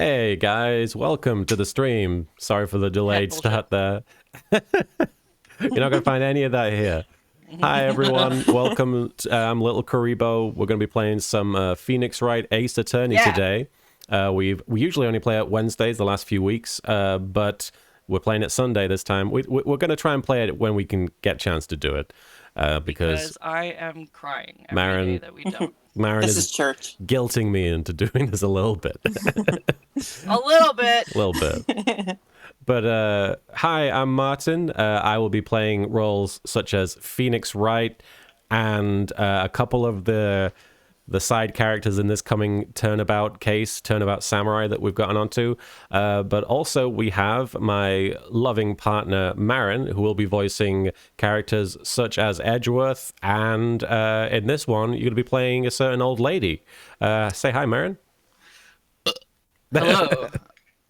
Hey guys, welcome to the stream. Sorry for the delayed start there. You're not going to find any of that here. Hi everyone, welcome. I'm Little Karibo. We're going to be playing some Phoenix Wright Ace Attorney today. We usually only play it Wednesdays the last few weeks, but we're playing it Sunday this time. We're going to try and play it when we can get a chance to do it. Because I am crying every Marin, day that we don't. Marin is church. guilting me into doing this a little bit. A little bit. A little bit. But hi, I'm Martin. I will be playing roles such as Phoenix Wright and a couple of the side characters in this coming Turnabout Samurai that we've gotten onto. But also we have my loving partner, Marin, who will be voicing characters such as Edgeworth. And in this one, you're going to be playing a certain old lady. Say hi, Marin. Hello,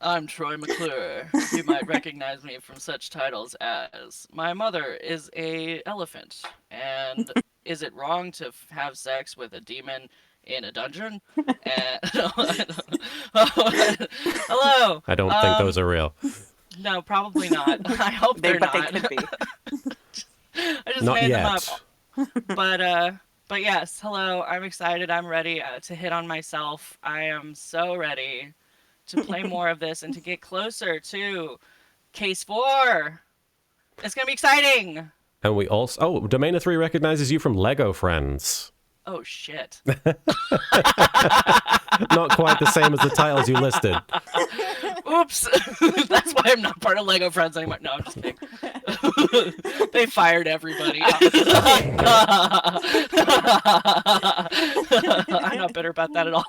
I'm Troy McClure. You might recognize me from such titles as My Mother is a Elephant, and Is It Wrong to Have Sex with a Demon in a Dungeon? And, hello. I don't think those are real. No, probably not. I hope they're not. They could be. I just Not made yet. them up. But yes, hello. I'm excited. I'm ready to hit on myself. I am so ready to play more of this and to get closer to Case 4. It's gonna be exciting. And we also... Oh, Domaina 3 recognizes you from Lego Friends. Oh shit. Not quite the same as the titles you listed. Oops. That's why I'm not part of Lego Friends anymore. No, I'm just kidding. They fired everybody. I'm not bitter about that at all.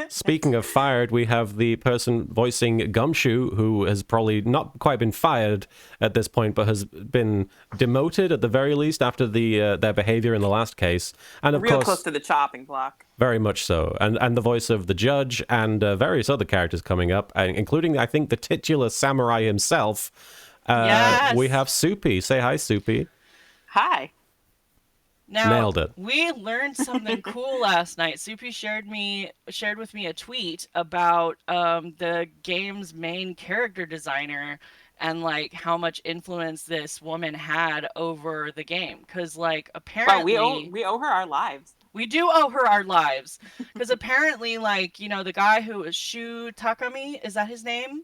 Speaking of fired, we have the person voicing Gumshoe, who has probably not quite been fired at this point, but has been demoted at the very least after their behavior in the last case. And of Real course, close to the chopping block. very much so. And the voice of the judge and various other characters coming up, including, I think, the titular samurai himself. Yes. We have Soupy. Say hi, Soupy. Hi. Now, Nailed it. We learned something cool last night. Soupy shared with me a tweet about the game's main character designer and like how much influence this woman had over the game. Because like apparently we owe her our lives. We do owe her our lives. Because apparently, like, you know, the guy who was Shu Takumi, is that his name?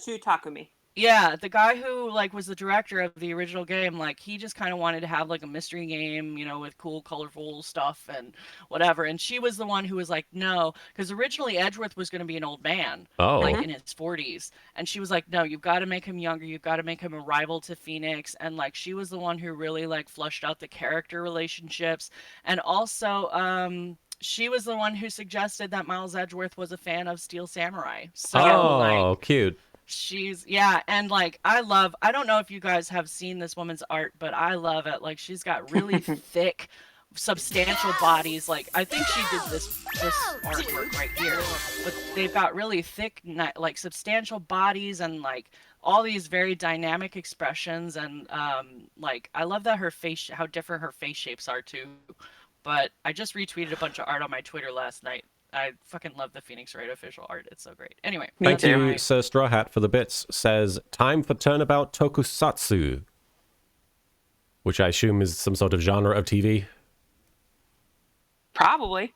Shu Takumi. Yeah, the guy who like was the director of the original game, like he just kind of wanted to have like a mystery game, you know, with cool, colorful stuff and whatever. And she was the one who was like, no, because originally Edgeworth was going to be an old man, like in his 40s, and she was like, no, you've got to make him younger, you've got to make him a rival to Phoenix. And like she was the one who really like flushed out the character relationships, and also she was the one who suggested that Miles Edgeworth was a fan of Steel Samurai. So Cute. And like I don't know if you guys have seen this woman's art, but I love it. Like she's got really thick, substantial bodies. Like I think she did this artwork right here, but they've got really thick, like substantial bodies and like all these very dynamic expressions. And like I love that how different her face shapes are too. But I just retweeted a bunch of art on my Twitter last night. I fucking love the Phoenix Wright official art. It's so great. Anyway. Thank you, Sir Straw Hat, for the bits. Says, time for Turnabout Tokusatsu. Which I assume is some sort of genre of TV. Probably.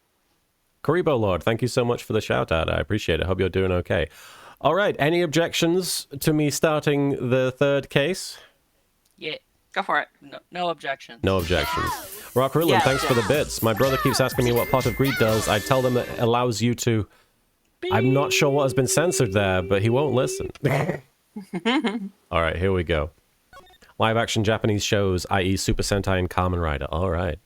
Karibo Lord, thank you so much for the shout out. I appreciate it. Hope you're doing okay. All right, any objections to me starting the third case? Yeah. Go for it. No objections. No objections. Rock Rulin, thanks for the bits. My brother keeps asking me what Pot of Greed does. I tell them it allows you to... I'm not sure what has been censored there, but he won't listen. All right, here we go. Live action Japanese shows, i.e. Super Sentai and Kamen Rider. All right.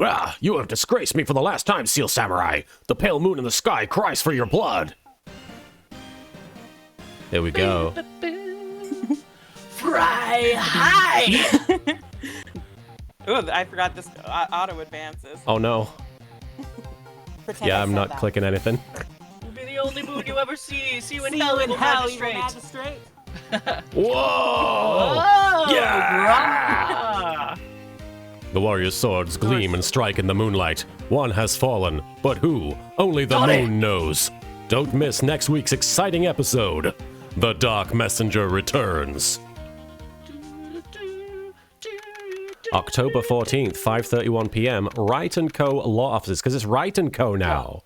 Ah, you have disgraced me for the last time, Seal Samurai. The pale moon in the sky cries for your blood. There we go. Fry high! Ooh, I forgot this auto advances. Oh no. Pretend I I'm said not that. clicking anything. You'll be the only moon you ever see. See you in See hell, you in evil hell, magistrate. evil magistrate. Whoa! Oh, Yeah! The warrior's swords gleam and strike in the moonlight. One has fallen, but who? Only the moon knows. Don't miss next week's exciting episode. The Dark Messenger returns. October 14th, 5:31 p.m. Wright & Co. Law Offices, because it's Wright & Co. now.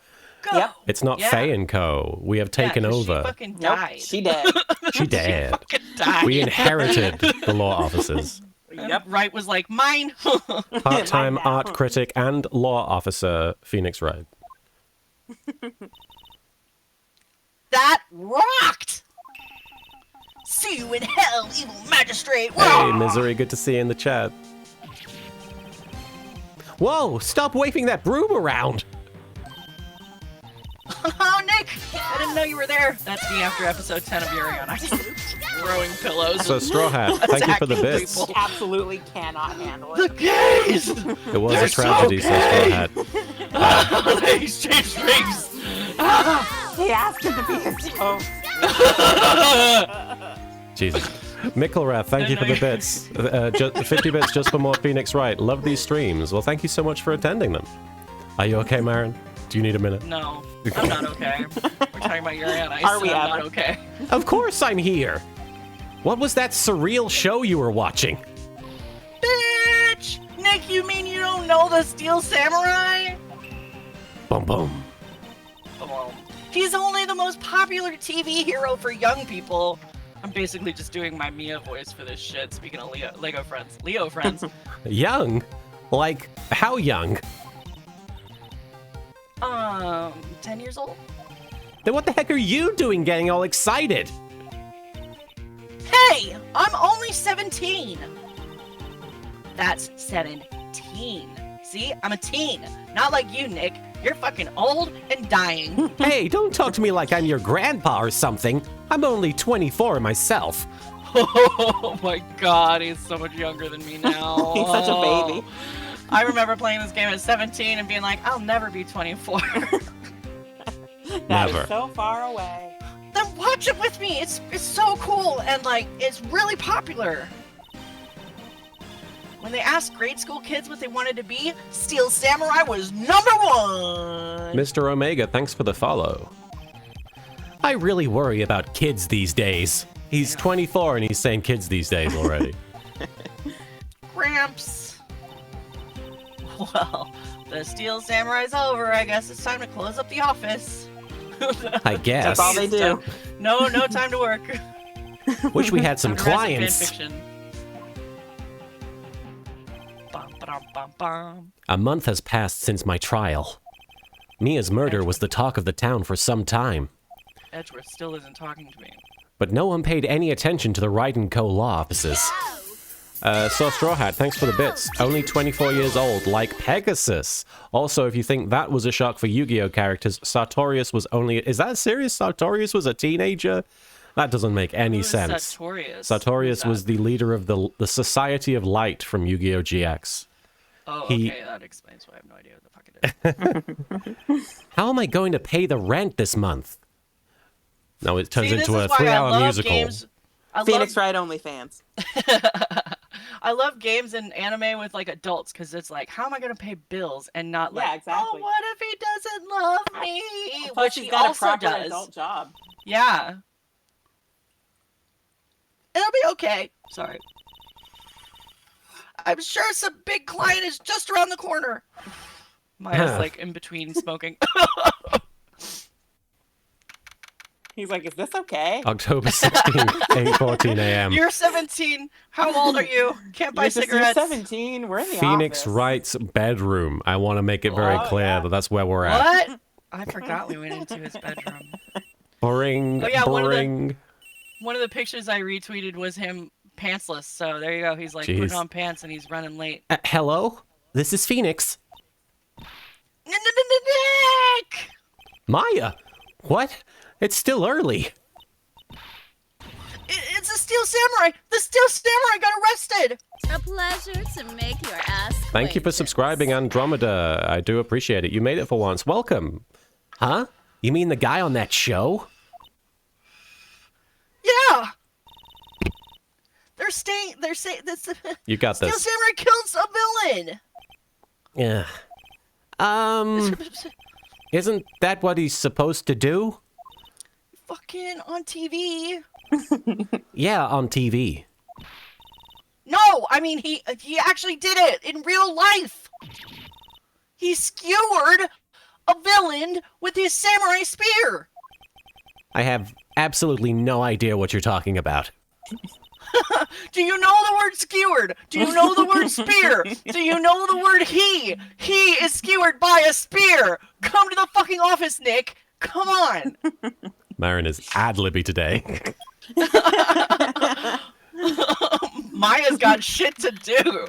Go. Yep. It's not Yeah. Faye & Co. We have taken 'cause over. She fucking Nope, died. she dead. She did. fucking died. We inherited the law offices. Yep. Wright was like, mine. Part-time Mine now. art critic and law officer, Phoenix Wright. That rocked. See you in hell, evil magistrate. Hey, Whoa! Misery, good to see you in the chat. Whoa, stop waving that broom around. Oh, Nick! I didn't know you were there. That's me after episode 10 of Yuri on Ice. Throwing pillows. So, Straw Hat, thank you for the Attacking bits. people. Absolutely cannot handle The it. gays! It was a They're tragedy, so so Straw gay. Hat. They exchanged rings. He asked him to be his host. Jesus. Mickelrath, thank you for the bits. 50 bits just for more Phoenix Wright. Love these streams. Well, thank you so much for attending them. Are you okay, Marin? Do you need a minute? No, I'm not okay. We're talking about Yuri on Ice. Are we and I'm ever? not okay. Of course I'm here. What was that surreal show you were watching? Bitch! Nick, you mean you don't know the Steel Samurai? Boom, boom. Well, he's only the most popular TV hero for young people. I'm basically just doing my Mia voice for this shit. Speaking of Lego friends. Leo friends. Young? Like, how young? 10 years old? Then what the heck are you doing getting all excited? Hey! I'm only 17! That's 17. See? I'm a teen. Not like you, Nick. You're fucking old and dying. Hey, don't talk to me like I'm your grandpa or something. I'm only 24 myself. Oh my god, he's so much younger than me now. He's such a baby. I remember playing this game at 17 and being like, I'll never be 24. That Never. is so far away. Then watch it with me. It's so cool and like it's really popular. When they asked grade school kids what they wanted to be, Steel Samurai was #1. Mr. Omega, thanks for the follow. I really worry about kids these days. He's 24 and he's saying kids these days already. Gramps. Well, the Steel Samurai's over. I guess it's time to close up the office. I guess. That's all they do. No time to work. Wish we had some Time to write clients. fanfiction. Bum, ba-dum, bum, bum. A month has passed since my trial. Mia's murder was the talk of the town for some time, Edgeworth still isn't talking to me. but no one paid any attention to the Wright & Co. law offices. So Straw Hat, thanks for the bits. Only 24 years old, like Pegasus. Also, if you think that was a shock for Yu-Gi-Oh! Characters, Sartorius was only... Is that serious? Sartorius was a teenager? That doesn't make any Who's sense. Sartorius? Sartorius Who's was the leader of the Society of Light from Yu-Gi-Oh! GX. Oh, he- okay, that explains why I have no idea what the fuck it is. How am I going to pay the rent this month? No, it turns See, this into a is why I 3-hour love musical. Games. I Phoenix love, Wright OnlyFans. I love games and anime with like adults because it's like, how am I gonna pay bills and not like, Yeah, exactly. oh, what if he doesn't love me? Plus, Which she's he got also a proper does. adult job. Yeah. It'll be okay. Sorry. I'm sure some big client is just around the corner. Maya's like in between smoking. He's like, is this okay? October 16th, 8:14 a.m. You're 17. How old are you? Can't buy You're just- cigarettes. You're 17. We're in the Phoenix office. Wright's bedroom. I want to make it very Oh, clear yeah. that that's where we're at. What? I forgot we went into his bedroom. Bring, Oh, yeah, one of the- bring. One of the pictures I retweeted was him pantsless. So there you go. He's like Jeez. putting on pants and he's running late. Hello? This is Phoenix. Nick! Maya? What? It's still early. It's a Steel Samurai. The Steel Samurai got arrested. A pleasure to make your ass. Thank you for subscribing, Andromeda. I do appreciate it. You made it for once. Welcome. Huh? You mean the guy on that show? Yeah. They're saying this. You got Steel this. Samurai kills a villain. Yeah. Isn't that what he's supposed to do? fucking on TV. Yeah, on TV. No, I mean he actually did it in real life. He skewered a villain with his samurai spear. I have absolutely no idea what you're talking about. Do you know the word skewered? Do you know the word spear? Do you know the word he? He is skewered by a spear. Come to the fucking office, Nick. Come on. Marin is ad-libby today. Maya's got shit to do.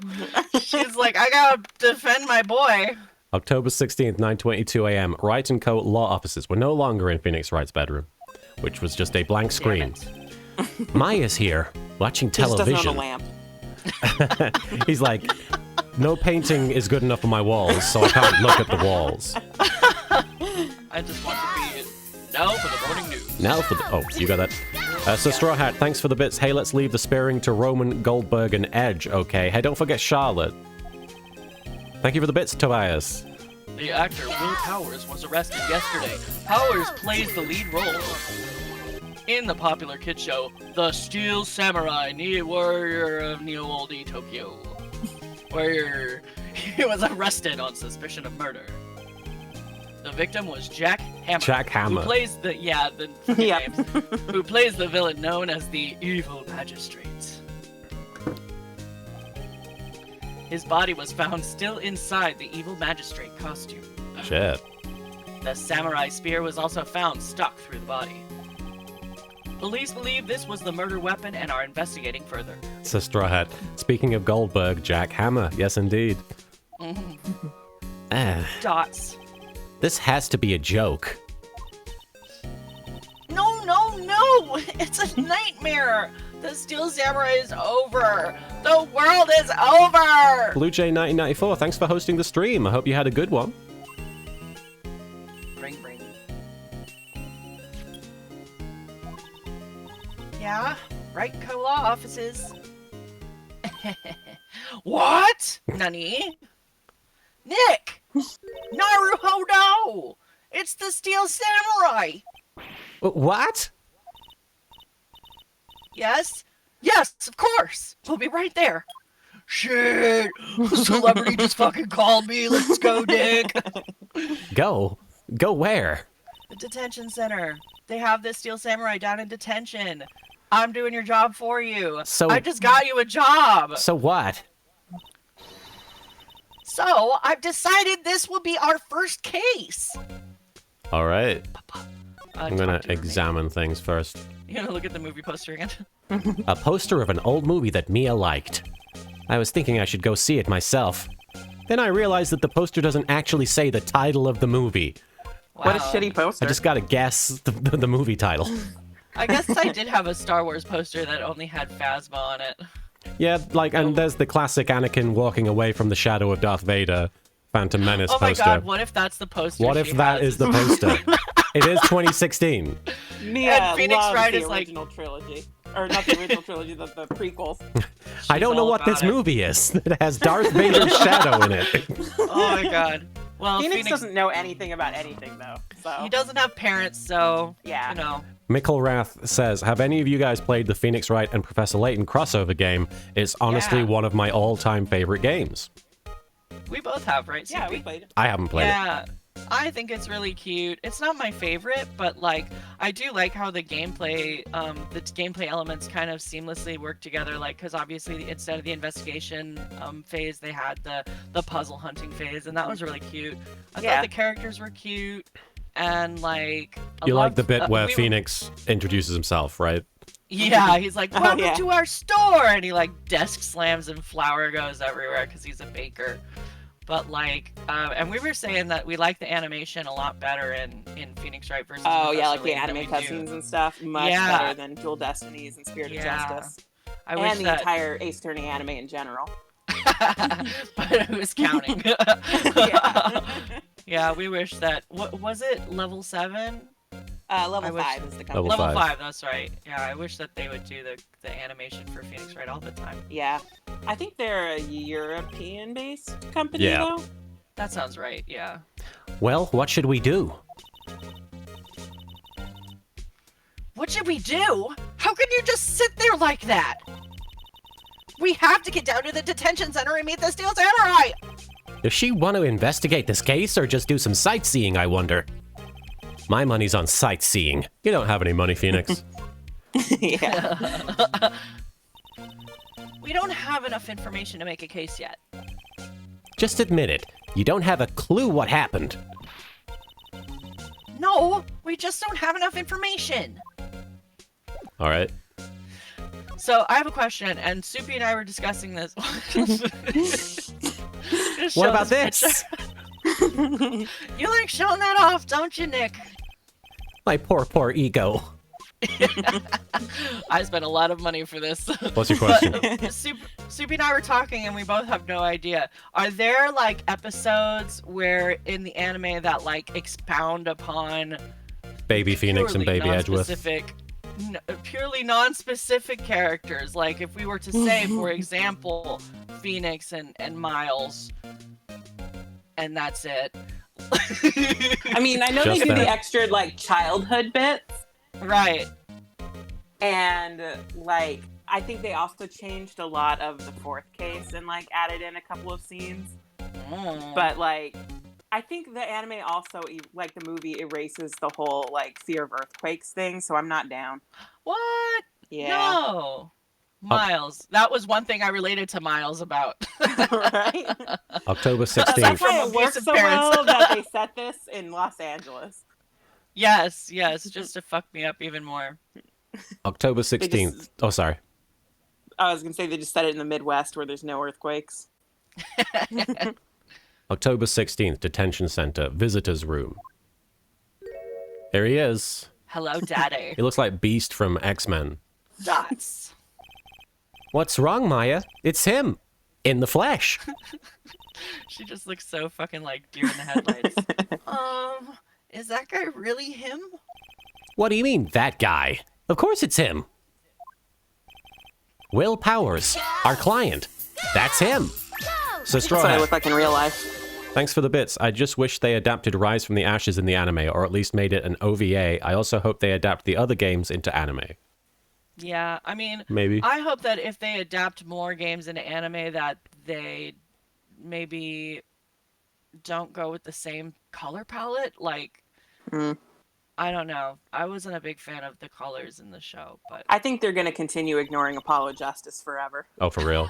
She's like, I gotta defend my boy. October 16th, 9:22 a.m. Wright & Co. law offices were no longer in Phoenix Wright's bedroom, which was just a blank screen. Maya's here, watching He just television. doesn't own a lamp. He's like, no painting is good enough for my walls, so I can't look at the walls. I just want to be now for the morning news. Now for the... Oh, you got that. So Straw Hat, thanks for the bits. Hey, let's leave the spearing to Roman, Goldberg, and Edge, okay? Hey, don't forget Charlotte. Thank you for the bits, Tobias. The actor Will Powers was arrested yesterday. Powers plays the lead role in the popular kid show, The Steel Samurai, Warrior of Neo-Oldie Tokyo, where he was arrested on suspicion of murder. The victim was Jack Hammer. Jack Hammer. Who plays the names, who plays the villain known as the Evil Magistrate. His body was found still inside the Evil Magistrate costume. Shit. The samurai spear was also found stuck through the body. Police believe this was the murder weapon and are investigating further. So Straw Hat, speaking of Goldberg, Jack Hammer. Yes, indeed. Dots. This has to be a joke. No! It's a nightmare! The Steel Samurai is over! The world is over! Blue Jay 1994, thanks for hosting the stream. I hope you had a good one. Ring. Yeah? Right, co-law offices. What? Nani? Nick! Naruhodo! It's the Steel Samurai! What? Yes, of course. We'll be right there. Shit! A celebrity just fucking called me. Let's go, Nick. Go? Go where? The detention center. They have this Steel Samurai down in detention. I'm doing your job for you. So- I just got you a job. So what? So I've decided this will be our first case. All right. I'm gonna Talk to your examine things first. man. You gonna look at the movie poster again? A poster of an old movie that Mia liked. I was thinking I should go see it myself. Then I realized that the poster doesn't actually say the title of the movie. What a Wow. shitty poster. I just gotta guess the movie title. I guess I did have a Star Wars poster that only had Phasma on it. Yeah, like, and there's the classic Anakin walking away from the shadow of Darth Vader, Phantom Menace Oh my poster. god, what if that's the poster? What if that is the poster? It is 2016. Mia And Phoenix loves Wright the is like- original trilogy. Or not the original trilogy, the prequels. I don't know all what this about it. movie is. It has Darth Vader's shadow in it. Oh my god. Well, Phoenix doesn't know anything about anything, though. So He doesn't have parents, so Yeah. you know. Mickelrath says, have any of you guys played the Phoenix Wright and Professor Layton crossover game? It's honestly Yeah. one of my all-time favorite games. We both have, right? yeah, Soupy? we played it. I haven't played it. Yeah. I think it's really cute. It's not my favorite, but like I do like how the gameplay elements kind of seamlessly work together. Like, because obviously instead of the investigation phase, they had the puzzle hunting phase, and that was really cute. I Yeah. thought the characters were cute, and like I You like loved- the bit where we were- Phoenix introduces himself, right? Yeah, he's like, Oh, welcome yeah. to our store, and he like desk slams and flour goes everywhere because he's a baker. But like, and we were saying that we like the animation a lot better in Phoenix Wright versus. Oh yeah, like Professor the Layton than anime we do. cutscenes and stuff. Much Yeah. better than Dual Destinies and Spirit Yeah. of Justice. I wish And the that, entire Ace Attorney anime in general. but who's counting? Yeah. Yeah, we wish that. What was it? Level 7? Level I wish- 5 is the company. Level Level five. 5. That's right. Yeah, I wish that they would do the animation for Phoenix Wright all the time. Yeah. I think they're a European-based company, Yeah. though. That sounds right. Yeah. Well, what should we do? What should we do? How can you just sit there like that? We have to get down to the detention center and meet the Steel Samurai! Does she want to investigate this case or just do some sightseeing, I wonder? My money's on sightseeing. You don't have any money, Phoenix. Yeah. We don't have enough information to make a case yet. Just admit it. You don't have a clue what happened. No, we just don't have enough information. All right. So I have a question, and Soupy and I were discussing this. What about this? You like showing that off, don't you, Nick? My poor ego. I spent a lot of money for this. What's your question? Soupy and I were talking, and we both have no idea. Are there like episodes where in the anime that like expound upon Baby Phoenix and Baby Edgeworth. Purely non-specific characters? Like if we were to say, for example, Phoenix and Miles, and that's it. I mean, I know Just they do that. the extra like childhood bits, Right. and like I think they also changed a lot of the fourth case and like added in a couple of scenes. But like, I think the anime also, like the movie, erases the whole like fear of earthquakes thing. So I'm not down. What? Yeah. No. Miles. That was one thing I related to Miles about. Right. October That's 16th. why From it works abusive so parents. well that they set this in Los Angeles. Yes, just to fuck me up even more. October 16th. Oh, sorry. I was gonna say they just set it in the Midwest where there's no earthquakes. October 16th, detention center, visitor's room. There he is. Hello, Daddy. He looks like Beast from X-Men. Dots. What's wrong, Maya? It's him. In the flesh. She just looks so fucking like deer in the headlights. Is that guy really him? What do you mean, that guy? Of course it's him. Will Powers, our client. That's him. So Straw That's what I Hat, look like in real life. thanks for the bits. I just wish they adapted Rise from the Ashes in the anime, or at least made it an OVA. I also hope they adapt the other games into anime. Yeah, I mean, Maybe. I hope that if they adapt more games into anime, that they maybe don't go with the same color palette. Like, I don't know. I wasn't a big fan of the colors in the show, but I think they're gonna continue ignoring Apollo Justice forever. Oh, for real?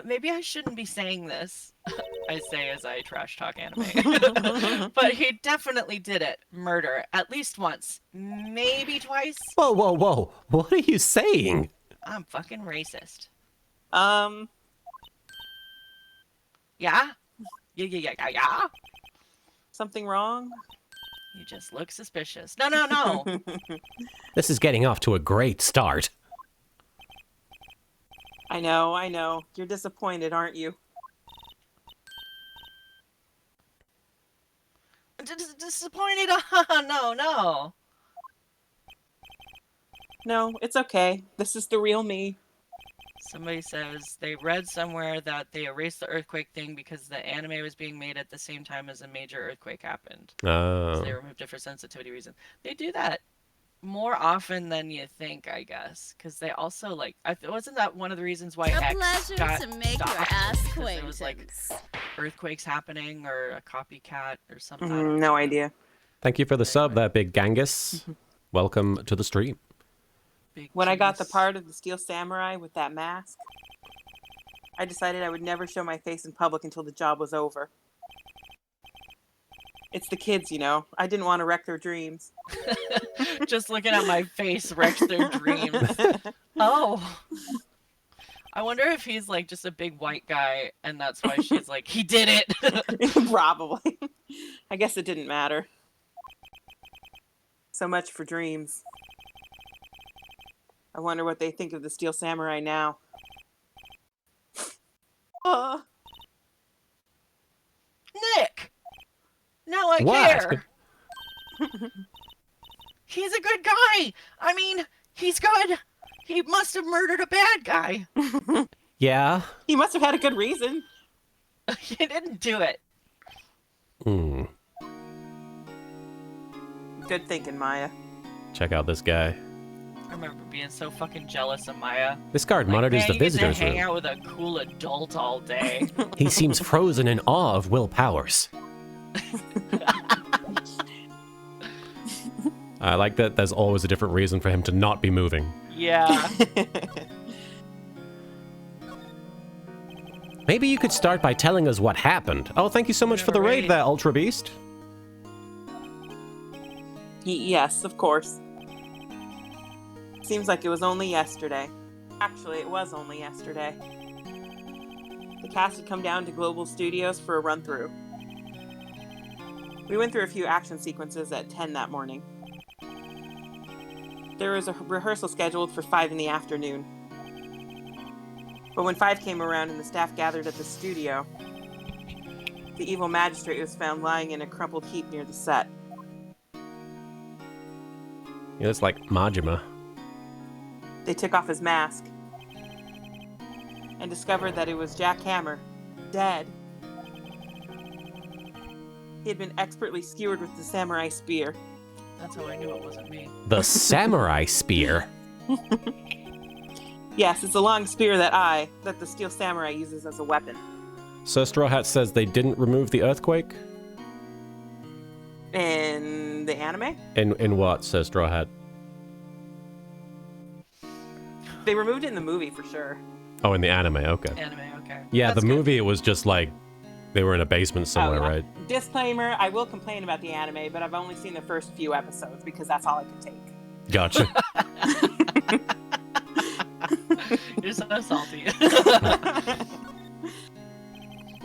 maybe I shouldn't be saying this. I say as I trash talk anime. But he definitely did it. Murder. At least once. Maybe twice. Whoa, whoa, whoa. What are you saying? I'm fucking racist. Yeah? Yeah. Something wrong? You just look suspicious. No. This is getting off to a great start. I know. You're disappointed, aren't you? Disappointed? No. No, it's okay. This is the real me. Somebody says they read somewhere that they erased the earthquake thing because the anime was being made at the same time as a major earthquake happened. So they removed it for sensitivity reasons. They do that more often than you think, I guess, because they also like. Wasn't that one of the reasons why A X pleasure got to make your stopped? ass Because there was like acquaintance. earthquakes happening or a copycat or something. No idea. Thank you for the sub there, Big Gangus. Welcome to the stream. Big When I got the cheese. part of the Steel Samurai with that mask, I decided I would never show my face in public until the job was over. It's the kids, you know. I didn't want to wreck their dreams. Just looking at my face wrecks their dreams. Oh. I wonder if he's like just a big white guy and that's why she's like, he did it. Probably. I guess it didn't matter. So much for dreams. I wonder what they think of the Steel Samurai now. Nick! Now I What? care. He's a good guy. I mean, he's good. He must have murdered a bad guy. Yeah? He must have had a good reason. He didn't do it. Good thinking, Maya. Check out this guy. I remember being so fucking jealous of Maya. This guard Like, monitors man, the you get visitors to hang room. out with a cool adult all day. He seems frozen in awe of Will Powers. I like that there's always a different reason for him to not be moving. Yeah. Maybe you could start by telling us what happened. Oh, thank you so much for the raid there, Ultra Beast. Yes, of course. Seems like it was only yesterday. Actually, it was only yesterday. The cast had come down to Global Studios for a run-through. We went through a few action sequences at 10 that morning. There was a rehearsal scheduled for 5 in the afternoon. But when 5 came around and the staff gathered at the studio, the evil magistrate was found lying in a crumpled heap near the set. He looks like Majima. They took off his mask and discovered that it was Jack Hammer, dead. He had been expertly skewered with the samurai spear. That's how I knew it wasn't me. The samurai spear. Yes, it's a long spear that the Steel Samurai uses as a weapon. So Straw Hat says they didn't remove the earthquake? In the anime? In what, says Straw Hat? They removed it in the movie for sure. Oh, in the anime, okay. Anime, okay. Yeah, That's the good. movie, it was just like, they were in a basement somewhere, yeah. right? Disclaimer, I will complain about the anime, but I've only seen the first few episodes because that's all I could take. Gotcha. You're so salty.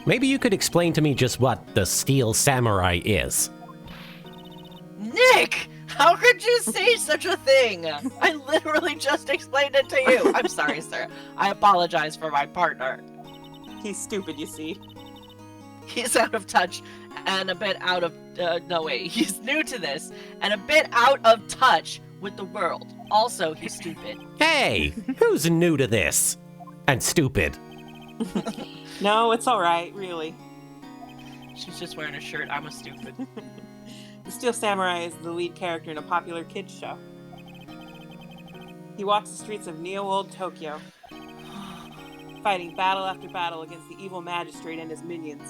Maybe you could explain to me just what the Steel Samurai is. Nick! How could you say such a thing? I literally just explained it to you. I'm sorry, sir. I apologize for my partner. He's stupid, you see. He's out of touch and a bit out of... no, wait. He's new to this and a bit out of touch with the world. Also, he's stupid. Hey, who's new to this? And stupid. No, it's alright, really. She's just wearing a shirt. I'm a stupid. The Steel Samurai is the lead character in a popular kids show. He walks the streets of neo-old Tokyo, fighting battle after battle against the evil magistrate and his minions.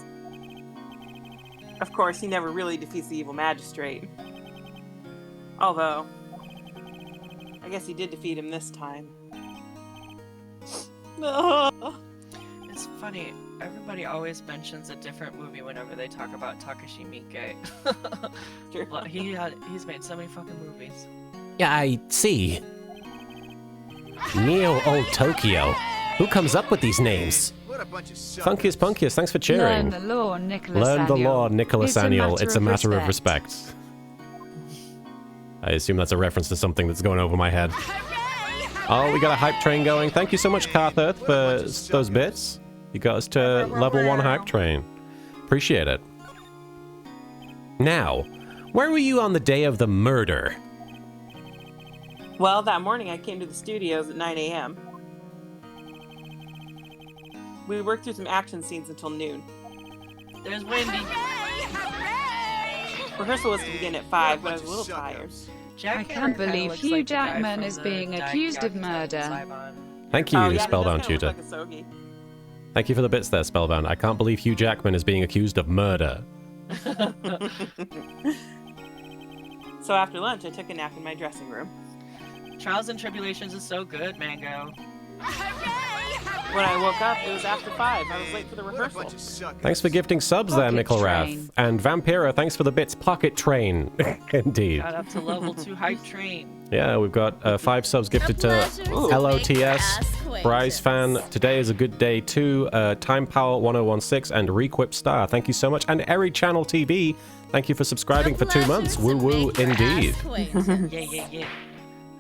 Of course, he never really defeats the evil magistrate. Although, I guess he did defeat him this time. It's funny. Everybody always mentions a different movie whenever they talk about Takashi Miike. Sure. Well, he's made so many fucking movies. Yeah, I see. Neo Old Tokyo. Who comes up with these names? What a bunch of Funkiest Punkiest, thanks for cheering. Learn the law, Nicholas Learn the Annual. law, Nicholas Annual. It's a matter of respect. respect. I assume that's a reference to something that's going over my head. Oh, we got a hype train going. Thank you so much, Carthurth, for those bits. You got us to level 1 hype train. Appreciate it. Now, where were you on the day of the murder? Well, that morning I came to the studios at 9 a.m. We worked through some action scenes until noon. There's Wendy. Rehearsal was to begin at 5, but I was a little tired. Jack I Hammer can't kinda believe looks Hugh like the guy Jackman from is the being Daikatsu accused of murder. Saibon. Thank you, Oh, yeah, Spellbound he does Tutor. kinda look like a Sogi. Thank you for the bits there, Spellbound. I can't believe Hugh Jackman is being accused of murder. So after lunch, I took a nap in my dressing room. Trials and Tribulations is so good, Mango. When I woke up, it was after 5. I was late for the What a rehearsal. bunch of suckers. Thanks for gifting subs there, Pocket Mickelrath. Train. And Vampira, thanks for the bits. Pocket Train. Indeed. Got up to level 2 hype train. Yeah, we've got 5 subs gifted to LOTS, Bryce Fan, Today is a Good Day 2, Time Power 1016, and Requip Star. Thank you so much. And Eri Channel TV, thank you for subscribing for 2 months. Woo woo indeed. Yeah.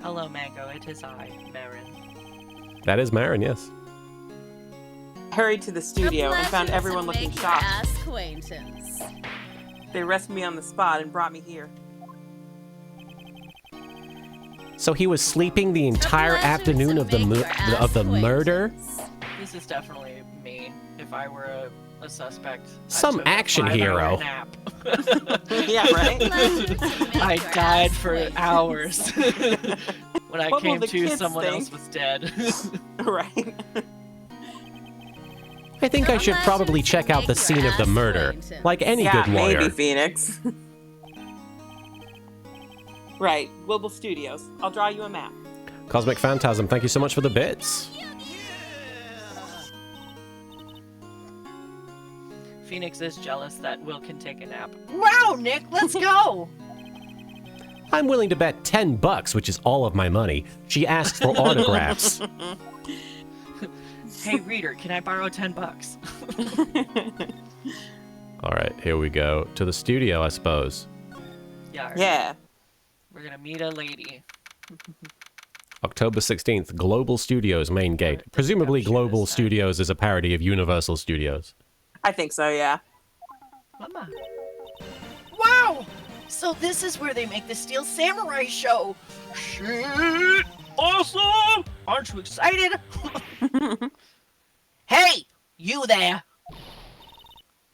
Hello, Mango. It is I, Marin. That is Marin, yes. I hurried to the studio and found everyone looking shocked. They arrested me on the spot and brought me here. So he was sleeping the entire afternoon of the murder? This is definitely me. If I were a suspect. Some took a action 5-hour hero. Nap. Yeah, right? Pleasure to make I your died ass for wasted. hours. When I What will came the to, kids someone think? else was dead. Right. I think I should probably check out the scene of the murder, like any Yeah, good lawyer. maybe Phoenix. Right. Global Studios. I'll draw you a map. Cosmic Phantasm, thank you so much for the bits. Phoenix is jealous that Will can take a nap. Wow, Nick, let's go! I'm willing to bet $10, which is all of my money. She asked for autographs. Hey, reader, can I borrow $10? All right, here we go. To the studio, I suppose. Yeah. Yeah. We're gonna meet a lady. October 16th, Global Studios main gate. Presumably Global Studios is a parody of Universal Studios. I think so, yeah. Mama. Wow! So this is where they make the Steel Samurai show. Shit! Awesome! Aren't you excited? Hey! You there!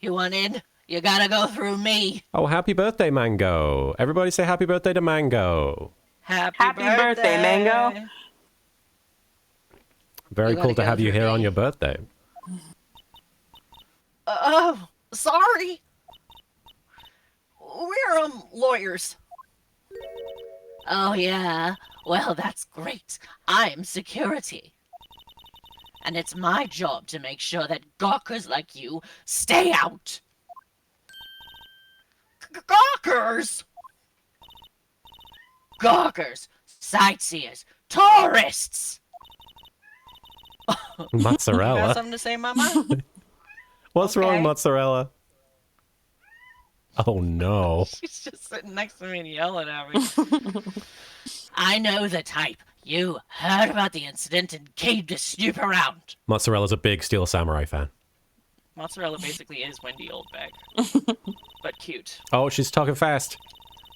You want in? You gotta go through me. Oh, happy birthday, Mango. Everybody say happy birthday to Mango. Happy birthday, Mango. Very You cool gotta to go have you through here on me. your birthday. Oh, sorry. We're, lawyers. Oh, yeah. Well, that's great. I'm security. And it's my job to make sure that gawkers like you stay out. Gawkers? Gawkers, sightseers, tourists. You got Mozzarella. something to say, Mama? What's wrong, Okay. Mozzarella? Oh, no. She's just sitting next to me and yelling at me. I know the type. You heard about the incident and came to snoop around. Mozzarella's a big Steel Samurai fan. Mozzarella basically is Wendy Oldbag. But cute. Oh, she's talking fast.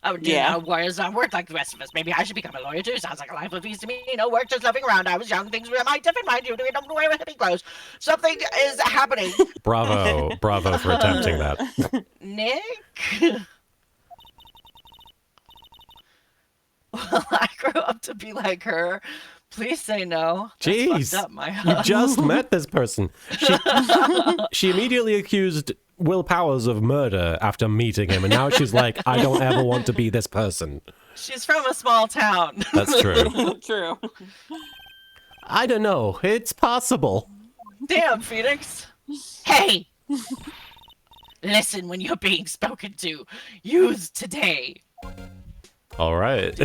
Oh, dude, Yeah. no lawyers don't work like the rest of us. Maybe I should become a lawyer too. Sounds like a life of ease to me. No work, just loafing around. I was young. Things were my different mind. You don't wear hippie clothes. Something is happening. Bravo. Bravo for attempting that. Nick? Well, I grew up to be like her. Please say no. That's Jeez. fucked up, my You just met this person. She immediately accused Will Powers of murder after meeting him, and now she's like, I don't ever want to be this person. She's from a small town. That's true. True. I don't know. It's possible. Damn, Phoenix. Hey! Listen when you're being spoken to. Use today. All right.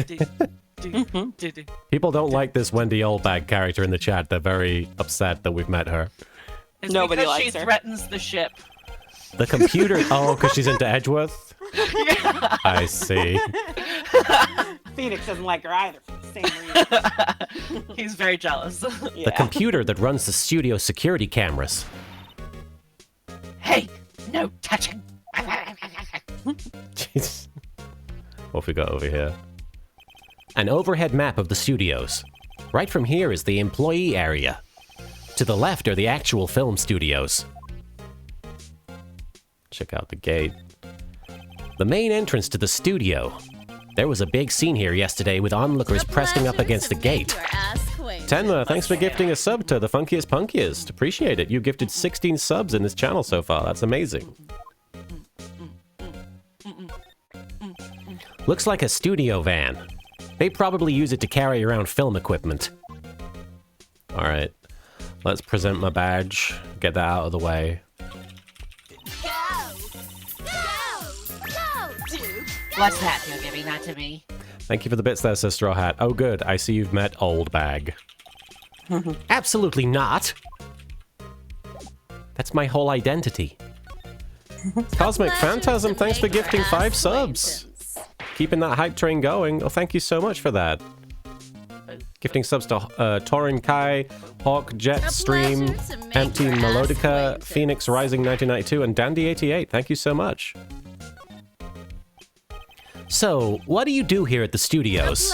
People don't like this Wendy Oldbag character in the chat. They're very upset that we've met her. It's Nobody because likes she her. threatens the ship. The computer... Oh, because she's into Edgeworth? I see. Phoenix doesn't like her either for the same reason. He's very jealous. The computer that runs the studio security cameras. Hey, no touching. Jeez. What have we got over here? An overhead map of the studios. Right from here is the employee area. To the left are the actual film studios. Check out the gate. The main entrance to the studio. There was a big scene here yesterday with onlookers pressing up against the gate. Tenma, thanks for gifting a sub to the Funkiest Punkiest. Appreciate it. You gifted 16 subs in this channel so far. That's amazing. Looks like a studio van. They probably use it to carry around film equipment. Alright. Let's present my badge. Get that out of the way. What's that? You're giving that to me? Thank you for the bits there, Sir Straw Hat. Oh good, I see you've met Oldbag. Absolutely not! That's my whole identity. Cosmic Phantasm, thanks for gifting 5 subs. Keeping that hype train going. Oh, thank you so much for that. Gifting subs to Torin Kai, Hawk, Jetstream, Empty Melodica, Phoenix Rising 1992, and Dandy88. Thank you so much. So, what do you do here at the studios?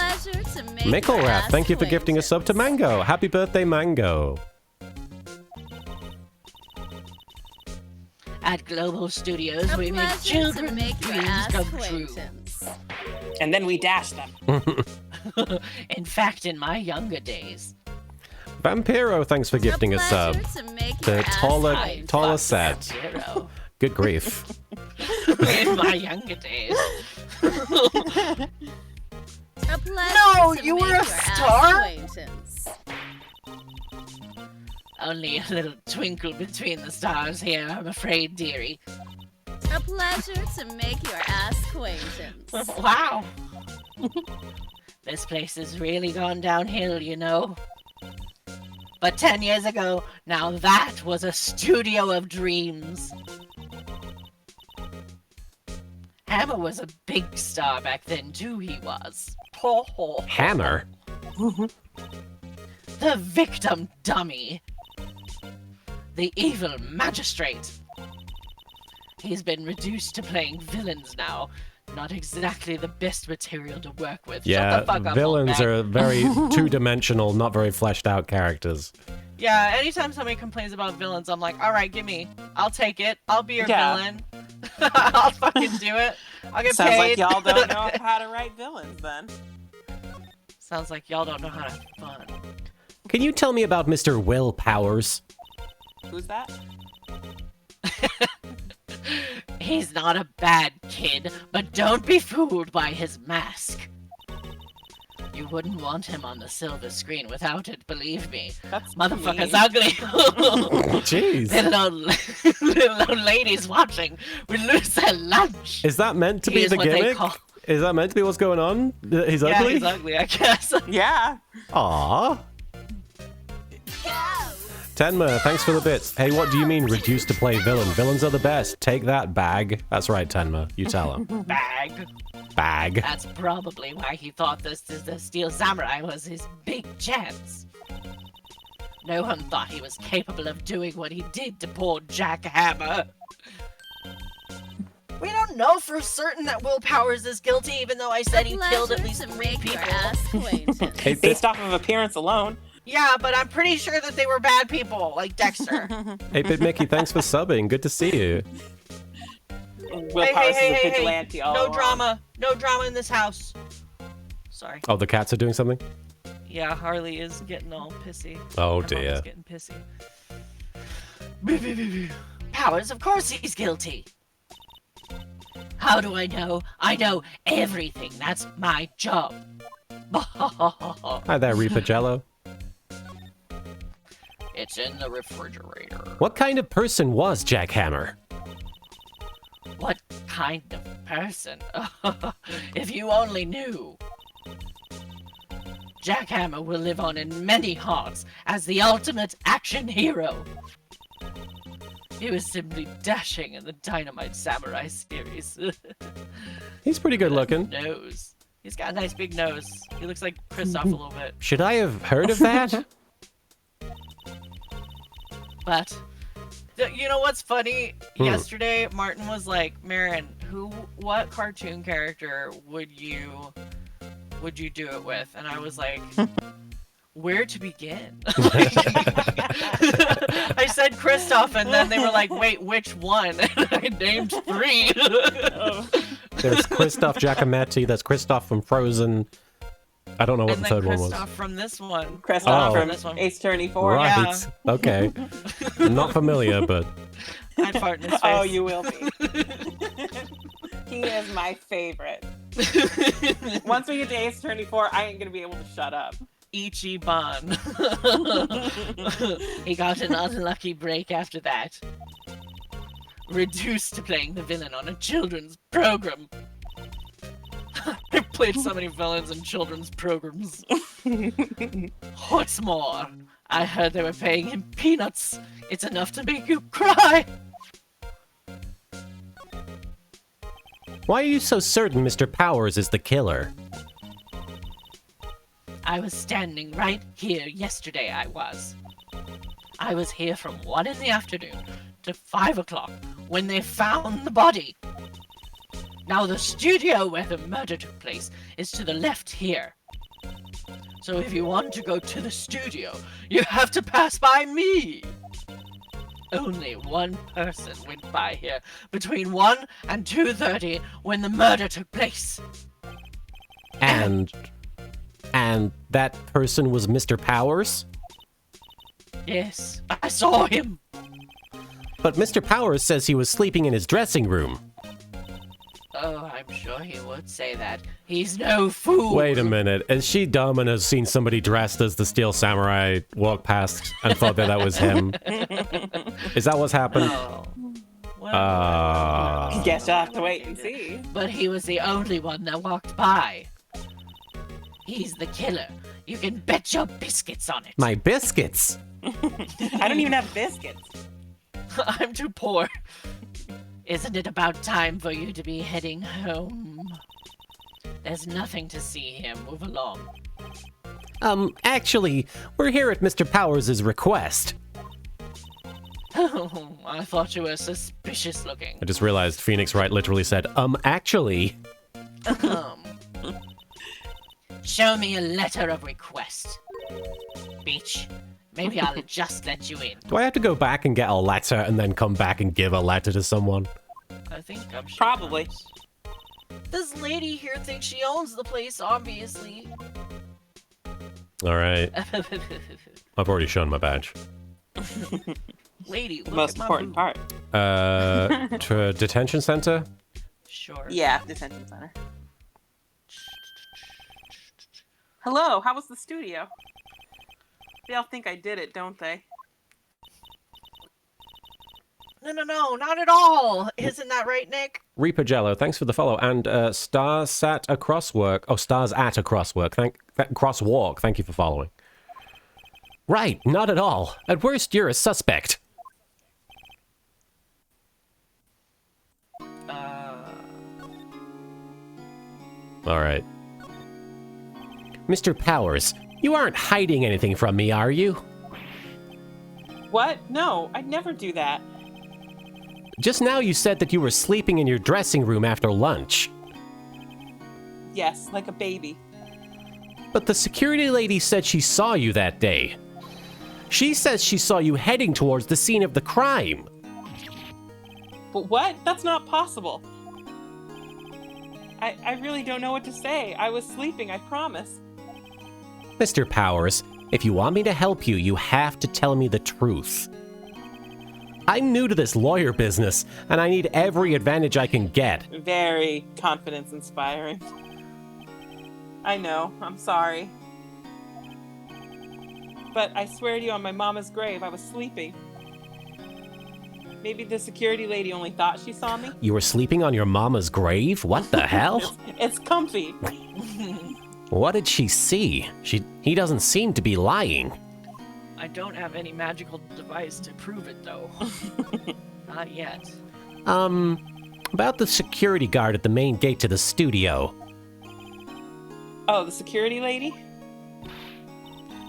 Mickelrath, thank you for gifting a sub to Mango. Happy birthday, Mango. At Global Studios, A we make pleasure to children's make your dreams ass come true. acquaintance. And then we dash them. In fact, in my younger days. Vampiro, thanks for gifting a sub. pleasure to make The your ass taller acquaintance. set. Hero. Good grief. In my younger days. A pleasure No, to you make were a your ass star? acquaintance. Only a little twinkle between the stars here, I'm afraid, dearie. A pleasure to make your ass acquaintance. Wow. This place has really gone downhill, you know. But 10 years ago, now that was a studio of dreams. Hammer was a big star back then, too, he was. Hammer? The victim dummy. The evil magistrate. He's been reduced to playing villains now. Not exactly the best material to work with. Shut Yeah, the fuck up, villains Oldbag. are very two-dimensional, not very fleshed out characters. Yeah, anytime somebody complains about villains, I'm like, alright, give me. I'll take it. I'll be your Yeah. villain. I'll fucking do it. I'll get Sounds paid. like y'all don't know how to write villains then. Sounds like y'all don't know how to have fun. Can you tell me about Mr. Will Powers? Who's that? He's not a bad kid, but don't be fooled by his mask. You wouldn't want him on the silver screen without it, believe me. That's Motherfucker's mean. ugly. Jeez. little old ladies watching would lose their lunch. Is that meant to He be is the what they gimmick? call- Is that meant to be what's going on? He's Yeah, ugly? he's ugly, I guess. Yeah. Aww. Tenma, thanks for the bits. Hey, what do you mean reduced to play villain? Villains are the best. Take that, Bag. That's right, Tenma. You tell him. Bag. Bag. That's probably why he thought the Steel Samurai was his big chance. No one thought he was capable of doing what he did to poor Jack Hammer. We don't know for certain that Will Powers is guilty, even though I said he killed at least to 3 make your people. ass acquaintance. Hey, Based off of appearance alone. Yeah, but I'm pretty sure that they were bad people, like Dexter. hey, Big Mickey, thanks for subbing. Good to see you. Will Powers is a vigilante all No along. drama. No drama in this house. Sorry. Oh, the cats are doing something? Yeah, Harley is getting all pissy. Oh, Her mom dear. is getting pissy. Powers, of course he's guilty. How do I know? I know everything. That's my job. Hi there, Reaper Jello. It's in the refrigerator. What kind of person was Jack Hammer? What kind of person? If you only knew. Jack Hammer will live on in many hearts as the ultimate action hero. He was simply dashing in the Dynamite Samurai series. He's pretty good looking. Nose. He's got a nice big nose. He looks like Kristoff a little bit. Should I have heard of that? But you know what's funny? Yesterday, Martin was like, "Marin, what cartoon character would you do it with?" And I was like, "Where to begin?" I said Kristoff, and then they were like, "Wait, which one?" And I named 3. There's Christoph Giacometti. That's Christoph from Frozen. I don't know what And the then third one was. Kristoff from this one. Kristoff Oh. from This one. Ace Attorney 4. Right. Okay. Not familiar, but I'd fart in his face. Oh, you will be. He is my favorite. Once we get to Ace Attorney 4, I ain't gonna be able to shut up. Ichiban. He got an unlucky break after that. Reduced to playing the villain on a children's program. I played so many villains in children's programs. What's more, I heard they were paying him peanuts. It's enough to make you cry. why are you so certain Mr. Powers is the killer? I was standing right here yesterday, I was. I was here from 1 in the afternoon to 5 o'clock when they found the body. Now the studio where the murder took place is to the left here. So if you want to go to the studio, you have to pass by me. only one person went by here between 1 and 2:30 when the murder took place. And that person was Mr. Powers? Yes, I saw him. But Mr. Powers says he was sleeping in his dressing room. Oh, I'm sure he would say that. He's no fool. Wait a minute. Is she dumb and has seen somebody dressed as the Steel Samurai walk past and thought that was him? Is that what's happened? Oh. Well, Guess you'll have to wait and see. but he was the only one that walked by. He's the killer. You can bet your biscuits on it. My biscuits. I don't even have biscuits. I'm too poor. Isn't it about time for you to be heading home? There's nothing to see here. Move along. Actually, we're here at Mr. Powers' request. I thought you were suspicious looking. I just realized Phoenix Wright literally said, actually. Show me a letter of request. Bitch, maybe I'll just let you in. Do I have to go back and get a letter and then come back and give a letter to someone? I think I'm sure. Probably. This lady here thinks she owns the place, obviously. All right. I've already shown my badge. Lady, The look most at my important boob. part. To detention center? Sure. Yeah, detention center. Hello, how was the studio? They all think I did it, don't they? No, not at all. Isn't that right, Nick? Reaper Jello, thanks for the follow. And Stars at a Crosswork. Oh, Stars at a Crosswork. Crosswalk. Thank you for following. Right, not at all. At worst, you're a suspect. All right. Mr. Powers, you aren't hiding anything from me, are you? What? No, I'd never do that. Just now you said that you were sleeping in your dressing room after lunch. Yes, like a baby. But the security lady said she saw you that day. She says she saw you heading towards the scene of the crime. But what? That's not possible. I really don't know what to say. I was sleeping, I promise. Mr. Powers, if you want me to help you, you have to tell me the truth. I'm new to this lawyer business, and I need every advantage I can get. Very confidence-inspiring. I know, I'm sorry. But I swear to you, on my mama's grave, I was sleeping. Maybe the security lady only thought she saw me. You were sleeping on your mama's grave? What the hell? It's comfy. What did she see? He doesn't seem to be lying. I don't have any magical device to prove it, though. Not yet. About the security guard at the main gate to the studio. Oh, the security lady?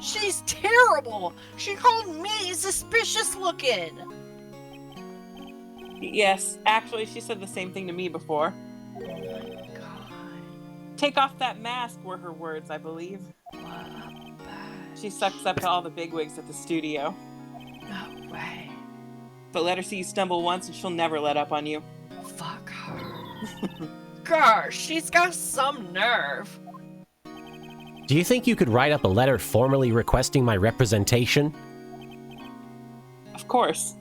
She's terrible. She called me suspicious looking. Yes, actually, she said the same thing to me before. God, Take off that mask were her words, I believe. what a bad. She sucks up to all the bigwigs at the studio. No way. But let her see you stumble once and she'll never let up on you. Fuck her. Gosh, she's got some nerve. Do you think you could write up a letter formally requesting my representation? Of course.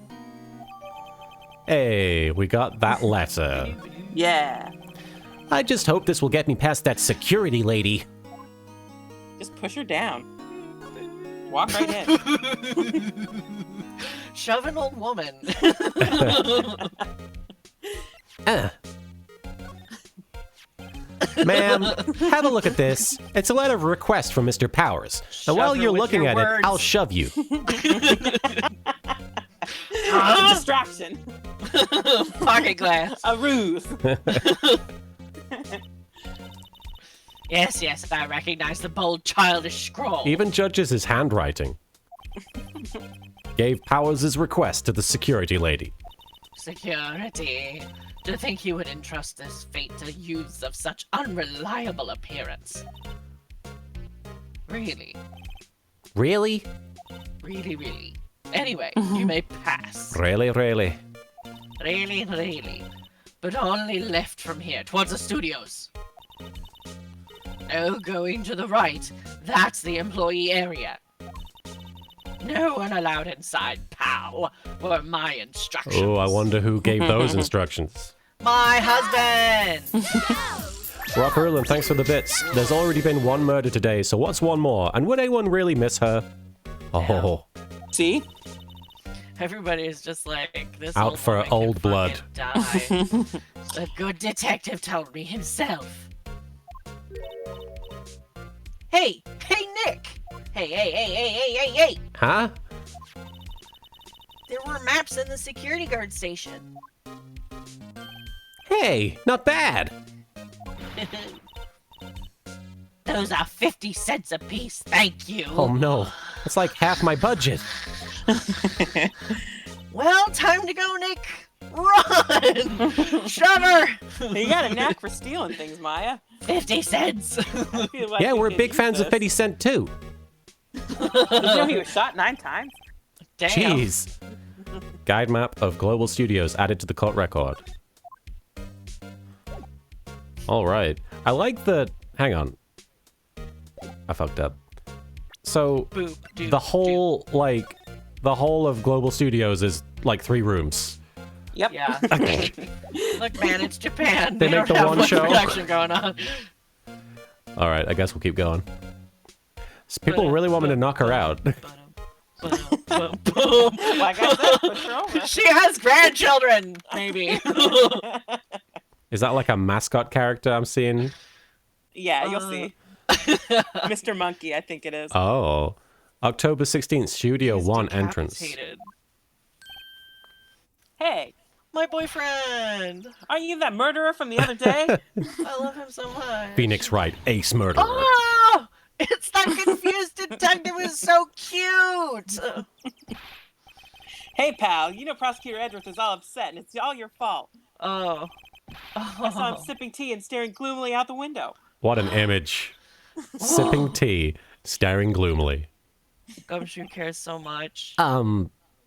Hey, we got that letter. Yeah. I just hope this will get me past that security lady. Just push her down. Walk right in. Shove an old woman. Ma'am, have a look at this. It's a letter of request from Mr. Powers. And while Shove her you're with looking your at words. it, I'll shove you. A distraction. Pocket glass. A ruse. Yes, I recognize the bold, childish scroll. Even judges his handwriting. Gave Powers his request to the security lady. Security. To think he would entrust this fate to youths of such unreliable appearance. Really, Really? really. Anyway, you may pass. Really, really. Really, really. But only left from here, towards the studios. No going to the right. That's the employee area. No one allowed inside, pal, were my instructions. Oh, I wonder who gave those instructions. My husband! Rock Ruland, thanks for the bits. There's already been one murder today, so what's one more? And would anyone really miss her? Oh. See? Everybody is just like, this Out old for woman old can blood. fucking die. The good detective told me himself. Hey, Nick! Hey. Huh? There were maps in the security guard station. Hey, not bad. Those are 50 cents a piece, thank you. Oh no, that's like half my budget. Well, time to go, Nick. Run! Shove her! You got a knack for stealing things, Maya. 50 cents. I feel like Yeah, we we're could big use fans of this. 50 Cent too. Did you know he was shot 9 times? Damn. Jeez. Guide map of Global Studios added to the court record. All right. I like the... Hang on. I fucked up. So, Boop, doop, the whole, like... The whole of Global Studios is, like, 3 rooms. Yep. Yeah. Look, man, it's Japan. They make don't the have one much show. production going on. All right, I guess we'll keep going. People really want me to knock her out. Boom. Like I said, push her over. She has grandchildren, maybe. Is that like a mascot character I'm seeing? Yeah, you'll see. Mr. Monkey, I think it is. Oh. October 16th, Studio He's 1 entrance. decapitated. Hey, My boyfriend. aren't you that murderer from the other day? I love him so much. Phoenix Wright, ace murderer. Oh! It's that confused detective who's so cute. Hey, pal, you know Prosecutor Edgeworth is all upset, and it's all your fault. Oh. I saw him sipping tea and staring gloomily out the window. What an image. Sipping tea, staring gloomily. Gumshoe cares so much.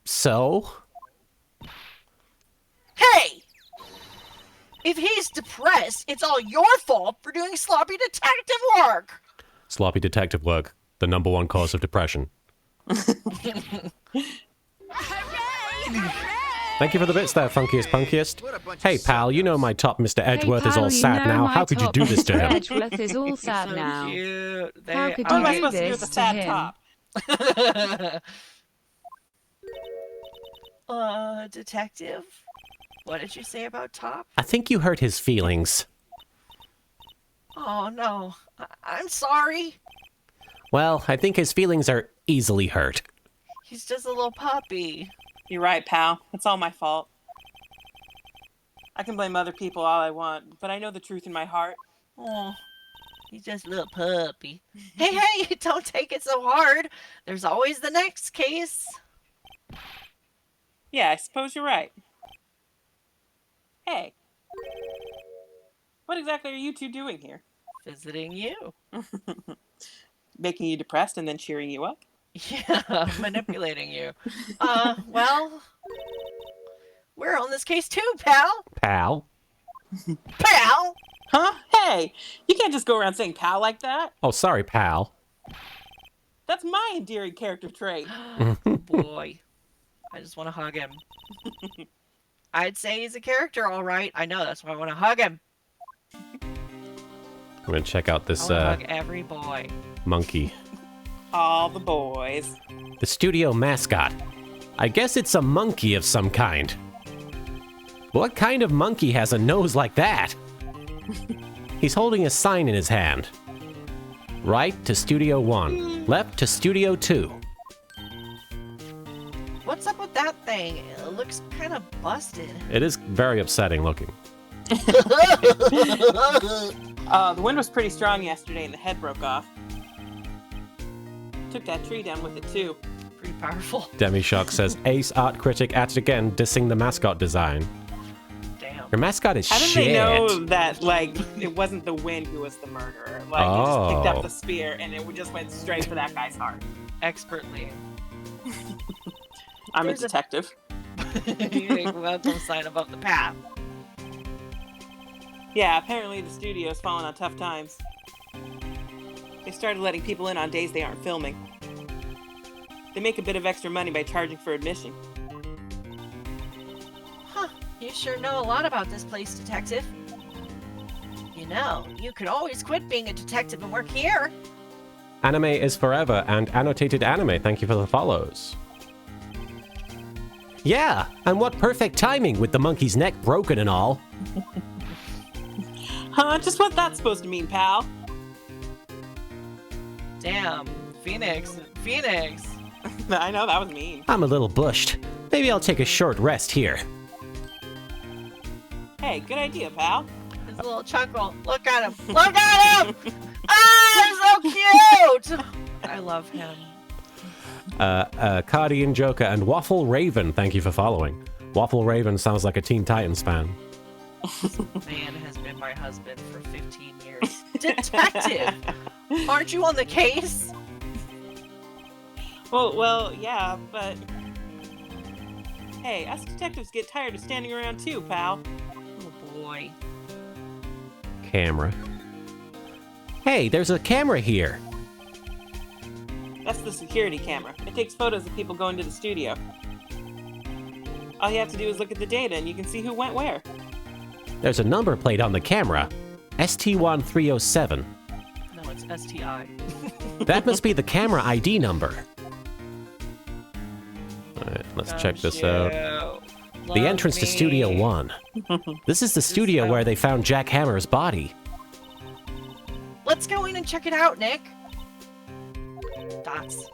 So? Hey! If he's depressed, it's all your fault for doing sloppy detective work. Sloppy detective work, the #1 cause of depression. Thank you for the bits there, Funkiest Punkiest. Hey, pal, you know my top Mr. Edgeworth is all sad now. How could you do this to him? Edgeworth is all sad So now. cute. How could What am I you do supposed to do with this a to sad him? top? Detective? What did you say about Top? I think you hurt his feelings. Oh, no. I'm sorry. Well, I think his feelings are easily hurt. He's just a little puppy. You're right, pal. It's all my fault. I can blame other people all I want, but I know the truth in my heart. Oh, he's just a little puppy. Hey, don't take it so hard. There's always the next case. Yeah, I suppose you're right. Hey. What exactly are you two doing here? Visiting you. Making you depressed and then cheering you up? Yeah, manipulating you. Well, we're on this case too, pal. Pal? Pal? Huh? Hey, you can't just go around saying pal like that. Oh, sorry, pal. That's my endearing character trait. Boy, I just want to hug him. I'd say he's a character, all right. I know, that's why I want to hug him. I'm gonna check out I this want to hug every boy. monkey. All the boys. The studio mascot. I guess it's a monkey of some kind. What kind of monkey has a nose like that? He's holding a sign in his hand. Right to Studio 1. Left to Studio 2. What's up with that thing? It looks kind of busted. It is very upsetting looking. The wind was pretty strong yesterday and the head broke off. Took that tree down with it too. Pretty powerful. Demishock says, Ace art critic at it again, dissing the mascot design. Damn. Your mascot is How did shit. they know that, like, it wasn't the wind who was the murderer? Like, he just picked Oh. up the spear and it just went straight for that guy's heart. Expertly. I'm There's a detective. welcome sign above the path. Yeah, apparently the studio's fallen on tough times. They started letting people in on days they aren't filming. They make a bit of extra money by charging for admission. Huh, you sure know a lot about this place, detective. You know, you could always quit being a detective and work here. Anime is forever and annotated anime. Thank you for the follows. Yeah, and what perfect timing with the monkey's neck broken and all. Huh? Just what that's supposed to mean, pal. Damn, Phoenix. I know, that was mean. I'm a little bushed. Maybe I'll take a short rest here. Hey, good idea, pal. His little chuckle. Look at him. Look at him! Ah, he's so cute! I love him. Cardian Joker and Waffle Raven, thank you for following. Waffle Raven sounds like a Teen Titans fan. This man has been my husband for 15 years. Detective! Aren't you on the case? Well, yeah, but... Hey, us detectives get tired of standing around too, pal. Oh boy. Camera. Hey, there's a camera here. That's the security camera. It takes photos of people going to the studio. All you have to do is look at the data and you can see who went where. There's a number plate on the camera. ST1307. No, it's STI. That must be the camera ID number. Alright, let's check this out. The entrance to Studio 1. This is the studio where they found Jack Hammer's body. Let's go in and check it out, Nick. Dots.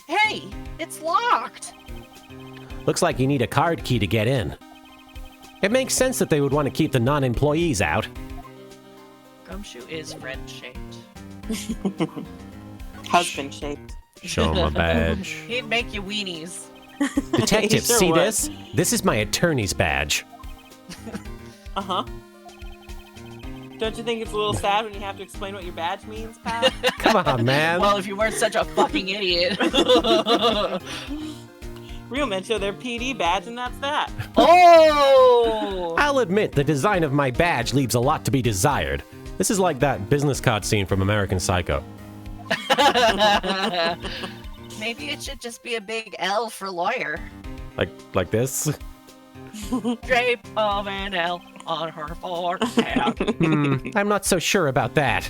Hey, it's locked. Looks like you need a card key to get in. It makes sense that they would want to keep the non-employees out. Gumshoe is friend-shaped. Husband-shaped. Show him a badge. He'd make you weenies. Detective, Sure see would. this? This is my attorney's badge. Uh-huh. Don't you think it's a little sad when you have to explain what your badge means, pal? Come on, man. Well, if you weren't such a fucking idiot. Real men show their PD badge and that's that. Oh! I'll admit the design of my badge leaves a lot to be desired. This is like that business card scene from American Psycho. Maybe it should just be a big L for lawyer. Like this? Drape of an L on her forehead. I'm not so sure about that.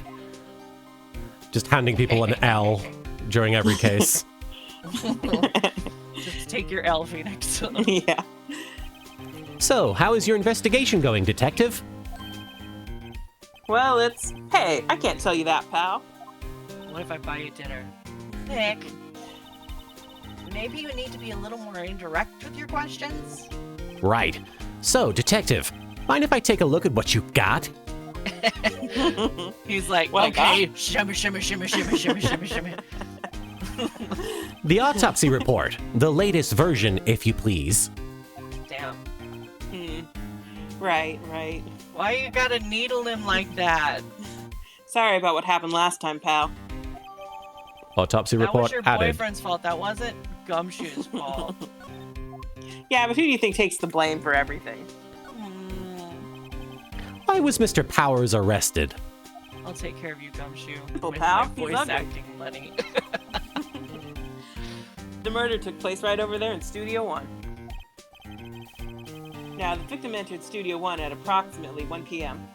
Just handing people an L during every case. Just take your L, Phoenix. Yeah. So, how is your investigation going, detective? Well, it's... Hey, I can't tell you that, pal. What if I buy you dinner? Nick, maybe you need to be a little more indirect with your questions? Right. So, detective, mind if I take a look at what you got? He's like, Well, okay, shimmy, shimmy, shimmy, shimmy, shimmy, shimmy, shimmy. The autopsy report. The latest version, if you please. Damn. Right. Why you gotta needle him like that? Sorry about what happened last time, pal. Autopsy That was report your added. boyfriend's fault. That wasn't Gumshoe's fault. Yeah, but who do you think takes the blame for everything? Why was Mr. Powers arrested? I'll take care of you, Gumshoe. Well, with pal, my he's voice ugly. acting money. The murder took place right over there in Studio 1. Now, the victim entered Studio 1 at approximately 1 p.m.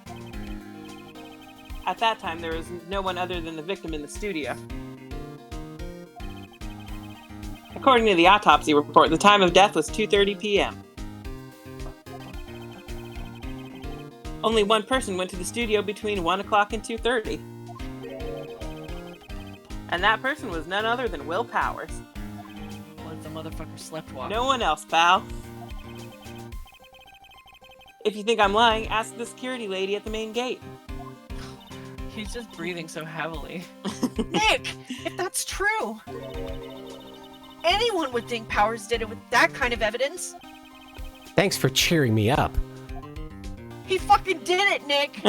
At that time, there was no one other than the victim in the studio. According to the autopsy report, the time of death was 2:30 p.m. Only one person went to the studio between 1 o'clock and 2:30. And that person was none other than Will Powers. What if the motherfucker slept walk? No one else, pal. If you think I'm lying, ask the security lady at the main gate. He's just breathing so heavily. Nick, if that's true, anyone would think Powers did it with that kind of evidence. Thanks for cheering me up. He fucking did it, Nick!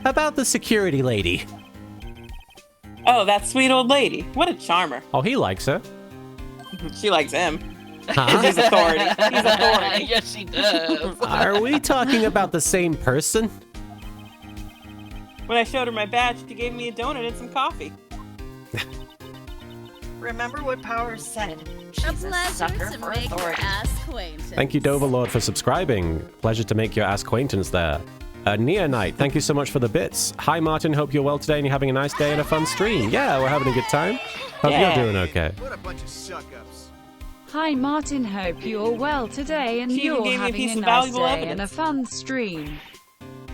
About the security lady. Oh, that sweet old lady. What a charmer. Oh, he likes her. She likes him. Huh? He's authority. He's authority. Yes, she does. Are we talking about the same person? When I showed her my badge, she gave me a donut and some coffee. Remember what Powers said. A She's a pleasure sucker to for make your authority. ass acquaintance. Thank you, Doverlord, for subscribing. Pleasure to make your ass acquaintance there. Nia Knight, thank you so much for the bits. Hi, Martin. Hope you're well today and you're having a nice day and a fun stream. Yeah, we're having a good time. Hope Yeah. you're doing okay. What a bunch of suck-ups. Hi Martin, hope you're well today and She even you're gave me a having piece a of nice valuable day and a evidence. fun stream.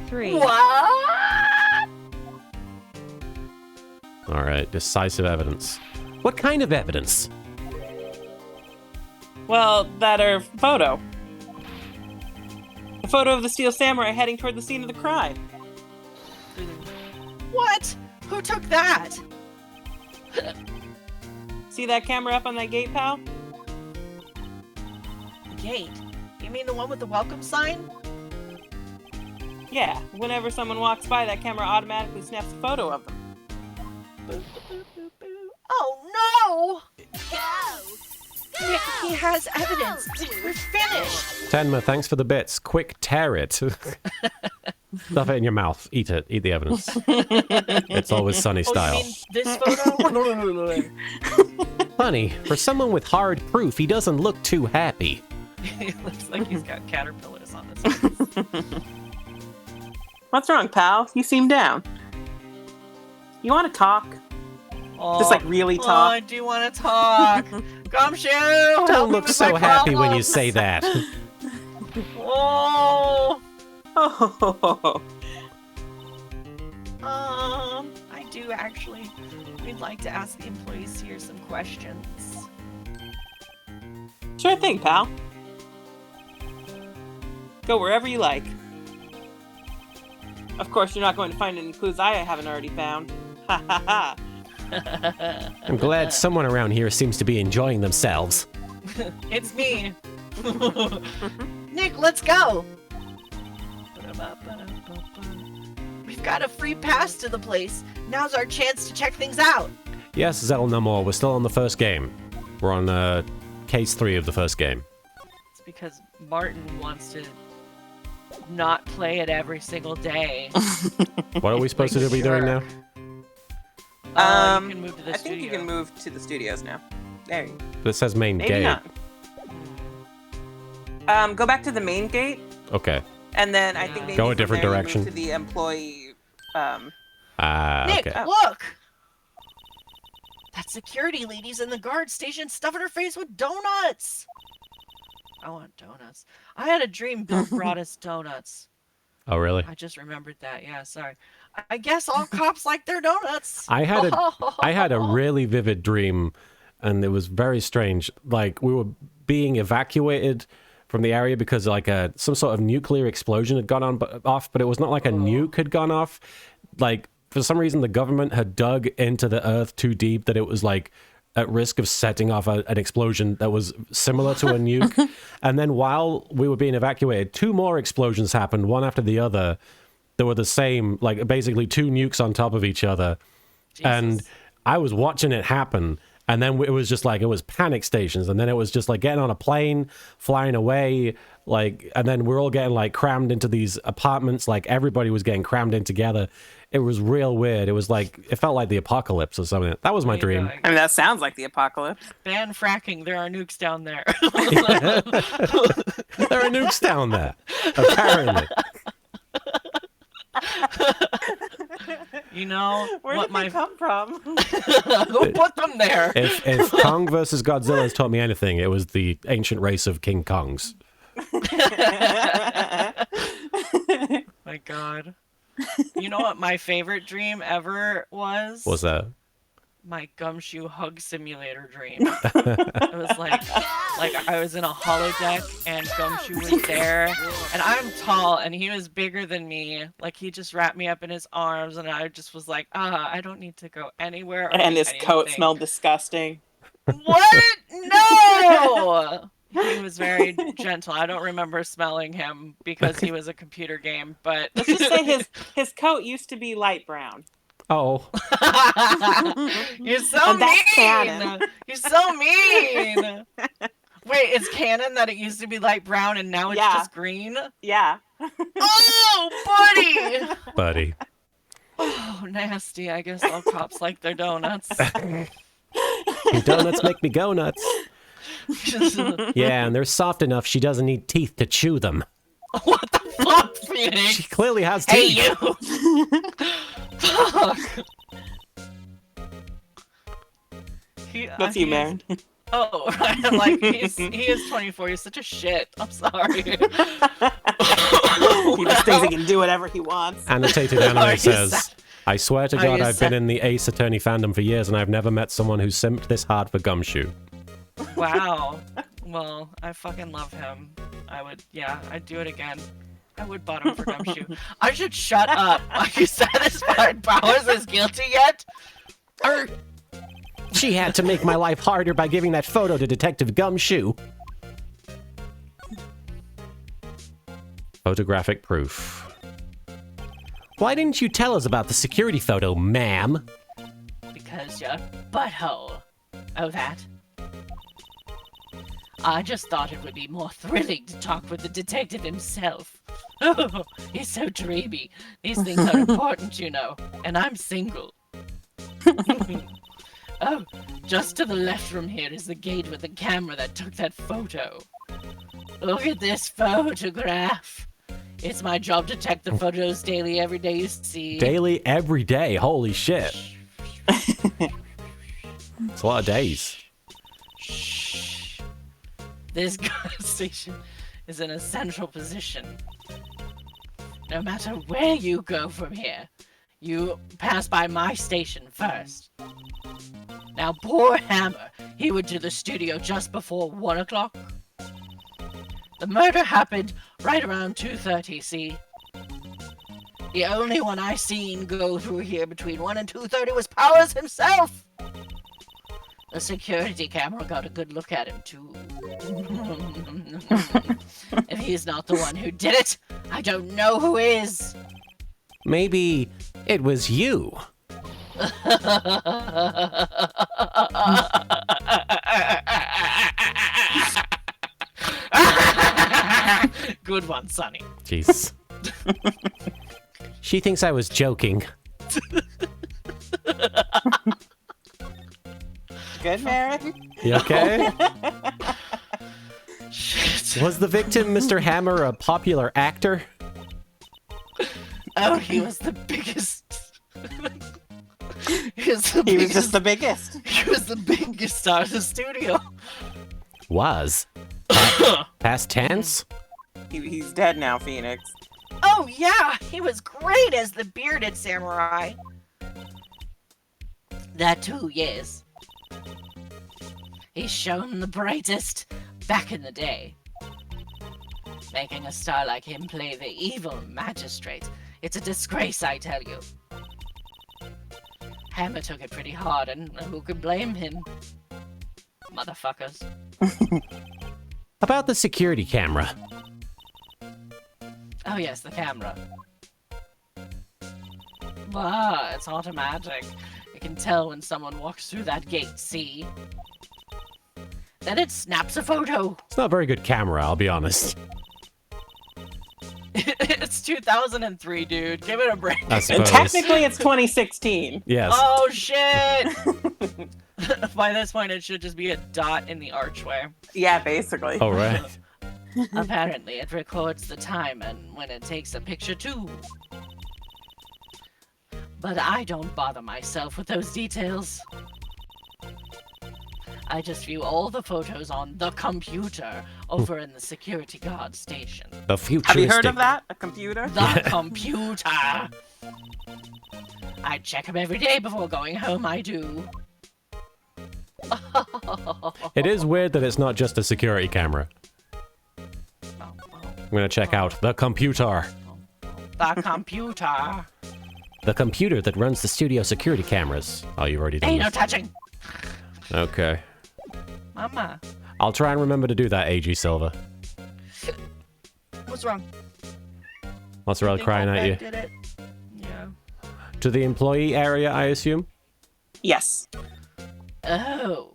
3. What? All right, decisive evidence. What kind of evidence? Well, that her photo. The photo of the Steel Samurai heading toward the scene of the crime. What? Who took that? See that camera up on that gate, pal? Gate? You mean the one with the welcome sign? Yeah, whenever someone walks by, that camera automatically snaps a photo of them. Boop, boop, boop, boop. Oh no! Nick, he has evidence. We're finished. Tenma, thanks for the bits. Quick, tear it. Stuff it in your mouth. Eat it. Eat the evidence. It's always Sunny Oh, style. you mean this photo? Funny, for someone with hard proof, he doesn't look too happy. He looks like he's got caterpillars on his face. What's wrong, pal? You seem down. You want to talk? Oh, Just like really oh, I talk? do want to talk. Gumshoe! help Don't me look with so my happy when you problems. say that. Oh, Oh, I do actually. We'd like to ask the employees here some questions. sure thing, pal. Go wherever you like. Of course, you're not going to find any clues I haven't already found. Ha ha ha. I'm glad someone around here seems to be enjoying themselves. It's me. Nick, let's go. We've got a free pass to the place. Now's our chance to check things out. Yes, Zel no more. We're still on the first game. We're on case 3 of the first game. It's because Martin wants to not play it every single day. What are we supposed to be doing now? You can move to the I think you studio. can move to the studios now. There you go. This says main Maybe gate. not. Go back to the main gate, Okay. and then I think maybe Go a from different there you direction. move to the employee. Nick, Okay. look! That security lady's in the guard station stuffing her face with donuts! I want donuts. I had a dream Bill brought us donuts. Oh, really? I just remembered that. Yeah, sorry. I guess all cops like their donuts. I had a really vivid dream, and it was very strange. Like, we were being evacuated from the area because like some sort of nuclear explosion had gone off, but it was not like a nuke had gone off. Like, for some reason, the government had dug into the earth too deep that it was like at risk of setting off an explosion that was similar to a nuke. And then while we were being evacuated, 2 more explosions happened, one after the other. They were the same, like basically 2 nukes on top of each other. Jesus. And I was watching it happen. And then it was just like, it was panic stations. And then it was just like getting on a plane, flying away. Like, and then we're all getting like crammed into these apartments. Like everybody was getting crammed in together. It was real weird. It was like, it felt like the apocalypse or something. That was my dream. I mean, that sounds like the apocalypse. Ban fracking. There are nukes down there. There are nukes down there, apparently. You know Where what did my they come from? who put them there? If Kong versus Godzilla has taught me anything, it was the ancient race of King Kongs. My God. You know what my favorite dream ever was? What was that? My gumshoe hug simulator dream. It was like I was in a holodeck and Gumshoe was there, and I'm tall and he was bigger than me. Like he just wrapped me up in his arms, and I just was like, I don't need to go anywhere. Or And do his coat anything. smelled disgusting. What? No. He was very gentle. I don't remember smelling him because he was a computer game, but Let's just say his coat used to be light brown. Oh, You're so And that's mean. canon. You're so mean. Wait, it's canon that it used to be light brown and now it's Yeah. just green? Yeah. Oh, buddy! buddy. Oh, nasty. I guess all cops like their donuts. Donuts make me go nuts. Yeah, and they're soft enough she doesn't need teeth to chew them. What the fuck, Phoenix? She clearly has Hey, teeth. you! Fuck. That's you, Marin. Oh, right. I'm like, he is 24. He's such a shit. I'm sorry. He just thinks he can do whatever he wants. Annotated Are anime you says, I swear to Are God you I've been in the Ace Attorney fandom for years and I've never met someone who simped this hard for Gumshoe. Wow. Well, I fucking love him. I'd do it again. I would bottom for Gumshoe. I should shut up. Are you satisfied? Powers is guilty yet? She had to make my life harder by giving that photo to Detective Gumshoe. Photographic proof. Why didn't you tell us about the security photo, ma'am? Because you're butthole. Oh, that? I just thought it would be more thrilling to talk with the detective himself. Oh, he's so dreamy. These things are important, you know, and I'm single. Oh, just to the left from here is the gate with the camera that took that photo. Look at this photograph. It's my job to check the photos daily every day you see. Daily, every day. Holy shit. It's a lot of days. Shh. This gas station is in a central position. No matter where you go from here, you pass by my station first. Now, poor Hammer, he went to the studio just before 1 o'clock. The murder happened right around 2:30, see? The only one I seen go through here between 1 and 2:30 was Powers himself! The security camera got a good look at him, too. If he's not the one who did it, I don't know who is. Maybe it was you. Good one, Sonny. Jeez. She thinks I was joking. Good, Marin? You okay? Shit. Was the victim, Mr. Hammer, a popular actor? Oh, he was the biggest. He was just the biggest. He was the biggest star of the studio. Was. Past tense? He's dead now, Phoenix. Oh yeah, he was great as the bearded samurai. That too, yes. He's shown the brightest back in the day. Making a star like him play the evil magistrate. It's a disgrace, I tell you. Hammer took it pretty hard, and who could blame him? Motherfuckers. About the security camera. Oh yes, the camera. Wow, it's automatic. You can tell when someone walks through that gate, see? Then it snaps a photo. It's not a very good camera, I'll be honest. It's 2003, dude. Give it a break. I And suppose. technically, it's 2016. Yes. Oh shit! By this point, it should just be a dot in the archway. Yeah, basically. Oh, right. Apparently, it records the time and when it takes a picture too. But I don't bother myself with those details. I just view all the photos on the computer over in the security guard station. The futuristic. Have you heard of that? A computer? The computer! I check them every day before going home, I do. It is weird that it's not just a security camera. I'm gonna check out the computer. The computer. The computer that runs the studio security cameras. Oh, you've already done Ain't no this. touching! Okay. Mama. I'll try and remember to do that, AG Silva. What's wrong? Mozzarella Think crying at Oldbag you. Did it? Yeah. to the employee area, I assume? Yes. Oh.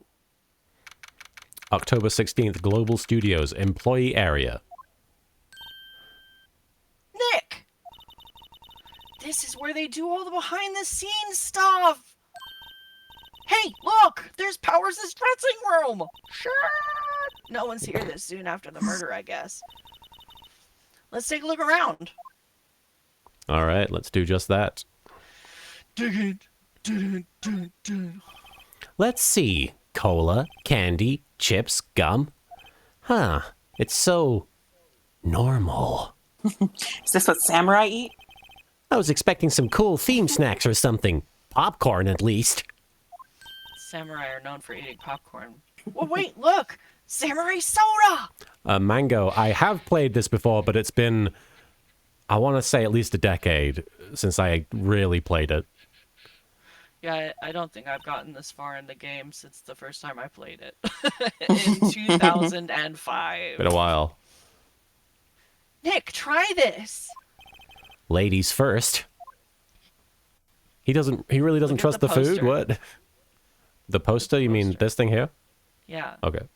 October 16th, Global Studios, employee area. Nick! This is where they do all the behind-the-scenes stuff! Hey, look! There's Powers' dressing room! Shit! No one's here this soon after the murder, I guess. Let's take a look around. All right, let's do just that. Let's see. Cola, candy, chips, gum. Huh. It's so normal. Is this what samurai eat? I was expecting some cool theme snacks or something. Popcorn, at least. Samurai are known for eating popcorn. Oh, wait, look! Samurai soda! Mango, I have played this before, but it's been, I want to say, at least a decade since I really played it. Yeah, I don't think I've gotten this far in the game since the first time I played it. In 2005. Been a while. Nick, try this! Ladies first. He really doesn't Look at trust the the food? poster. What? The poster? You mean this thing here? Yeah, Okay.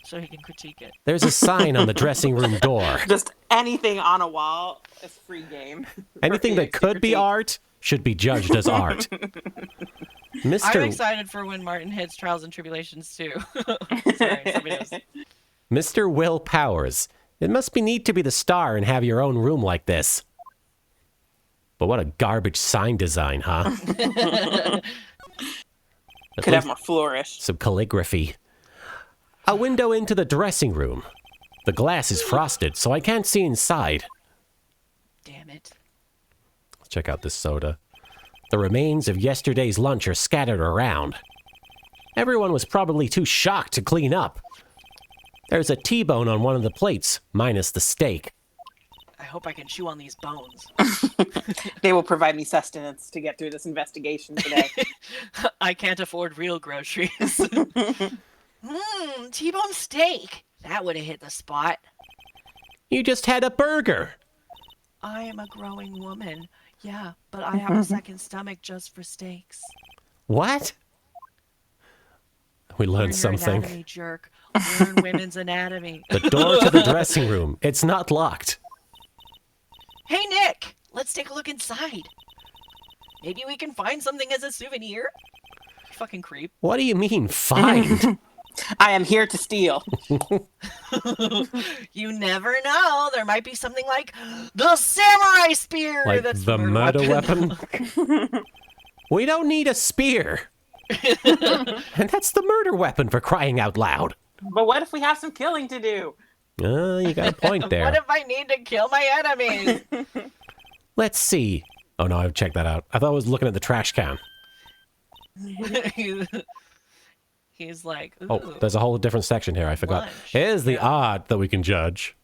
so he can critique it. There's a sign on the dressing room door. Just anything on a wall is free game. Anything that could be art should be judged as art. I'm Mr. excited for when Martin hits Trials and Tribulations too. Sorry, somebody else. Mr. Will Powers. It must be neat to be the star and have your own room like this. But what a garbage sign design, huh? At Could have least more flourish. some calligraphy. A window into the dressing room. The glass is frosted, so I can't see inside. Damn it. Let's check out this soda. The remains of yesterday's lunch are scattered around. Everyone was probably too shocked to clean up. There's a T-bone on one of the plates, minus the steak. I hope I can chew on these bones. They will provide me sustenance to get through this investigation today. I can't afford real groceries. T-bone steak. That would have hit the spot. You just had a burger. I am a growing woman. Yeah, but I have a second stomach just for steaks. What? We Learn learned your something. anatomy, jerk. Learn women's anatomy. The door to the dressing room. It's not locked. Hey, Nick! Let's take a look inside. Maybe we can find something as a souvenir? You fucking creep. What do you mean, find? I am here to steal. You never know. There might be something like the samurai spear. Like that's the murder weapon? We don't need a spear. And that's the murder weapon, for crying out loud. But what if we have some killing to do? You got a point What there. if I need to kill my enemies? Let's see. Oh no, I've checked that out. I thought I was looking at the trash can. He's like, ooh. Oh, there's a whole different section here. I forgot. Lunch. Here's the Yeah. art that we can judge.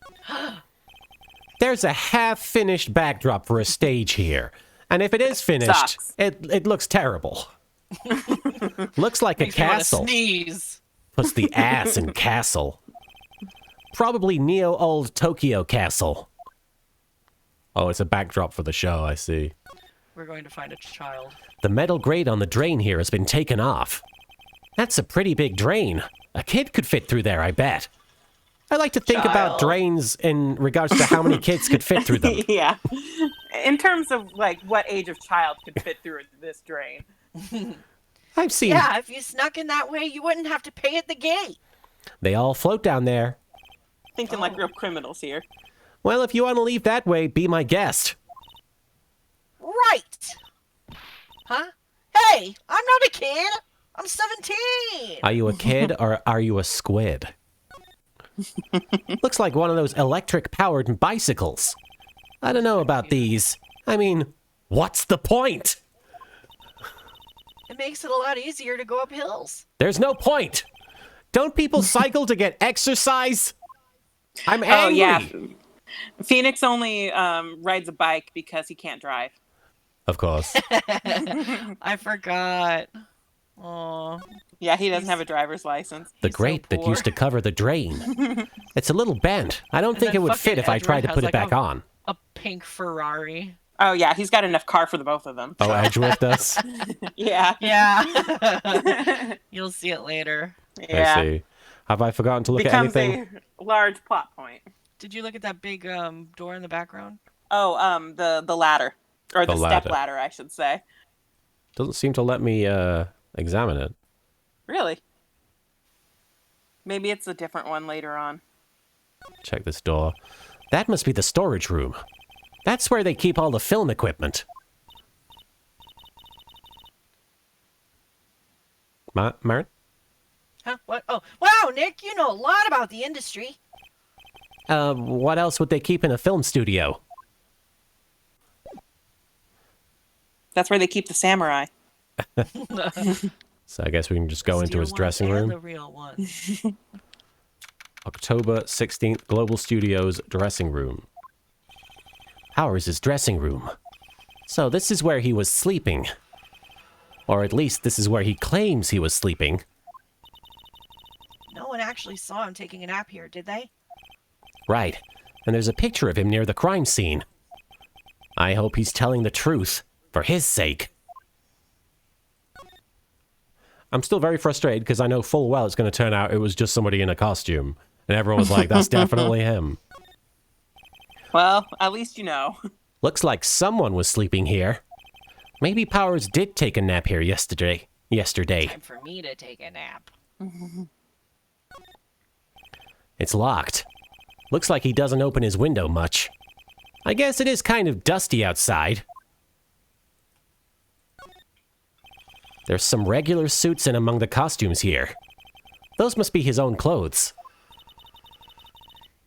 There's a half-finished backdrop for a stage here. And if it is finished, Sucks. it looks terrible. Looks like a Makes me wanna castle. sneeze. Puts the ass in castle. Probably neo-old Tokyo castle. Oh, it's a backdrop for the show, I see. We're going to find a child. The metal grate on the drain here has been taken off. That's a pretty big drain. A kid could fit through there, I bet. I like to think about Child. drains in regards to how many kids could fit through them. Yeah. In terms of like what age of child could fit through this drain. I've seen. Yeah, if you snuck in that way, you wouldn't have to pay at the gate. They all float down there. Thinking like real criminals here. Well, if you want to leave that way, be my guest. Right. Huh? Hey, I'm not a kid. I'm 17. Are you a kid or are you a squid? Looks like one of those electric-powered bicycles. I don't know about these. I mean, what's the point? It makes it a lot easier to go up hills. There's no point. Don't people cycle to get exercise? I'm angry. Oh yeah. Phoenix only rides a bike because he can't drive. Of course. I forgot. Oh, Yeah, he doesn't have a driver's license. The He's so grate that poor. used to cover the drain. It's a little bent. I don't think then it would fucking fit if I tried Edward to put has it back like on. a pink Ferrari. Oh yeah, he's got enough car for the both of them. Oh, Edgeworth does? Yeah. Yeah. You'll see it later. Yeah. I see. Have I forgotten to look at Becomes anything? a large plot point. Did you look at that big door in the background? Oh, the ladder. Or The the ladder. step ladder, I should say. Doesn't seem to let me examine it. Really? Maybe it's a different one later on. Check this door. That must be the storage room. That's where they keep all the film equipment. Marin? Huh? What? Oh, wow, Nick, you know a lot about the industry. What else would they keep in a film studio? That's where they keep the samurai. So I guess we can just go into Steel his ones dressing and room. The real ones. October 16th, Global Studios dressing room. Ours is dressing room. So this is where he was sleeping. Or at least this is where he claims he was sleeping. No one actually saw him taking a nap here, did they? Right. And there's a picture of him near the crime scene. I hope he's telling the truth, for his sake. I'm still very frustrated because I know full well it's going to turn out it was just somebody in a costume. And everyone was like, that's definitely him. Well, at least you know. Looks like someone was sleeping here. Maybe Powers did take a nap here yesterday. Time for me to take a nap. It's locked. Looks like he doesn't open his window much. I guess it is kind of dusty outside. There's some regular suits in among the costumes here. Those must be his own clothes.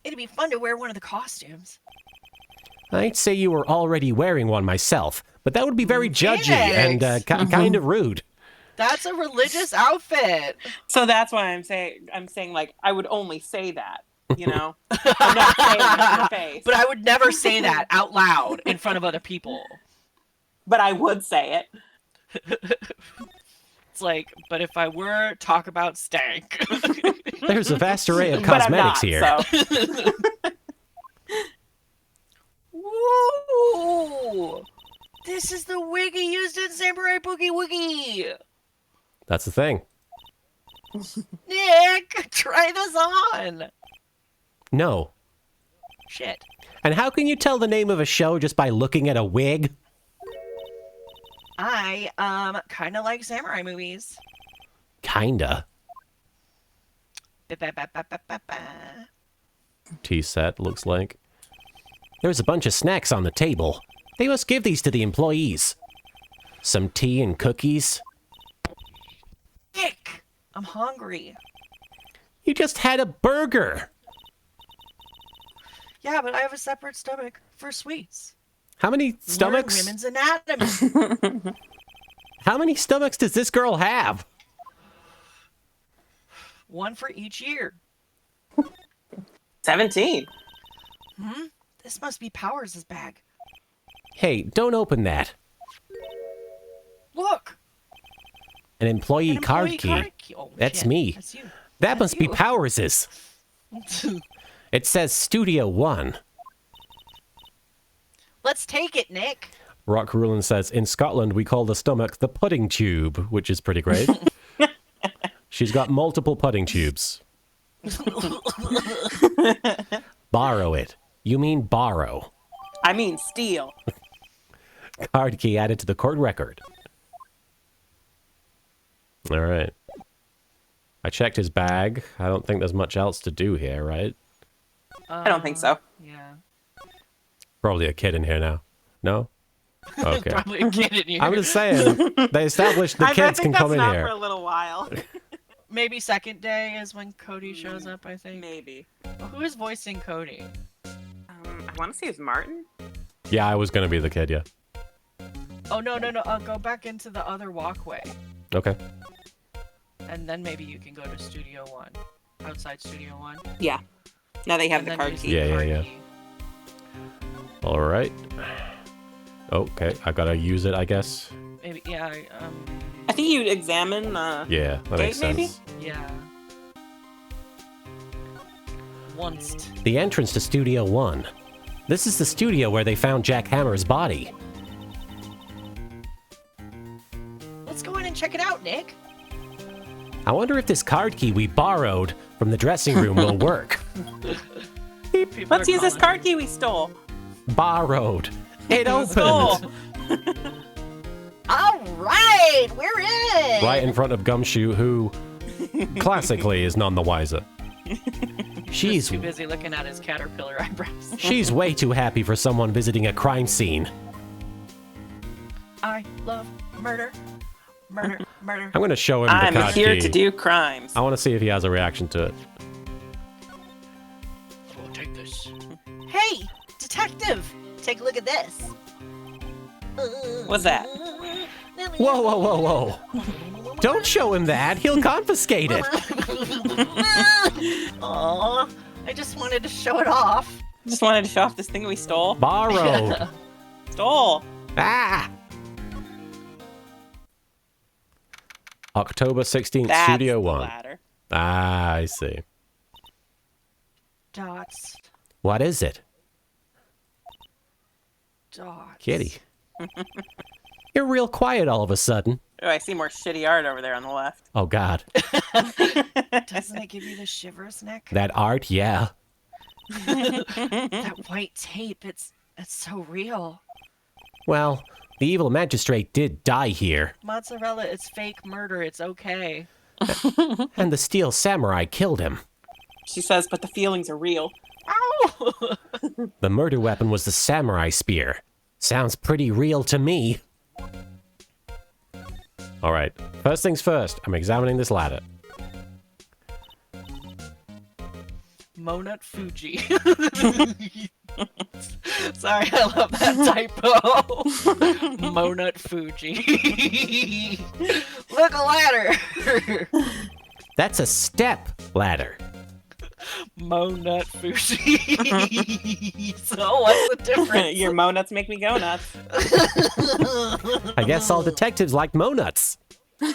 It'd be fun to wear one of the costumes. I'd say you were already wearing one myself, but that would be very judgy and kind of rude. That's a religious outfit. So that's why I'm saying like I would only say that, you know. I'm not saying it in your face. But I would never say that out loud in front of other people. But I would say it. It's like, but if I were, talk about stank. There's a vast array of But I'm cosmetics not, here. so. Woo! This is the wig he used in Samurai Boogie Woogie. That's the thing. Nick, try this on. No. Shit. And how can you tell the name of a show just by looking at a wig? I kind of like samurai movies. Kinda. Ba-ba-ba-ba-ba-ba. Tea set, looks like. There's a bunch of snacks on the table. They must give these to the employees. Some tea and cookies. Nick, I'm hungry. You just had a burger. Yeah, but I have a separate stomach for sweets. How many Learn stomachs? women's anatomy. How many stomachs does this girl have? One for each year. 17. This must be Powers' bag. Hey, don't open that. Look. An employee, An employee card key. Oh, That's shit. me. That's you. That That's must be you. Powers's. It says Studio One. Let's take it, Nick. Rock Rulin says, in Scotland we call the stomach the pudding tube, which is pretty great. She's got multiple pudding tubes. Borrow it. You mean borrow. I mean steal. Card key added to the court record. All right. I checked his bag. I don't think there's much else to do here, right? I don't think so. Yeah. Probably a kid in here now. No? Okay. Probably a kid in here. I'm just saying, they established the kids can come in not here. for a little while. Maybe second day is when Cody shows up, I think. Maybe. Who is voicing Cody? I want to say it's Martin. Yeah, I was going to be the kid, yeah. Oh, no. Go back into the other walkway. Okay. And then maybe you can go to Studio One. Outside Studio One. Yeah. Now they have And the then card use key. the Yeah, card yeah. key. All right. Okay, I got to use it, I guess. Maybe, yeah, I think you'd examine. Yeah, that makes Gate, maybe? sense. yeah. Once. The entrance to Studio One. This is the studio where they found Jack Hammer's body. Let's go in and check it out, Nick. I wonder if this card key we borrowed from the dressing room will work. Let's use this card key we stole. Borrowed. It Stole. opened. All right, we're in. Right in front of Gumshoe, who classically is none the wiser. He's too busy looking at his caterpillar eyebrows. She's way too happy for someone visiting a crime scene. I love murder. Murder, murder. I'm going to show him the I'm card here key. to do crimes. I want to see if he has a reaction to it. Oh, take this. Hey, detective, take a look at this. What's that? Whoa, whoa, whoa, whoa. Don't show him that. He'll confiscate it. Aw, I just wanted to show it off. Just wanted to show off this thing we stole. Borrowed. Stole. Ah! October 16th, That's Studio the 1. ladder. Ah, I see. Dots. What is it? Dots. Kitty. You're real quiet all of a sudden. Oh, I see more shitty art over there on the left. Oh, God. Doesn't it give you the shivers, Nick? That art, yeah. That white tape, it's so real. Well, the evil magistrate did die here, Mozzarella, it's fake murder. It's okay. and the steel samurai killed him. She says, but the feelings are real. Ow! The murder weapon was the samurai spear. Sounds pretty real to me. All right, first things first, I'm examining this ladder. Monut Fuji. Sorry, I love that typo. Monut Fuji. Look, a ladder. That's a step ladder. Monut Fuji. So what's the difference? Your mo nuts make me go nuts. I guess all detectives like mo-nuts. You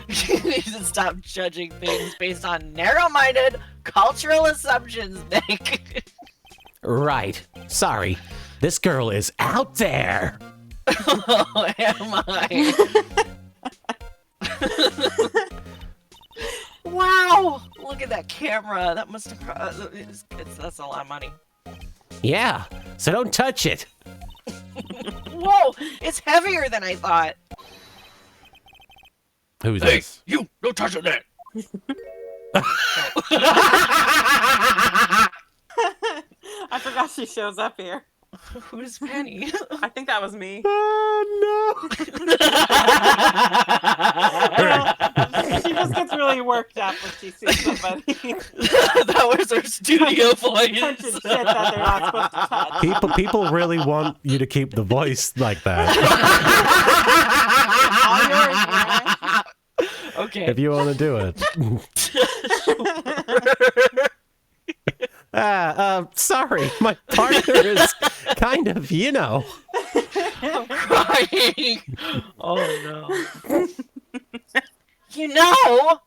need to stop judging things based on narrow-minded cultural assumptions, Nick. Right. Sorry. This girl is out there. Oh, am I? Wow! Look at that camera. That must have. That's a lot of money. Yeah. So don't touch it. Whoa! It's heavier than I thought. Who's this? You! Don't touch it! I forgot she shows up here. Who's Penny? I think that was me. Oh, She just gets really worked up when she sees somebody That was her studio voice. touching shit that they're not supposed to touch. no. People really want you to keep the voice like that. All yours, man. Okay. If you want to do it. Sorry. My partner is kind of, I'm crying. Oh no.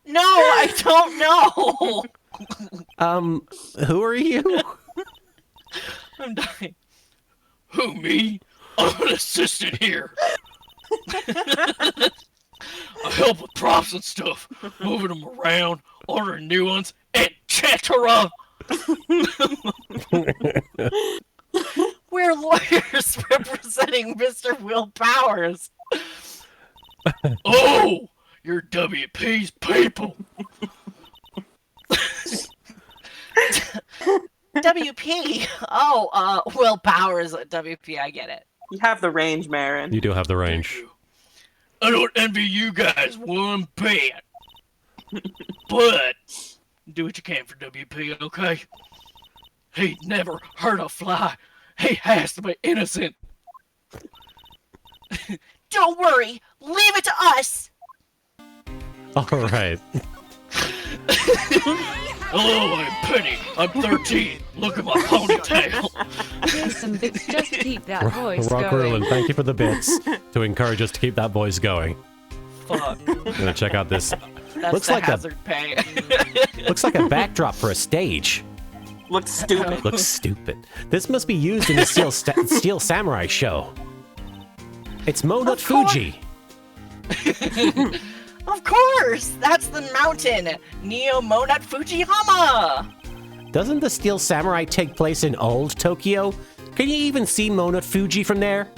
No, I don't know. Who are you? I'm dying. Who, me? I'm an assistant here. I help with props and stuff, moving them around, ordering new ones, etc. We're lawyers representing Mr. Will Powers. Oh, you're WP's people. WP? Oh, Will Powers at WP, I get it. You have the range, Marin. You do have the range. I don't envy you guys one bit. But do what you can for WP, okay? He never hurt a fly. He has to be innocent. Don't worry. Leave it to us. All right. Hello, I'm Penny. I'm 13. Look at my ponytail. Here's some bits just to keep that voice Rock going. Rulin, thank you for the bits to encourage us to keep that voice going. Fuck. I'm gonna check out this. That's Looks the like hazard pay. Looks like a backdrop for a stage. Looks stupid. Looks stupid. This must be used in the Steel Samurai show. It's Monut Fuji. Of course! That's the mountain! Neo Monut Fujiyama! Doesn't the Steel Samurai take place in old Tokyo? Can you even see Monut Fuji from there?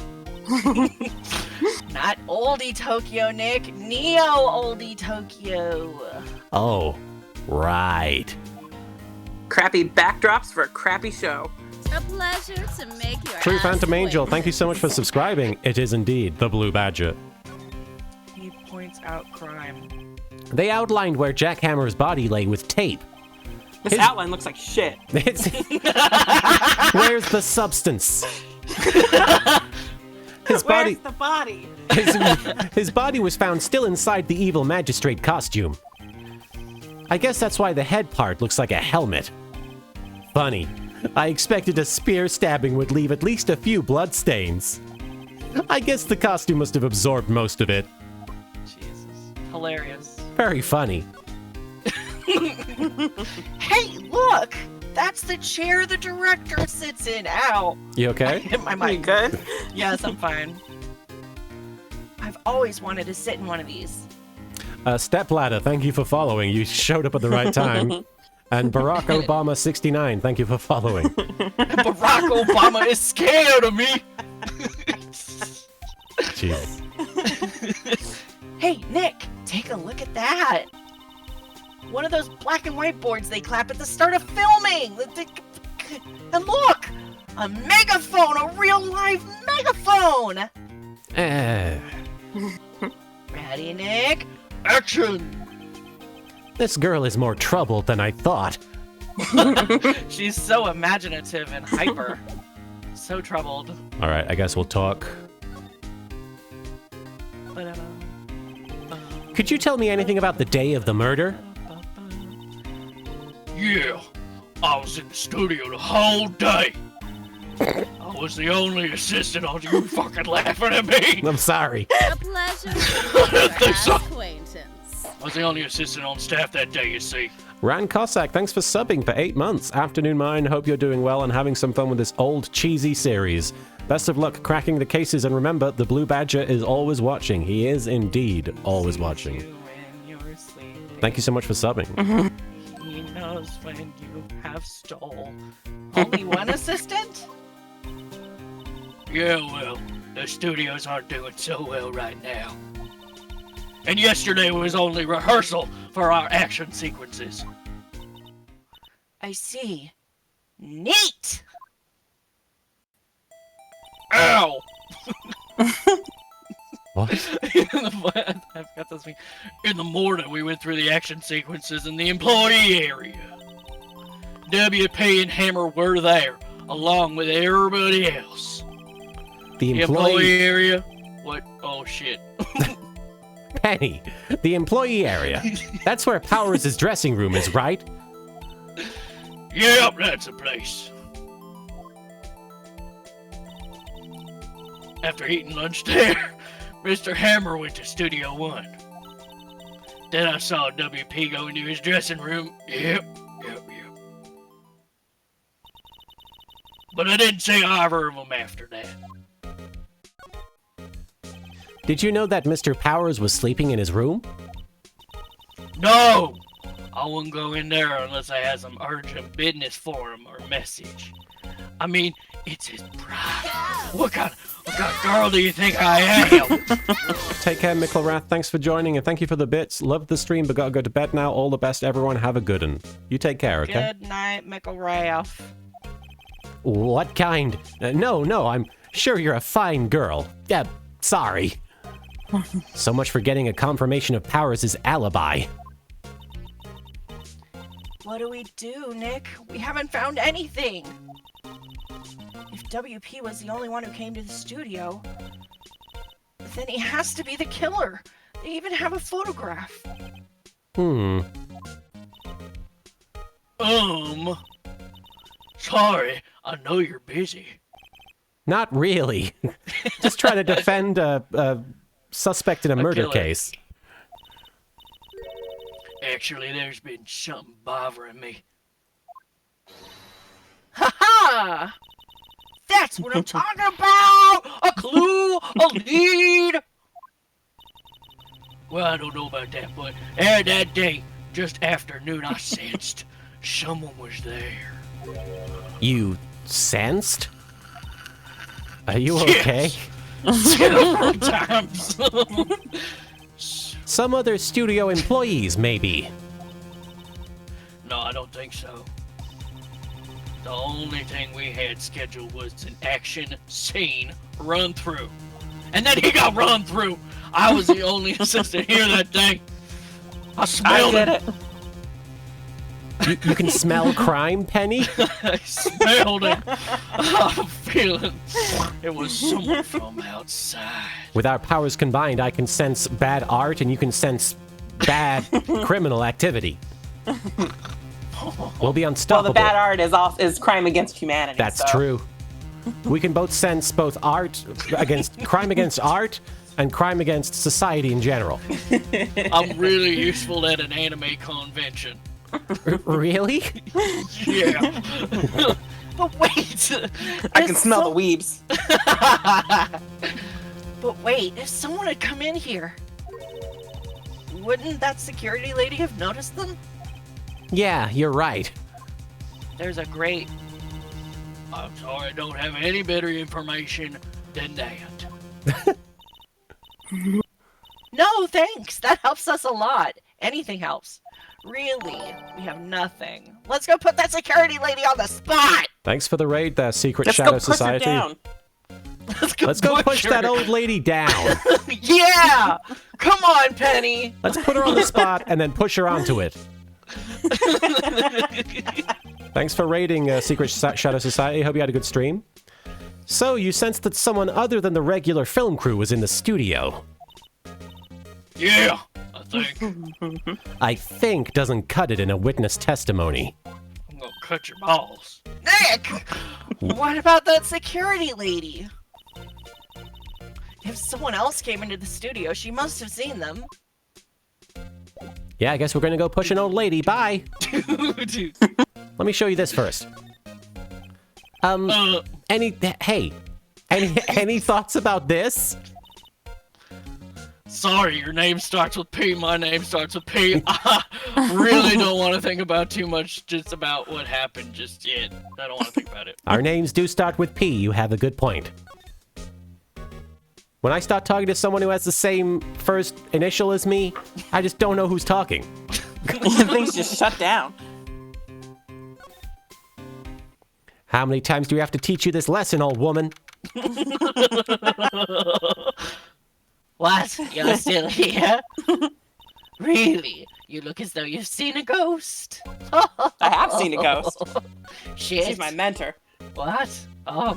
Not oldie Tokyo, Nick. Neo oldie Tokyo. Oh, right. Crappy backdrops for a crappy show. A pleasure to make your True ass Phantom Angel, quake. thank you so much for subscribing. It is indeed the Blue Badger. He points out crime. They outlined where Jack Hammer's body lay with tape. This outline looks like shit. It's where's the substance? His body, Where's the body? his body was found still inside the evil magistrate costume. I guess that's why the head part looks like a helmet. Funny. I expected a spear stabbing would leave at least a few bloodstains. I guess the costume must have absorbed most of it. Jesus. Hilarious. Very funny. Hey, look! That's the chair the director sits in. Ow. You okay? Hit my You mic. good? Yes, I'm fine. I've always wanted to sit in one of these. Stepladder, thank you for following. You showed up at the right time. And Barack Obama 69, thank you for following. Barack Obama is scared of me! Jeez. Hey, Nick, take a look at that. One of those black and white boards they clap at the start of filming. And look, a megaphone, a real live megaphone. Ready, Nick? Action. This girl is more troubled than I thought. She's so imaginative and hyper. So troubled. All right, I guess we'll talk. Could you tell me anything about the day of the murder? Yeah, I was in the studio the whole day. I was the only assistant on you fucking laughing at me. I'm sorry. A pleasure to make your ass acquaintance. I was the only assistant on staff that day, you see. Ran Cossack, thanks for subbing for 8 months. Afternoon mine, hope you're doing well and having some fun with this old cheesy series. Best of luck cracking the cases, and remember, the Blue Badger is always watching. He is indeed always watching. Thank you so much for subbing. He knows when you have stole. Only one assistant? Yeah, well, the studios aren't doing so well right now. And yesterday was only rehearsal for our action sequences. I see. Neat! Ow! What? I've got this thing. In the morning, we went through the action sequences in the employee area. WP and Hammer were there, along with everybody else. The The employee area? What? Oh, shit. Penny, the employee area. That's where Powers' dressing room is, right? Yep, that's the place. After eating lunch there, Mr. Hammer went to Studio One. Then I saw WP go into his dressing room. Yep. But I didn't see either of them after that. Did you know that Mr. Powers was sleeping in his room? No! I wouldn't go in there unless I had some urgent business for him or message. I mean, it's his bride. What kind of girl do you think I am? Take care, Micklerath. Thanks for joining, and thank you for the bits. Love the stream, but gotta go to bed now. All the best, everyone. Have a good one. You take care, okay? Good night, Mickle Ralph. What kind? No, I'm sure you're a fine girl. Yeah, sorry. So much for getting a confirmation of Powers' alibi. What do we do, Nick? We haven't found anything. If WP was the only one who came to the studio, then he has to be the killer. They even have a photograph. Sorry, I know you're busy. Not really. Just trying to defend a suspect in a murder killer. case. Actually, there's been something bothering me. Yeah! That's what I'm talking about! A clue, a lead! Well, I don't know about that, but that day, just after noon, I sensed someone was there. You sensed? Are you okay? Several times. Some other studio employees, maybe. No, I don't think so. The only thing we had scheduled was an action scene run through. And then he got run through. I was the only assistant here that day. I smelled it. You can smell crime, Penny? I smelled it. I'm feeling it was someone from outside. With our powers combined, I can sense bad art and you can sense bad criminal activity. We'll be Well, unstoppable. the bad art is crime against humanity. That's so. true. We can both sense both crime against art and crime against society in general. I'm really useful at an anime convention. Really? Yeah. But wait. I can smell the weebs. But wait, if someone had come in here, wouldn't that security lady have noticed them? Yeah, you're right. There's a great... I'm sorry, I don't have any better information than that. No, thanks. That helps us a lot. Anything helps. Really, we have nothing. Let's go put that security lady on the spot! Thanks for the raid, the Secret Let's Shadow go push Society. her down. Let's go push her. that old lady down. Yeah! Come on, Penny! Let's put her on the spot and then push her onto it. Thanks for raiding Secret Shadow Society. Hope you had a good stream. So, you sensed that someone other than the regular film crew was in the studio. Yeah, I think. I think doesn't cut it in a witness testimony. I'm gonna cut your balls. Nick! What about that security lady? If someone else came into the studio, she must have seen them. Yeah, I guess we're gonna go push an old lady. Bye. Dude. Let me show you this first. Any thoughts about this? Sorry, your name starts with P, my name starts with P. I really don't want to think about too much just about what happened just yet. I don't want to think about it. Our names do start with P. You have a good point. When I start talking to someone who has the same first initial as me, I just don't know who's talking. Things just shut down. How many times do we have to teach you this lesson, old woman? What? You're still here? Really? You look as though you've seen a ghost. I have seen a ghost. Shit. She's my mentor. What? Oh.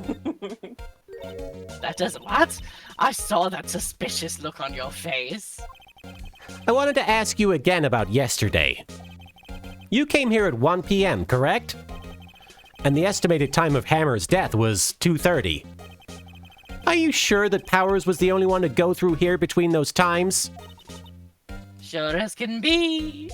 That doesn't... What? I saw that suspicious look on your face. I wanted to ask you again about yesterday. You came here at 1 p.m., correct? And the estimated time of Hammer's death was 2:30. Are you sure that Powers was the only one to go through here between those times? Sure as can be.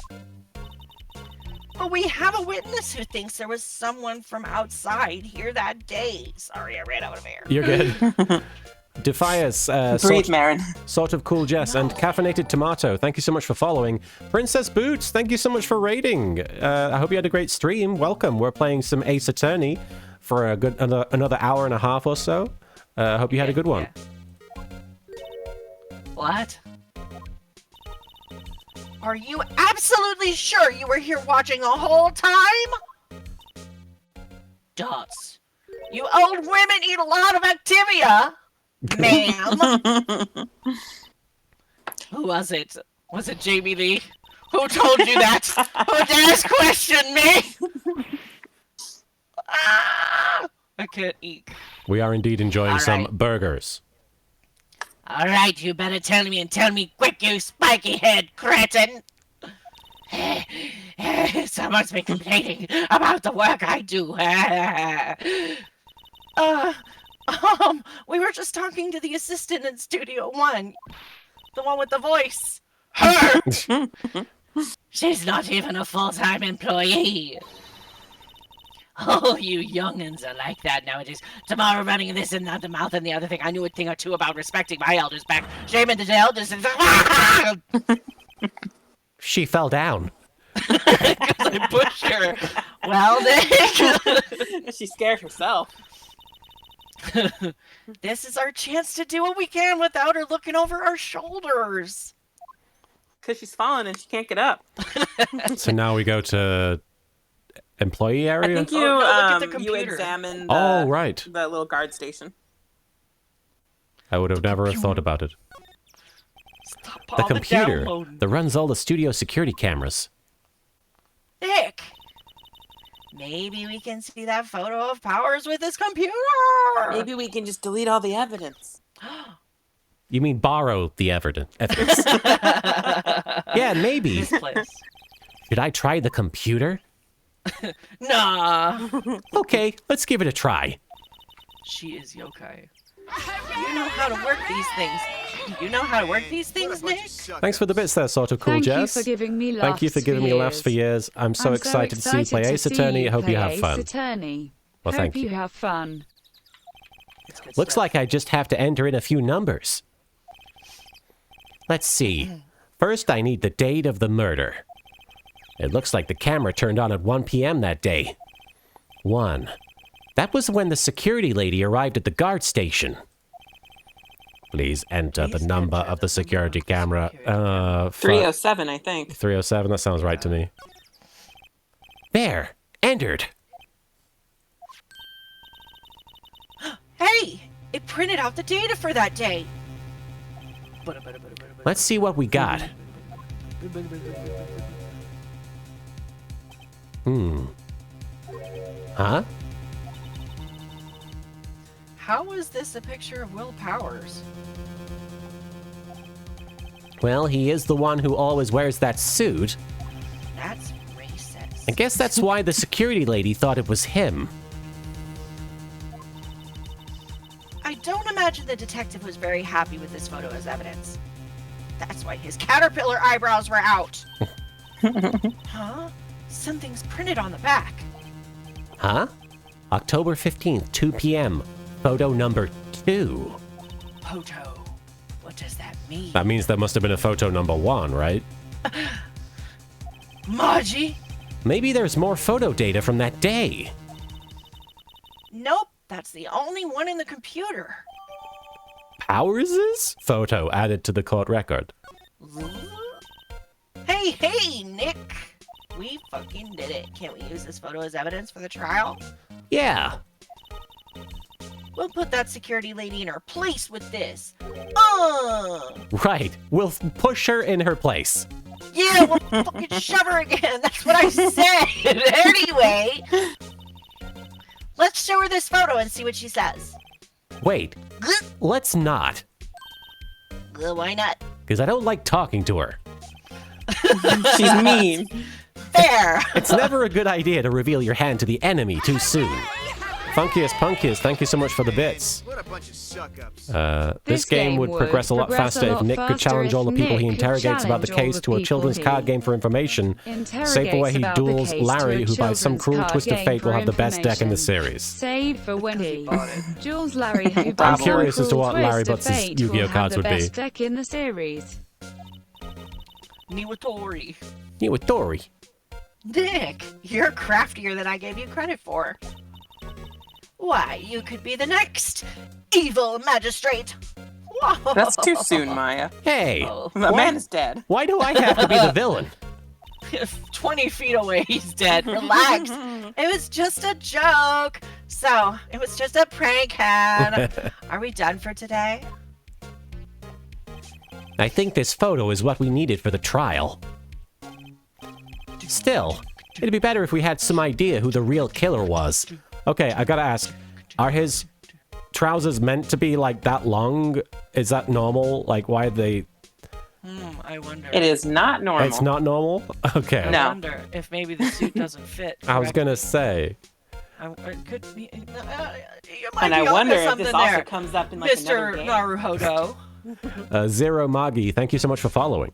But we have a witness who thinks there was someone from outside here that day. Sorry, I ran out of air. You're good. Defias, Breathe, Marin. Sort of Cool Jess, and Caffeinated Tomato, thank you so much for following. Princess Boots, thank you so much for raiding. I hope you had a great stream. Welcome. We're playing some Ace Attorney for a good another hour and a half or so. I hope you had a good one. Yeah. What? Are you absolutely sure you were here watching the whole time? Dots. You old women eat a lot of Activia, ma'am. Who was it? Was it Jamie Lee? Who told you that? Who dares question me? Ah! I can't eat. We are indeed enjoying All some right. burgers. All right, you better tell me and tell me quick, you spiky head cretin. Someone's been complaining about the work I do. We were just talking to the assistant in Studio One, the one with the voice. Her. She's not even a full-time employee. Oh, you youngins are like that nowadays. Tomorrow running this and that, the mouth and the other thing. I knew a thing or two about respecting my elders back. Shame into the elders. She fell down. Because I pushed her. Well, Nick. She scared herself. This is our chance to do what we can without her looking over our shoulders. Because she's fallen and she can't get up. So now we go to employee I area? think you no, look at the you computer. examine Oh, right. the little guard station. I would have never have thought about it. Stop The all computer downloading. that runs all the studio security cameras. Nick, maybe we can see that photo of Powers with his computer. Maybe we can just delete all the evidence. You mean borrow the evidence? Yeah, maybe. This place. Should I try the computer? Nah. Okay, let's give it a try. She is yokai. You know how to work these things. You know how to work these things, Nick? Thanks for the bits there, sort of cool, Thank Jess. you for giving me laughs. Thank you for giving me laughs for years. I'm so excited to see you play Ace Attorney. I hope you have fun. Attorney. Well, Hope thank you. you have fun. It's good Looks stuff. like I just have to enter in a few numbers. Let's see. First, I need the date of the murder. It looks like the camera turned on at 1 p.m. that day. 1. That was when the security lady arrived at the guard station. Please enter the Please number enter of the the security camera. 307, I think. 307, that sounds right to me. There, entered. Hey, it printed out the data for that day. Let's see what we got. Huh? How is this a picture of Will Powers? Well, he is the one who always wears that suit. That's racist. I guess that's why the security lady thought it was him. I don't imagine the detective was very happy with this photo as evidence. That's why his caterpillar eyebrows were out. Huh? Something's printed on the back. Huh? October 15th, 2 p.m. Photo number 2. Poto. What does that mean? That means there must have been a photo number 1, right? Maji? Maybe there's more photo data from that day. Nope, that's the only one in the computer. Powers' photo added to the court record. Hey, Nick! We fucking did it. Can't we use this photo as evidence for the trial? Yeah. We'll put that security lady in her place with this. Right. We'll push her in her place. Yeah, we'll fucking shove her again. That's what I said. Anyway, let's show her this photo and see what she says. Wait. Let's not. Why not? Because I don't like talking to her. She's mean. Fair. It's never a good idea to reveal your hand to the enemy too soon. Funkiest Punkiest, thank you so much for the bits. What a bunch of suck-ups. This game would progress a lot faster if Nick could challenge all the people he interrogates about the case to a children's card game for information. Save for where he duels Larry, who by some cruel twist of fate will have the best deck in the series. Save for Wendy. Jules Larry, who I'm curious as to what Larry Butts' Yu-Gi-Oh cards would be. best deck in the series. Niwatori. Niwatori. Nick, you're craftier than I gave you credit for. Why, you could be the next evil magistrate. Whoa. That's too soon, Maya. Hey, Oh. The man is dead. why do I have to be the villain? 20 feet away, he's dead. Relax. It was just a joke. So, it was just a prank, Han. Are we done for today? I think this photo is what we needed for the trial. Still, it'd be better if we had some idea who the real killer was. Okay, I gotta ask, are his trousers meant to be like that long? Is that normal? Like, why are they... I wonder. It is not normal. It's not normal? Okay. I No. wonder if maybe the suit doesn't fit. I was correctly. gonna say. It could be. You might And be I onto wonder if something this also there, comes up in like Mr. another game. Naruhodo. Zero Magi, thank you so much for following.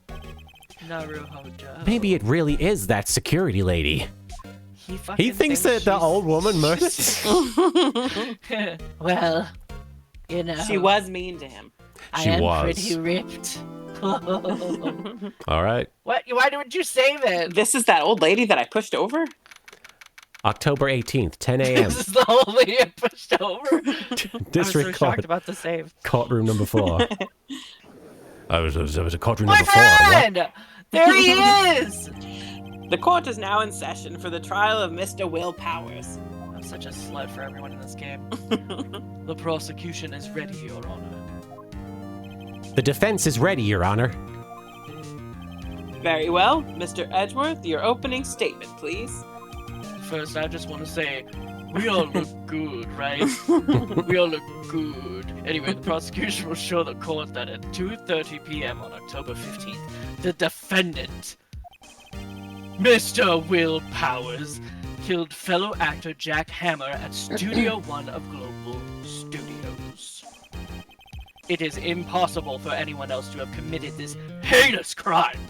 Naruhodo. Maybe it really is that security lady. He thinks that the old woman murdered. Well, you know. She was mean to him. I She am was. pretty ripped. All right. What? Why didn't you save it? This is that old lady that I pushed over? October 18th, 10 a.m. This is the whole lady I pushed over. I was so shocked Disregard. about the save. Courtroom number 4. I was a courtroom My number 4. What? friend! There he is! The court is now in session for the trial of Mr. Will Powers. I'm such a slut for everyone in this game. The prosecution is ready, Your Honor. The defense is ready, Your Honor. Very well. Mr. Edgeworth, your opening statement, please. First, I just want to say, we all look good, right? We all look good. Anyway, the prosecution will show the court that at 2:30 p.m. on October 15th, the defendant, Mr. Will Powers, killed fellow actor Jack Hammer at Studio 1 of Global Studios. It is impossible for anyone else to have committed this heinous crime.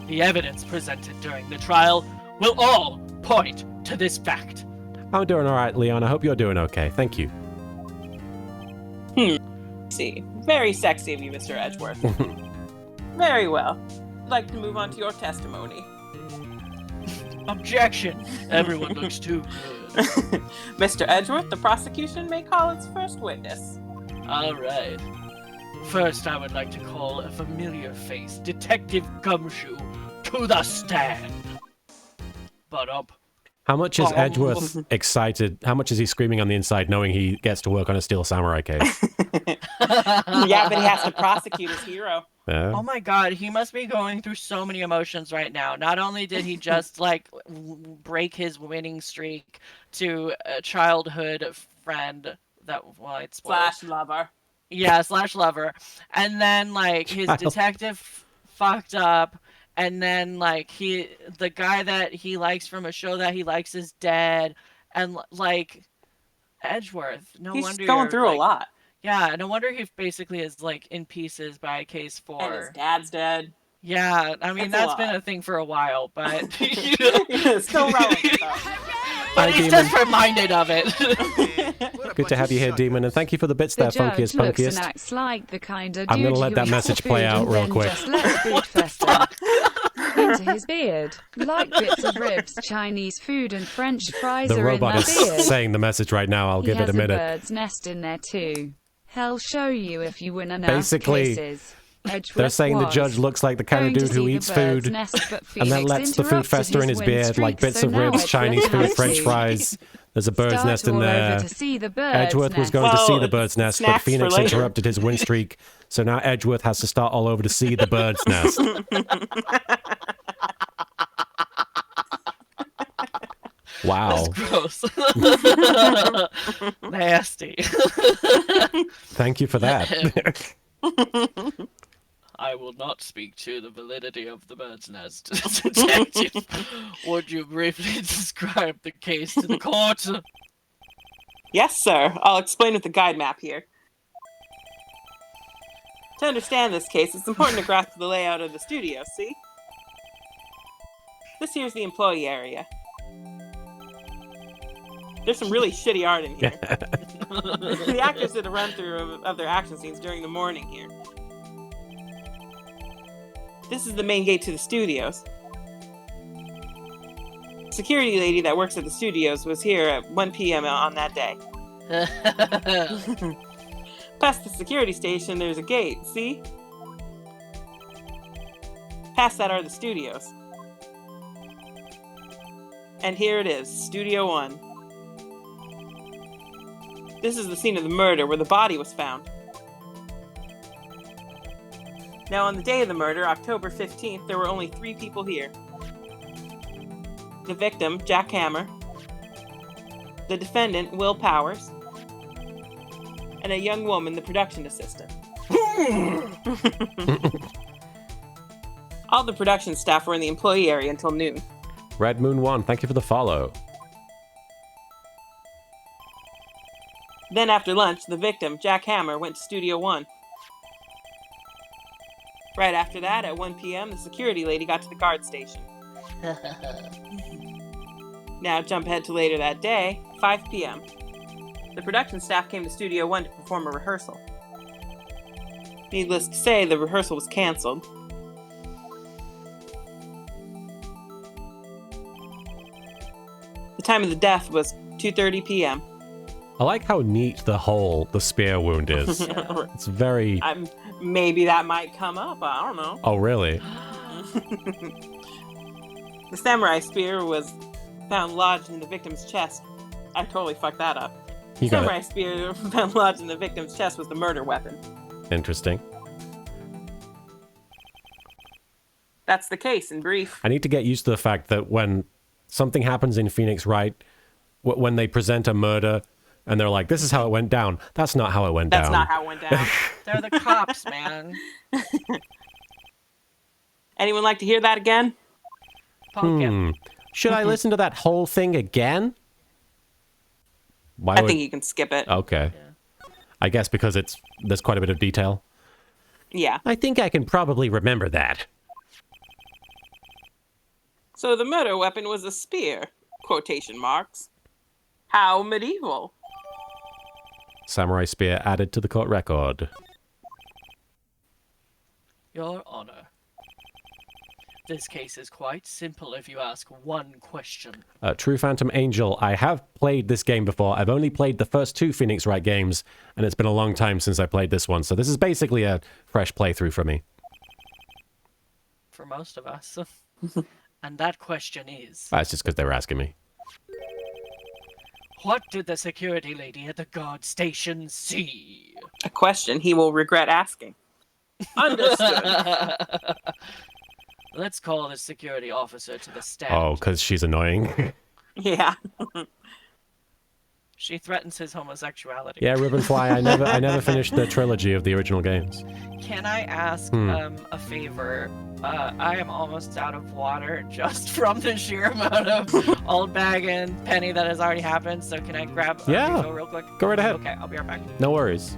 The evidence presented during the trial will all point to this fact. I'm doing all right, Leon. I hope you're doing okay. Thank you. See, very sexy of you, Mr. Edgeworth. Very well. I'd like to move on to your testimony. Objection! Everyone looks too good. Mr. Edgeworth, the prosecution may call its first witness. Alright. First, I would like to call a familiar face, Detective Gumshoe, to the stand. But up. How much is Edgeworth excited? How much is he screaming on the inside knowing he gets to work on a Steel Samurai case? Yeah, but he has to prosecute his hero. Yeah. Oh my god, he must be going through so many emotions right now. Not only did he just, like, break his winning streak to a childhood friend that, well, it's Slash lover. Yeah, slash lover. And then, like, his detective fucked up. And then, like, the guy that he likes from a show that he likes is dead. And, like, Edgeworth. He's going through a lot. Yeah, no wonder he basically is, like, in pieces by case 4. And his dad's dead. Yeah, I mean, It's that's been a thing for a while, but... Still relevant, though. But he's just reminded of it. Good to have you here, Demon, and thank you for the bits The there, judge Funkiest looks and Punkiest. acts like the kind of I'm dude gonna let who that eats message the play food out and real then quick. Just let food fester into his beard. Like bits of ribs, Chinese food and French fries The are robot in is the beard. saying the message right now. I'll He give has it a minute. bird's nest in there too. He'll show you if you win enough Basically, cases. Edgeworth They're saying the was judge looks like the kind of going to dude who see the eats bird's food nest, but and then Phoenix lets the food interrupted fester in his win beard, like streak, bits so of now ribs, Edgeworth Chinese food, has French to fries. There's a bird's start nest in all over there. to see the bird's Edgeworth was nest. going to see Well, the bird's nest, but snacks for Phoenix later. interrupted his win streak, so now Edgeworth has to start all over to see the bird's nest. Wow. Gross. Nasty. Thank you for that. I will not speak to the validity of the bird's nest. Detective, would you briefly describe the case to the court? Yes, sir. I'll explain with the guide map here. To understand this case, it's important to grasp the layout of the studio, see? This here's the employee area. There's some really shitty art in here. The actors did a run-through of their action scenes during the morning here. This is the main gate to the studios. Security lady that works at the studios was here at 1 p.m. on that day. Past the security station, there's a gate, see? Past that are the studios. And here it is, Studio 1. This is the scene of the murder where the body was found. Now, on the day of the murder, October 15th, there were only 3 people here. The victim, Jack Hammer, the defendant, Will Powers, and a young woman, the production assistant. All the production staff were in the employee area until noon. Red Moon 1, thank you for the follow. Then after lunch, the victim, Jack Hammer, went to Studio 1. Right after that, at 1 p.m., the security lady got to the guard station. Now jump ahead to later that day, 5 p.m. The production staff came to Studio One to perform a rehearsal. Needless to say, the rehearsal was canceled. The time of the death was 2:30 p.m. I like how neat the spear wound is. It's very... Maybe that might come up, I don't know. Oh, really? The samurai spear was found lodged in the victim's chest. I totally fucked that up. The samurai spear found lodged in the victim's chest was the murder weapon. Interesting. That's the case in brief. I need to get used to the fact that when something happens in Phoenix Wright, when they present a murder and they're like, this is how it went down. That's not how it went down. That's not how it went down. They're the cops, man. Anyone like to hear that again? Pumpkin. Should I listen to that whole thing again? I think you can skip it. Okay. Yeah. I guess because there's quite a bit of detail. Yeah. I think I can probably remember that. So the murder weapon was a spear, quotation marks. How medieval. Samurai spear added to the court record. Your Honor, this case is quite simple if you ask one question. True Phantom Angel, I have played this game before. I've only played the first 2 Phoenix Wright games, and it's been a long time since I played this one, so this is basically a fresh playthrough for me. For most of us. And that question is... That's just because they were asking me. What did the security lady at the guard station see? A question he will regret asking. Understood. Let's call the security officer to the stand. Oh, because she's annoying. Yeah. She threatens his homosexuality. Yeah, Ribbonfly, I never finished the trilogy of the original games. Can I ask a favor? I am almost out of water just from the sheer amount of Oldbag and Penny that has already happened. So can I grab a refill real quick? Go right ahead. Okay, I'll be right back. No worries.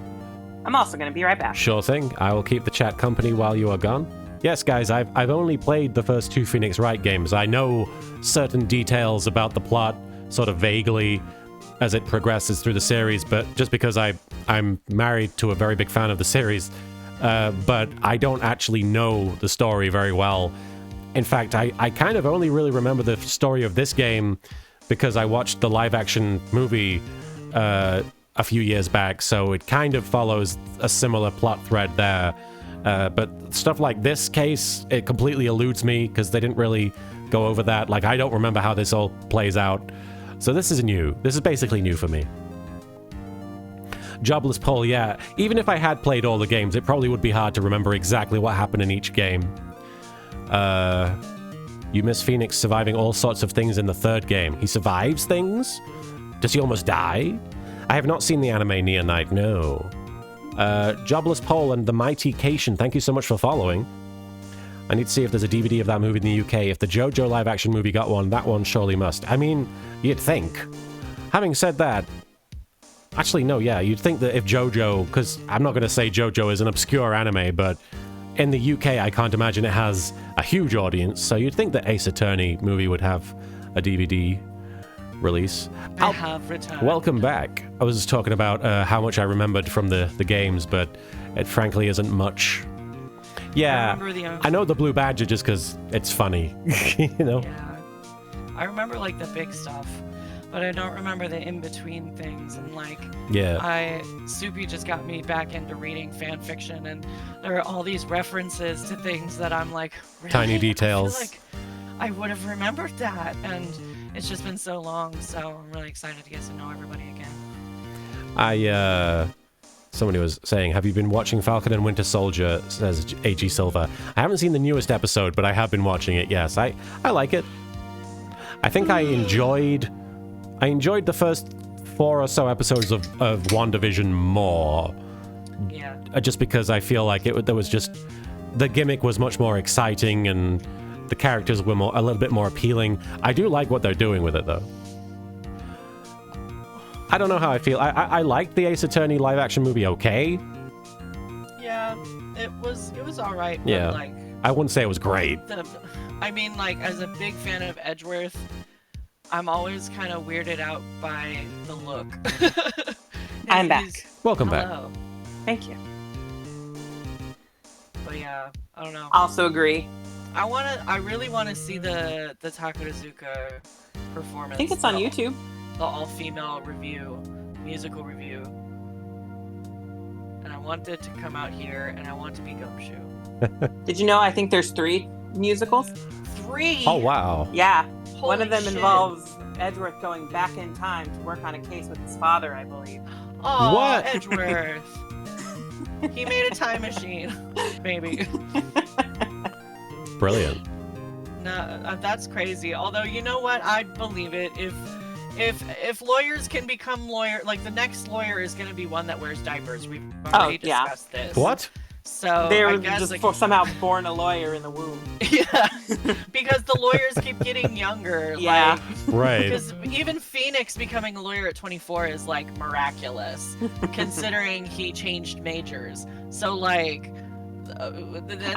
I'm also going to be right back. Sure thing. I will keep the chat company while you are gone. Yes, guys, I've only played the first 2 Phoenix Wright games. I know certain details about the plot, sort of vaguely, as it progresses through the series, but just because I'm married to a very big fan of the series, but I don't actually know the story very well. In fact, I kind of only really remember the story of this game because I watched the live-action movie a few years back, so it kind of follows a similar plot thread there. But stuff like this case, it completely eludes me because they didn't really go over that. Like, I don't remember how this all plays out. So this is new. This is basically new for me. Jobless Poll, yeah. Even if I had played all the games, it probably would be hard to remember exactly what happened in each game. You miss Phoenix surviving all sorts of things in the 3rd game. He survives things? Does he almost die? I have not seen the anime Near Night, no. Jobless Poll and the Mighty Cation, thank you so much for following. I need to see if there's a DVD of that movie in the UK. If the JoJo live-action movie got one, that one surely must. I mean, you'd think. Having said that, actually, no, yeah, you'd think that if JoJo, because I'm not going to say JoJo is an obscure anime, but in the UK, I can't imagine it has a huge audience, so you'd think that Ace Attorney movie would have a DVD release. I have returned. Welcome back. I was just talking about how much I remembered from the games, but it frankly isn't much. Yeah, I know the Blue Badger just because it's funny, you know? Yeah. I remember, like, the big stuff, but I don't remember the in-between things, and, like, Soupy just got me back into reading fan fiction, and there are all these references to things that I'm like, really? Tiny details. I feel like I would have remembered that, and it's just been so long, so I'm really excited to get to know everybody again. Somebody was saying, have you been watching Falcon and Winter Soldier, says A.G. Silva. I haven't seen the newest episode, but I have been watching it, yes. I like it. I think I enjoyed the first 4 or so episodes of WandaVision more. Yeah. Just because I feel like there was just... The gimmick was much more exciting and the characters were a little bit more appealing. I do like what they're doing with it, though. I don't know how I feel. I liked the Ace Attorney live-action movie okay. Yeah, it was alright. Yeah, like, I wouldn't say it was great. I mean, like, as a big fan of Edgeworth, I'm always kind of weirded out by the look. I'm back. Welcome back. Hello. Thank you. But yeah, I don't know. Also agree. I really wanna see the Takarazuka performance. I think it's on the- YouTube. The all-female musical review. And I want it to come out here, and I want it to be Gumshoe. Did you know I think there's 3 musicals? 3. Oh, wow. Yeah. Holy One of them shit. involves Edgeworth going back in time to work on a case with his father, I believe. Oh, What? Edgeworth. He made a time machine. Maybe. Brilliant. No, that's crazy. Although, you know what? I'd believe it if lawyers can become like the next lawyer is going to be one that wears diapers. We've already yeah. discussed this. What? So They I were guess just like, somehow born a lawyer in the womb. yeah, because the lawyers keep getting younger. Yeah. Like, Right. because even Phoenix becoming a lawyer at 24 is like miraculous, considering he changed majors. So like, I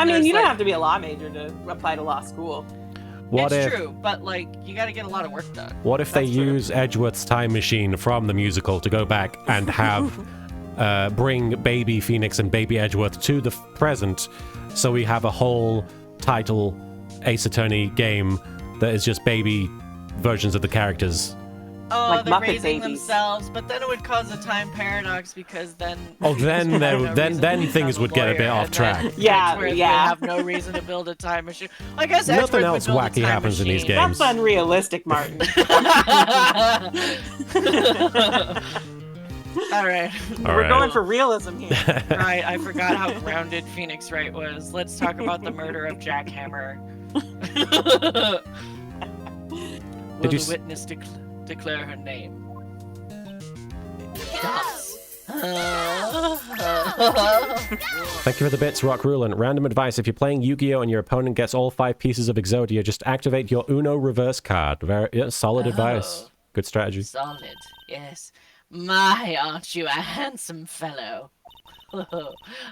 mean, you don't have to be a law major to apply to law school. What it's if true, but like you got to get a lot of work done. What if they That's true. use Edgeworth's time machine from the musical to go back and have bring baby Phoenix and baby Edgeworth to the present, so we have a whole title Ace Attorney game that is just baby versions of the characters? Oh, Like they're Muppet raising babies. themselves, but then it would cause a time paradox because then. Oh, then Phoenix would have there- no then- reason then to things become would get a bit lawyer, off and track. then Yeah, Edgeworth would yeah. have no reason to build a time machine. I guess Nothing Edgeworth else would build a wacky time happens in these machine. games. That's unrealistic, Martin. All right. All We're right. going for realism here. Right, I forgot how grounded Phoenix Wright was. Let's talk about the murder of Jack Hammer. Will Did you the witness declare her name? Does. Thank you for the bits, Rock Ruland. Random advice: if you're playing Yu-Gi-Oh and your opponent gets all 5 pieces of Exodia, just activate your Uno reverse card. Very solid advice. Good strategy. Solid, yes. My, aren't you a handsome fellow?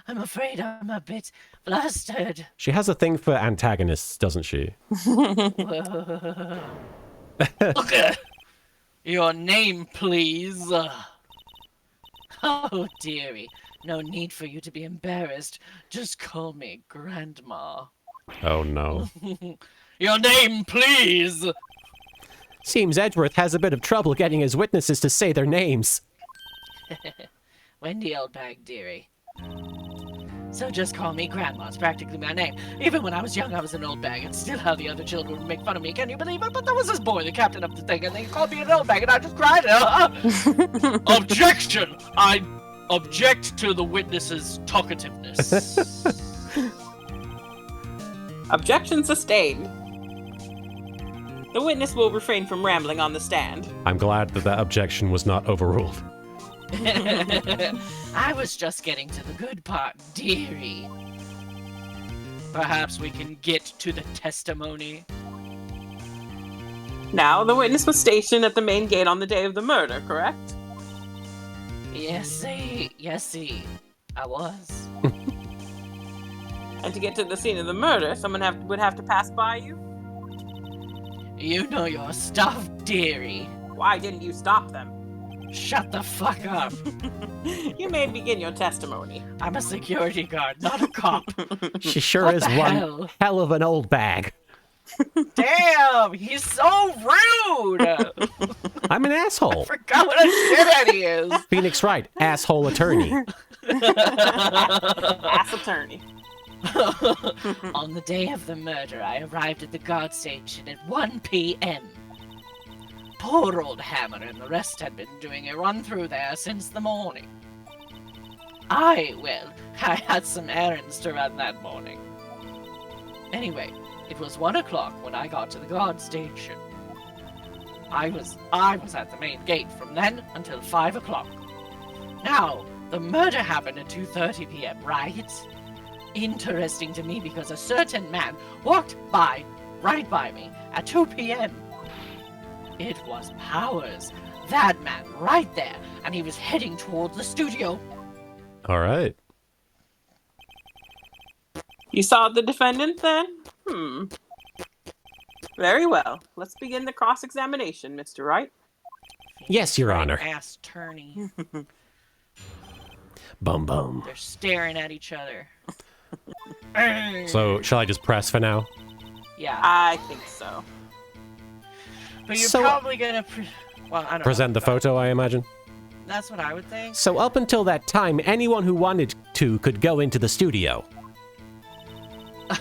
I'm afraid I'm a bit flustered. She has a thing for antagonists, doesn't she? Okay. Your name, please. Oh, dearie. No need for you to be embarrassed. Just call me Grandma. Oh no. Your name, please. Seems Edgeworth has a bit of trouble getting his witnesses to say their names. Wendy Oldbag, dearie. So just call me Grandma. It's practically my name. Even when I was young, I was an old bag, and still how the other children would make fun of me. Can you believe it? But there was this boy, the captain of the thing, and they called me an old bag, and I just cried. Objection! I object to the witness's talkativeness. Objection sustained. The witness will refrain from rambling on the stand. I'm glad that objection was not overruled. I was just getting to the good part, dearie. Perhaps we can get to the testimony. Now, the witness was stationed at the main gate on the day of the murder, correct? Yes, I was. And to get to the scene of the murder, someone would have to pass by you? You know your stuff, dearie. Why didn't you stop them? Shut the fuck up. You may begin your testimony. I'm a security guard, not a cop. She sure What is the one hell? hell of an old bag. Damn, he's so rude. I'm an I asshole. forgot what a shithead he is. Phoenix Wright, asshole attorney. Ass attorney. On the day of the murder, I arrived at the guard station at 1 p.m. Poor old Hammer and the rest had been doing a run-through there since the morning. I had some errands to run that morning. Anyway, it was 1 o'clock when I got to the guard station. I was at the main gate from then until 5 o'clock. Now, the murder happened at 2:30 p.m., right? Interesting to me because a certain man walked right by me at 2 p.m. It was Powers, that man right there, and he was heading towards the studio. All right. You saw the defendant then? Very well. Let's begin the cross-examination, Mr. Wright. Yes, Your Honor. Ass tourney. Bum bum. They're staring at each other. So, shall I just press for now? Yeah. I think so. But you're So- probably gonna well, I don't Present know. the photo, I imagine. That's what I would think. So up until that time, anyone who wanted to could go into the studio.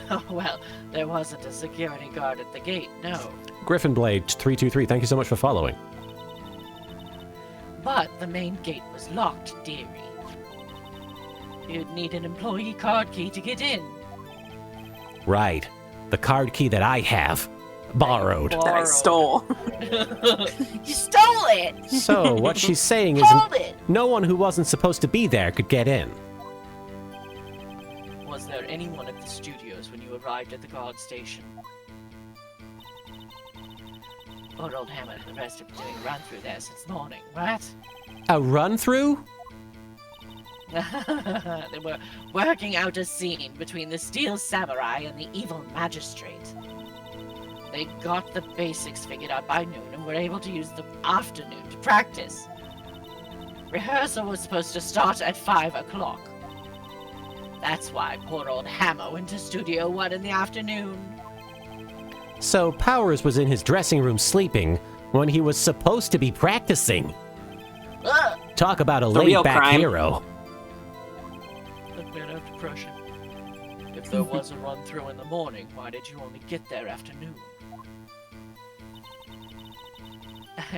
Oh, well, there wasn't a security guard at the gate, no. Griffin Blade 323, thank you so much for following. But the main gate was locked, dearie. You'd need an employee card key to get in. Right. The card key that I have. Borrowed. That I stole. You stole it! So, what she's saying is Hold it! no one who wasn't supposed to be there could get in. Was there anyone at the studios when you arrived at the guard station? Poor old Hammer and the rest have been doing a run through there since morning, right? A run-through? They were working out a scene between the Steel Samurai and the Evil Magistrate. They got the basics figured out by noon and were able to use the afternoon to practice. Rehearsal was supposed to start at 5 o'clock. That's why poor old Hammer went to Studio 1 in the afternoon. So Powers was in his dressing room sleeping when he was supposed to be practicing. Ugh! Talk about a The real laid-back crime. hero. Look, man, I have depression. If there was a run-through in the morning, why did you only get there after noon?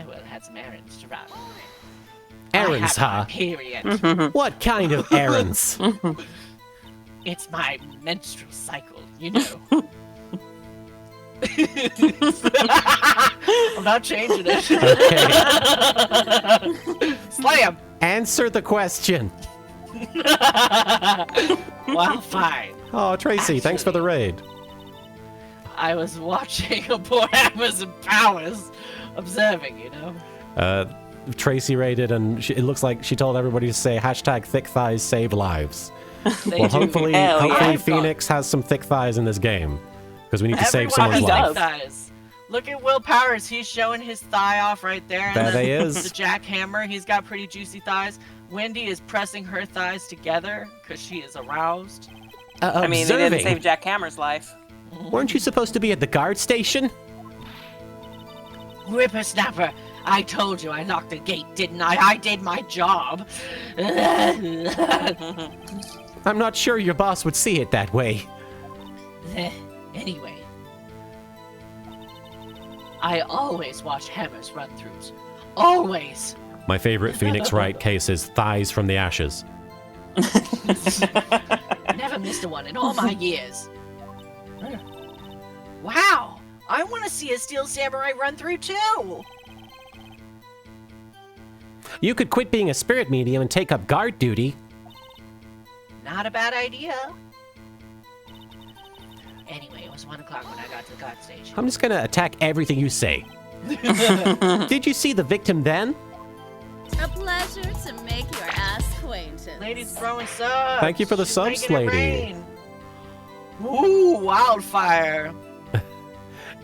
Well, I had some errands to run. Errands, I had my huh? period. What kind of errands? It's my menstrual cycle, you know. I'm not changing it. Okay. Slam! Answer the question. Well, fine. Oh, Tracy, thanks for the raid. I was watching a poor Amazon Powers, observing, you know. Tracy raided, and it looks like she told everybody to say hashtag thick thighs save lives. They Well, do. hopefully Hell yeah. Phoenix has some thick thighs in this game, because we need to save Everyone someone's has life. thick thighs. Look at Will Powers. He's showing his thigh off right there. And There then they is. The jackhammer. He's got pretty juicy thighs. Wendy is pressing her thighs together because she is aroused. I mean, they didn't Observing. save Jack Hammer's life. Weren't you supposed to be at the guard station? Whippersnapper, I told you I locked the gate, didn't I? I did my job. I'm not sure your boss would see it that way. Anyway, I always watch Hammer's run-throughs. Always. My favorite Phoenix Wright case is Thighs from the Ashes. Never missed a one in all my years. Wow! I want to see a Steel Samurai run-through too! You could quit being a spirit medium and take up guard duty. Not a bad idea. Anyway, it was 1 o'clock when I got to the guard station. I'm just gonna attack everything you say. Did you see the victim then? A pleasure to make your ass acquaintance. Ladies throwing subs. Thank you for the She's subs, making it lady. rain. Ooh, wildfire.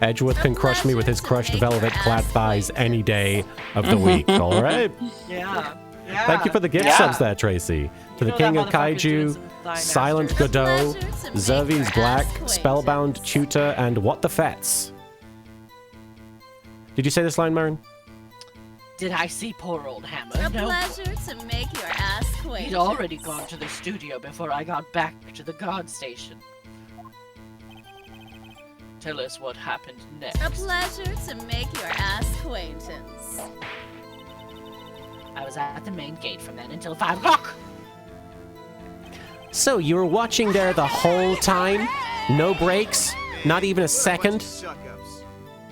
Edgeworth can crush me with his crushed velvet-clad thighs any day of the week. All right. Yeah. Yeah. Thank you for the gift Yeah. subs there, Tracy. To the know King that of motherfucker's doing Kaiju, some thigh Silent masters. Godot, Pleasure to make Zervi's your Black, ass Spellbound acquaintance. Tutor, and What the Fets. Did you say this line, Marin? Did I see poor old Hammer? A No. pleasure to make your ass acquaintance. He'd already gone to the studio before I got back to the guard station. Tell us what happened next. A pleasure to make your ass acquaintance. I was at the main gate from then until 5 o'clock. So you were watching there the whole time? No breaks? Not even a second?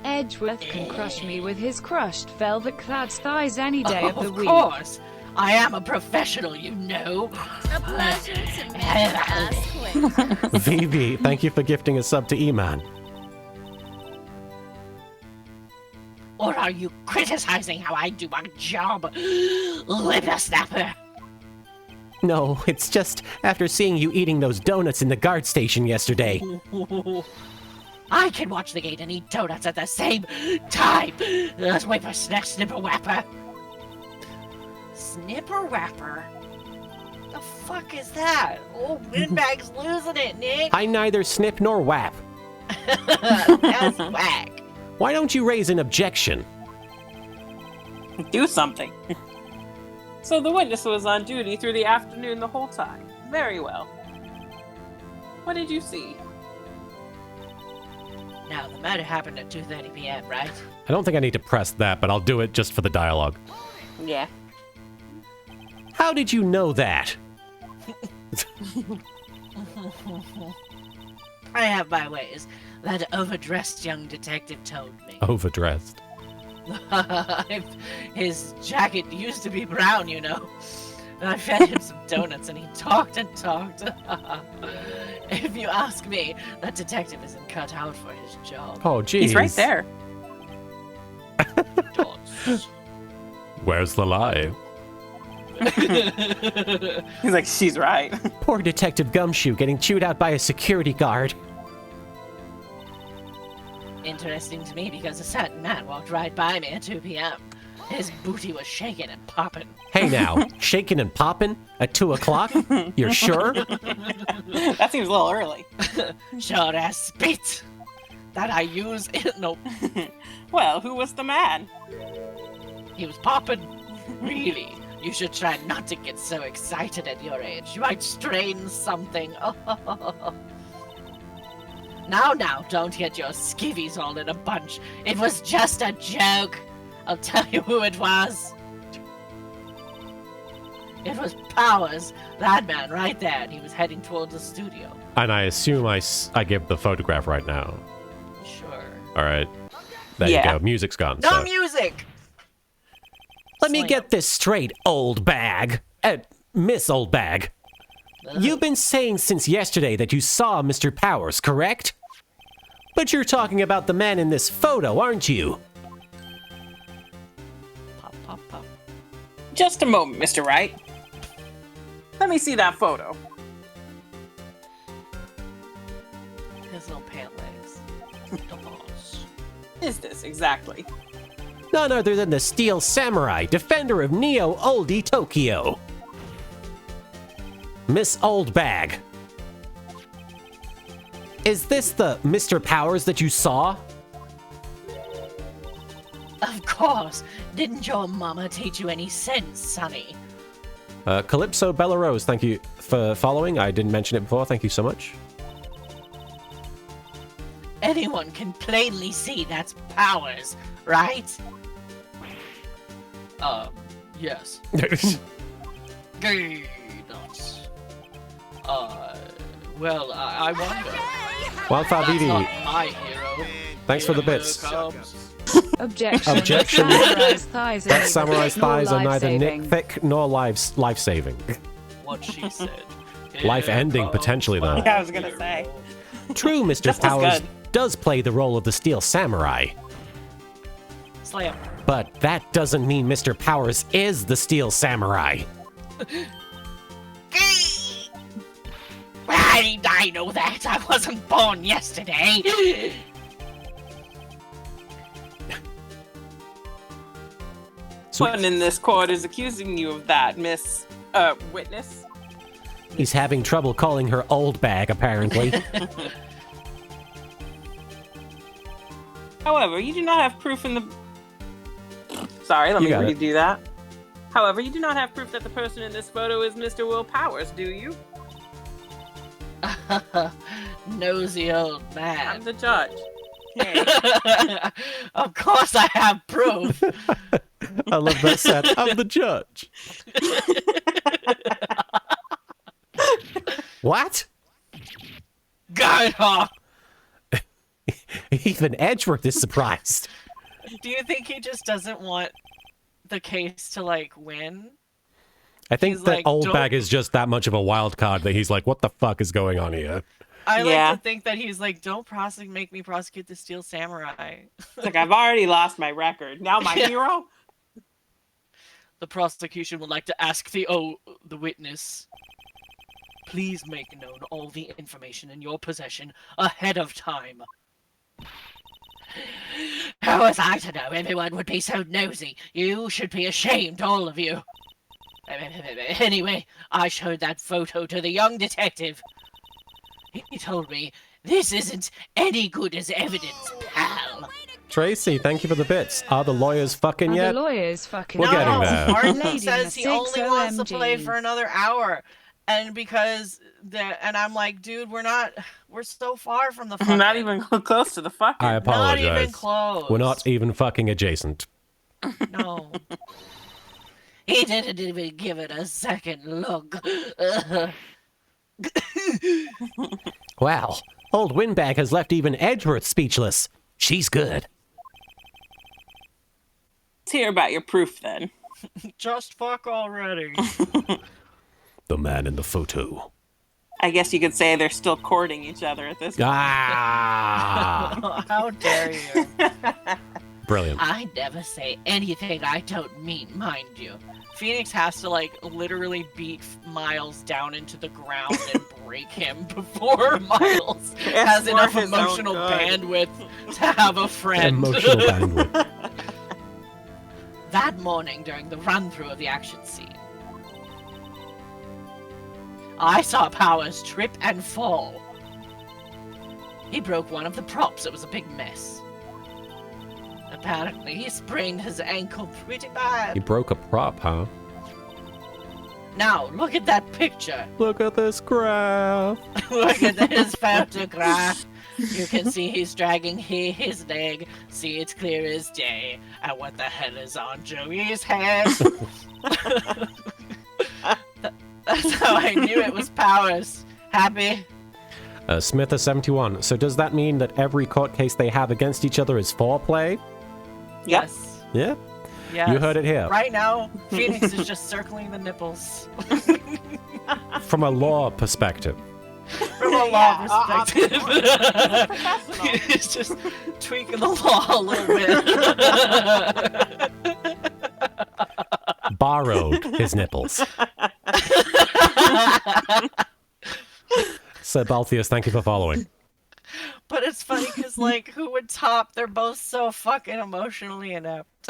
Edgeworth can crush me with his crushed velvet-clad thighs any day of the Of week. course. I am a professional, you know. A pleasure to make your ass acquaintance. VB, thank you for gifting a sub to E-Man. Or are you criticizing how I do my job, whippersnapper? No, it's just after seeing you eating those donuts in the guard station yesterday. I can watch the gate and eat donuts at the same time. Whippersnatch, snipper whapper. Snipper wrapper? The fuck is that? Oh, Windbag's losing it, Nick. I neither snip nor whap. That's whack. Why don't you raise an objection? Do something. So the witness was on duty through the afternoon the whole time. Very well. What did you see? Now, the murder happened at 2:30 p.m., right? I don't think I need to press that, but I'll do it just for the dialogue. Yeah. How did you know that? I have my ways. That overdressed young detective told me. Overdressed. His jacket used to be brown, you know. And I fed him some donuts and he talked and talked. If you ask me, that detective isn't cut out for his job. Oh, geez. He's right there. Where's the lie? He's like, she's right. Poor Detective Gumshoe getting chewed out by a security guard. Interesting to me because a certain man walked right by me at 2 p.m. His booty was shaking and popping. Hey now, shaking and popping at 2 o'clock? You're sure? That seems a little early. Sure as spit that I use it. Nope. Well, who was the man? He was popping. Really. You should try not to get so excited at your age. You might strain something. Now, don't get your skivvies all in a bunch. It was just a joke. I'll tell you who it was. It was Powers, that man right there, and he was heading towards the studio. And I assume I give the photograph right now. Sure. All right. There you go. Music's gone. No so. music. Let me get this straight, Oldbag. Miss Oldbag. You've been saying since yesterday that you saw Mr. Powers, correct? But you're talking about the man in this photo, aren't you? Pop, pop, pop. Just a moment, Mr. Wright. Let me see that photo. His little pant legs. The balls. Is this exactly? None other than the Steel Samurai, defender of Neo Oldie Tokyo. Miss Oldbag. Is this the Mr. Powers that you saw? Of course. Didn't your mama teach you any sense, sonny? Calypso Bella Rose, thank you for following. I didn't mention it before. Thank you so much. Anyone can plainly see that's Powers, right? Yes. Gay nuts. Well, I wonder. Wildfire That's BB, not my hero. thanks for the Here bits. comes. Objection. Objection. Samurai's thighs are That neither samurai's thick nor thighs are neither life-saving. thick nor life-saving. What she said. Life-ending, Here potentially, though. comes Yeah, I was gonna my say. hero. True, Mr. Just as Powers good. does play the role of the Steel Samurai, Slam. but that doesn't mean Mr. Powers is the Steel Samurai. I know that. I wasn't born yesterday. Someone in this court is accusing you of that, Miss Witness. He's having trouble calling her Oldbag, apparently. However, you do not have proof in the... Sorry, let me got it. redo that. However, you do not have proof that the person in this photo is Mr. Will Powers, do you? Nosy old I'm man. the judge. Hey. Of course I have proof. I love that set. I'm the judge. What? Get off. Even Edgeworth is surprised. Do you think he just doesn't want the case to like win? I think He's that like, Oldbag don't- is just that much of a wild card that he's like, what the fuck is going on here? I Yeah. like to think that he's like, don't make me prosecute the Steel Samurai. It's like, I've already lost my record. Now my Yeah. hero? The prosecution would like to ask the witness. Please make known all the information in your possession ahead of time. How was I to know everyone would be so nosy? You should be ashamed, all of you. Anyway, I showed that photo to the young detective. He told me this isn't any good as evidence, pal. Tracy, thank you for the bits. Are the lawyers fucking Are yet? the lawyers fucking We're getting No, there. Martin Lady says he in a only 6 wants to play OMG. for another hour. And because and I'm like, dude, we're so far from the fucking. Not even close to the fucking. I Not apologize. even close. We're not even fucking adjacent. No. He didn't even give it a second look. Wow. Old Windbag has left even Edgeworth speechless. She's good. Let's hear about your proof then. Just fuck already. The man in the photo. I guess you could say they're still courting each other at this point. Ah! How dare you? Brilliant. I never say anything I don't mean, mind you. Phoenix has to like literally beat Miles down into the ground and break him before Miles has for enough his own emotional good. bandwidth to have a friend. Emotional bandwidth. That morning during the run-through of the action scene, I saw Powers trip and fall. he broke one of the props. It was a big mess. Apparently, he sprained his ankle pretty He bad. broke a prop, huh? Now, look at that picture. Look at this graph. Look at this photograph. You can see he's dragging his leg. See, it's clear as day. And what the hell is on Joey's head? That's how I knew it was Powers. Happy? Smith is 71. So does that mean that every court case they have against each other is foreplay? Yep. Yes. Yeah? Yes. You heard it here. Right now, Phoenix is just circling the nipples. From a law perspective. From a law Yeah, perspective. professional. He's just tweaking the law a little bit. Borrowed his nipples. Sir Balthius, thank you for following. But it's funny because, like, who would top? They're both so fucking emotionally inept.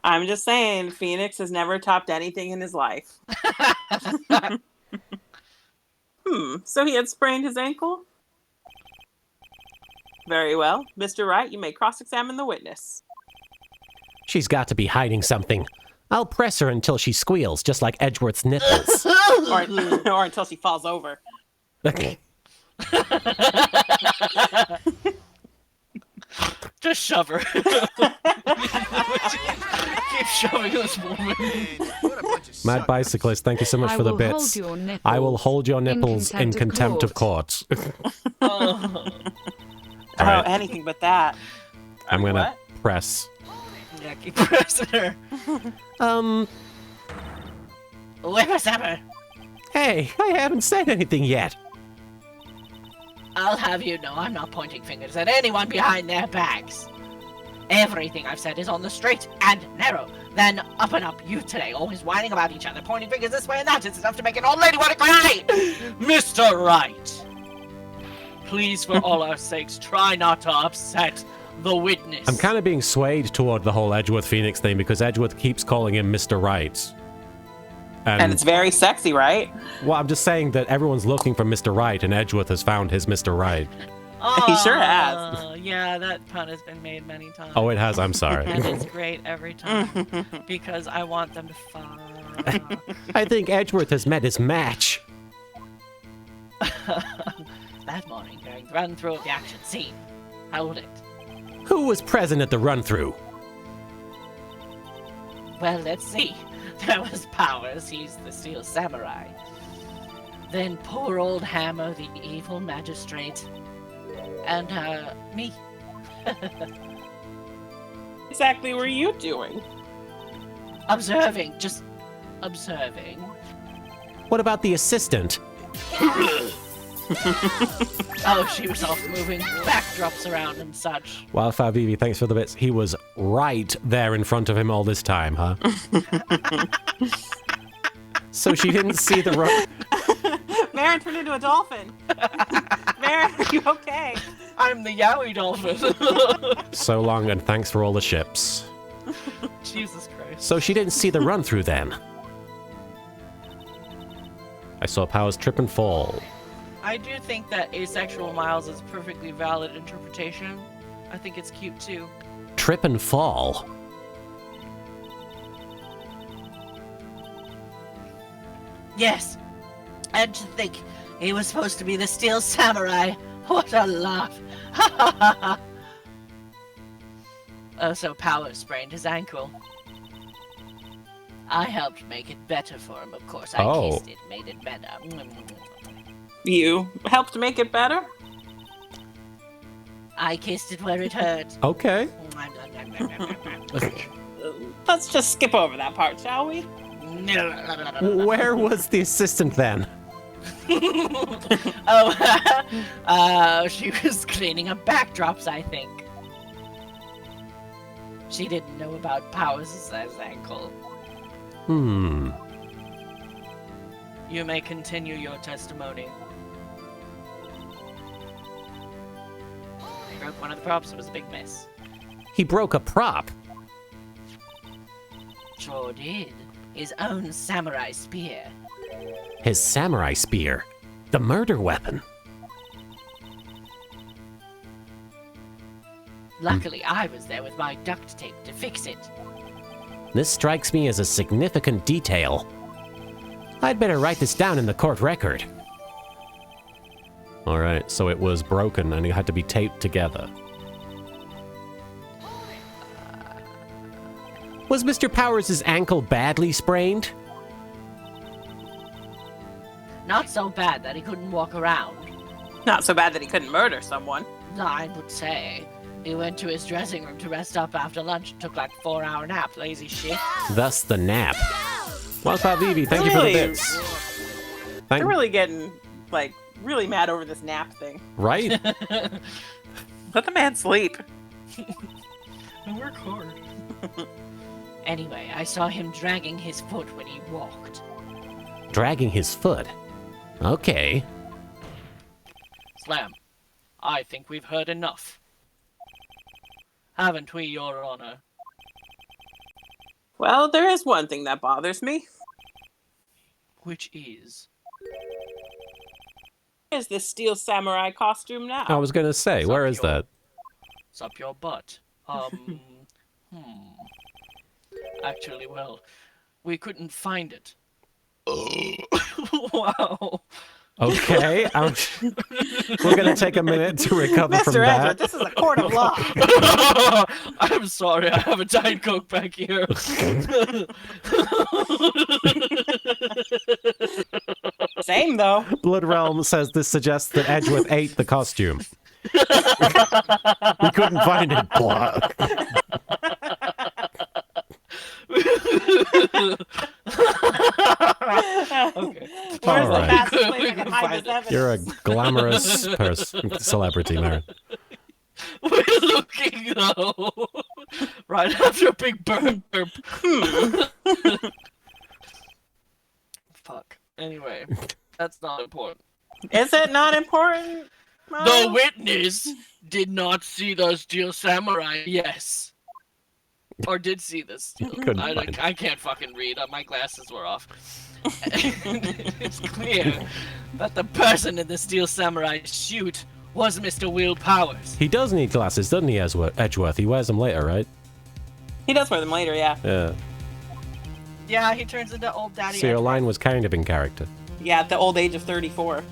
I'm just saying, Phoenix has never topped anything in his life. So he had sprained his ankle? Very well. Mr. Wright, you may cross-examine the witness. She's got to be hiding something. I'll press her until she squeals, just like Edgeworth's nipples. Or until she falls over. Just shove her. Keep shoving this woman. Mad Bicyclist, thank you so much I for the will bits. hold your nipples I will hold your nipples in contempt of court. Oh. Oh, Alright. anything but that. I'm gonna What? press. Yeah, keep pressing her. Whippersnapper, Hey, I haven't said anything yet. I'll have you know I'm not pointing fingers at anyone behind their backs. Everything I've said is on the straight and narrow. Then up and up you today, always whining about each other, pointing fingers this way and that. It's enough to make an old lady want to cry. Mr. Wright, please, for all our sakes, try not to upset the witness. I'm kind of being swayed toward the whole Edgeworth Phoenix thing because Edgeworth keeps calling him Mr. Wright. And it's very sexy, right? Well, I'm just saying that everyone's looking for Mr. Wright, and Edgeworth has found his Mr. Wright. He sure has. Yeah, that pun has been made many times. Oh, it has. I'm sorry. And it's great every time because I want them to fuck. I think Edgeworth has met his match. That morning during the run-through of the action scene. Hold it. Who was present at the run-through? Well, let's see. There was Powers, he's the Steel Samurai. Then poor old Hammer, the evil magistrate. And, me. Exactly what are you doing? Observing, just observing. What about the assistant? Oh, she was off moving backdrops around and such. Wildfire Vivi, thanks for the bits. He was right there in front of him all this time, huh? So she didn't see the run. Marin turned into a dolphin. Marin, are you okay? I'm the Yowie dolphin. So long, and thanks for all the ships. Jesus Christ. So she didn't see the run-through then. I saw Powers trip and fall. I do think that asexual Miles is a perfectly valid interpretation. I think it's cute too. Trip and fall? Yes. And to think he was supposed to be the Steel Samurai. What a laugh. Ha ha ha ha. Oh, so Powers sprained his ankle. I helped make it better for him, of course. I kissed it, made it better. You helped make it better? I kissed it where it hurt. Okay. Let's just skip over that part, shall we? Where was the assistant then? She was cleaning up backdrops, I think. She didn't know about Powers' ankle. You may continue your testimony. He broke one of the props. It was a big mess. He broke a prop. Sure did. His own samurai spear. His samurai spear. The murder weapon. Luckily, I was there with my duct tape to fix it. This strikes me as a significant detail. I'd better write this down in the court record. Alright, so it was broken and it had to be taped together. Was Mr. Powers' ankle badly sprained? Not so bad that he couldn't walk around. Not so bad that he couldn't murder someone. I would say. He went to his dressing room to rest up after lunch and took like 4-hour nap. Lazy shit. Thus the nap. Wildfire Vivi, thank you for the bits. They're really getting, like, really mad over this nap thing. Right? Let the man sleep. I work hard. Anyway, I saw him dragging his foot when he walked. Dragging his foot? Okay. Slam. I think we've heard enough. Haven't we, Your Honor? Well, there is one thing that bothers me. Which is? Is this steel samurai costume now? I was gonna say, where is that? It's up your butt. Actually, well, we couldn't find it. Wow. Okay, we're gonna take a minute to recover from Mr. Edward, that. this is a court of law. I'm sorry, I have a Diet Coke back here. Same, though. Blood Realm says this suggests that Edgeworth ate the costume. We couldn't find it. Blah. Okay. Where's All the right. fastest place I can hide this evidence? You're a glamorous celebrity, Marin. We're looking though. Right after a big burn. Fuck. Anyway, that's not important. Is it not important? The witness did not see the steel samurai. Yes. Or did see the steel. Couldn't find it. I can't fucking read. My glasses were off. It's clear that the person in the steel samurai suit was Mr. Will Powers. He does need glasses, doesn't he, Edgeworth? He wears them later, right? He does wear them later, yeah. Yeah. Yeah, he turns into old daddy. So your Edward. line was kind of in character. Yeah, at the old age of 34.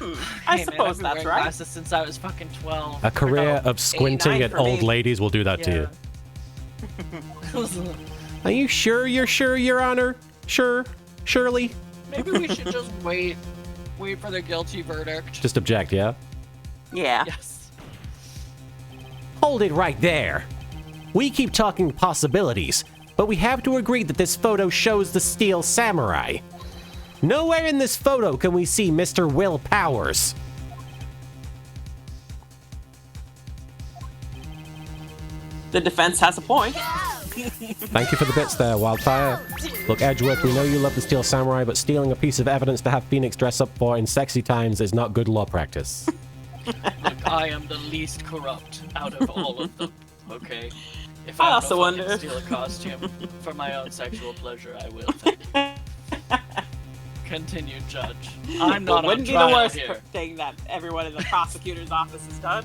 I Hey, man, suppose I've been that's wearing right. glasses since I was fucking 12. A career no, of squinting 89 at for old me. ladies will do that to you. Are you sure you're sure, Your Honor? Sure? Surely? Maybe we should just wait for the guilty verdict. Just object, yeah? Yeah. Yes. Hold it right there. We keep talking possibilities, but we have to agree that this photo shows the steel samurai. Nowhere in this photo can we see Mr. Will Powers. The defense has a point. Thank you for the bits there, Wildfire. Look, Edgeworth, we know you love the Steel Samurai, but stealing a piece of evidence to have Phoenix dress up for in sexy times is not good law practice. Look, I am the least corrupt out of all of them, okay? If I I also don't wonder- steal a costume for my own sexual pleasure, I will. Continue, Judge. I'm not on Wouldn't be trial the worst here. thing that everyone in the prosecutor's office has done.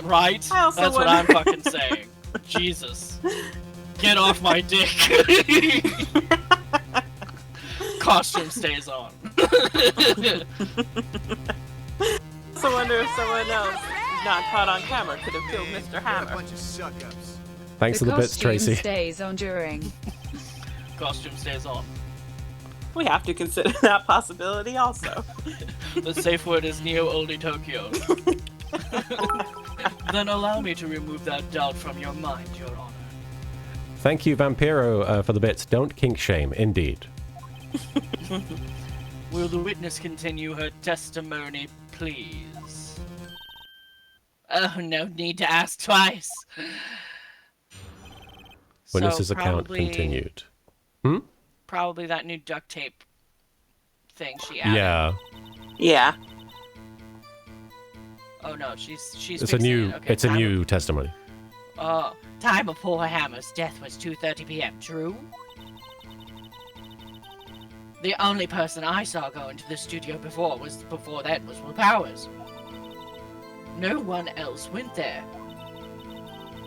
Right? I also That's what wonder- I'm fucking saying. Jesus. Get off my dick. Costume stays on. So wonder if someone else not caught on camera could have killed Mr. Hammer. Thanks for the bits, costume Tracy. stays on during. Costume stays on. We have to consider that possibility also. The safe word is Neo Oldie Tokyo. Then allow me to remove that doubt from your mind, Your Honor. Thank you, Vampiro, for the bits. Don't kink shame, indeed. Will the witness continue her testimony, please? Oh, no need to ask twice. Witness's So account probably- continued. Probably that new duct tape thing she added. Yeah, Yeah. Oh no, she's it's a fixing new it. Okay, it's a new testimony. Time of poor Hammer's death was 2:30 p.m. True. The only person I saw go into the studio before that was Will Powers. No one else went there.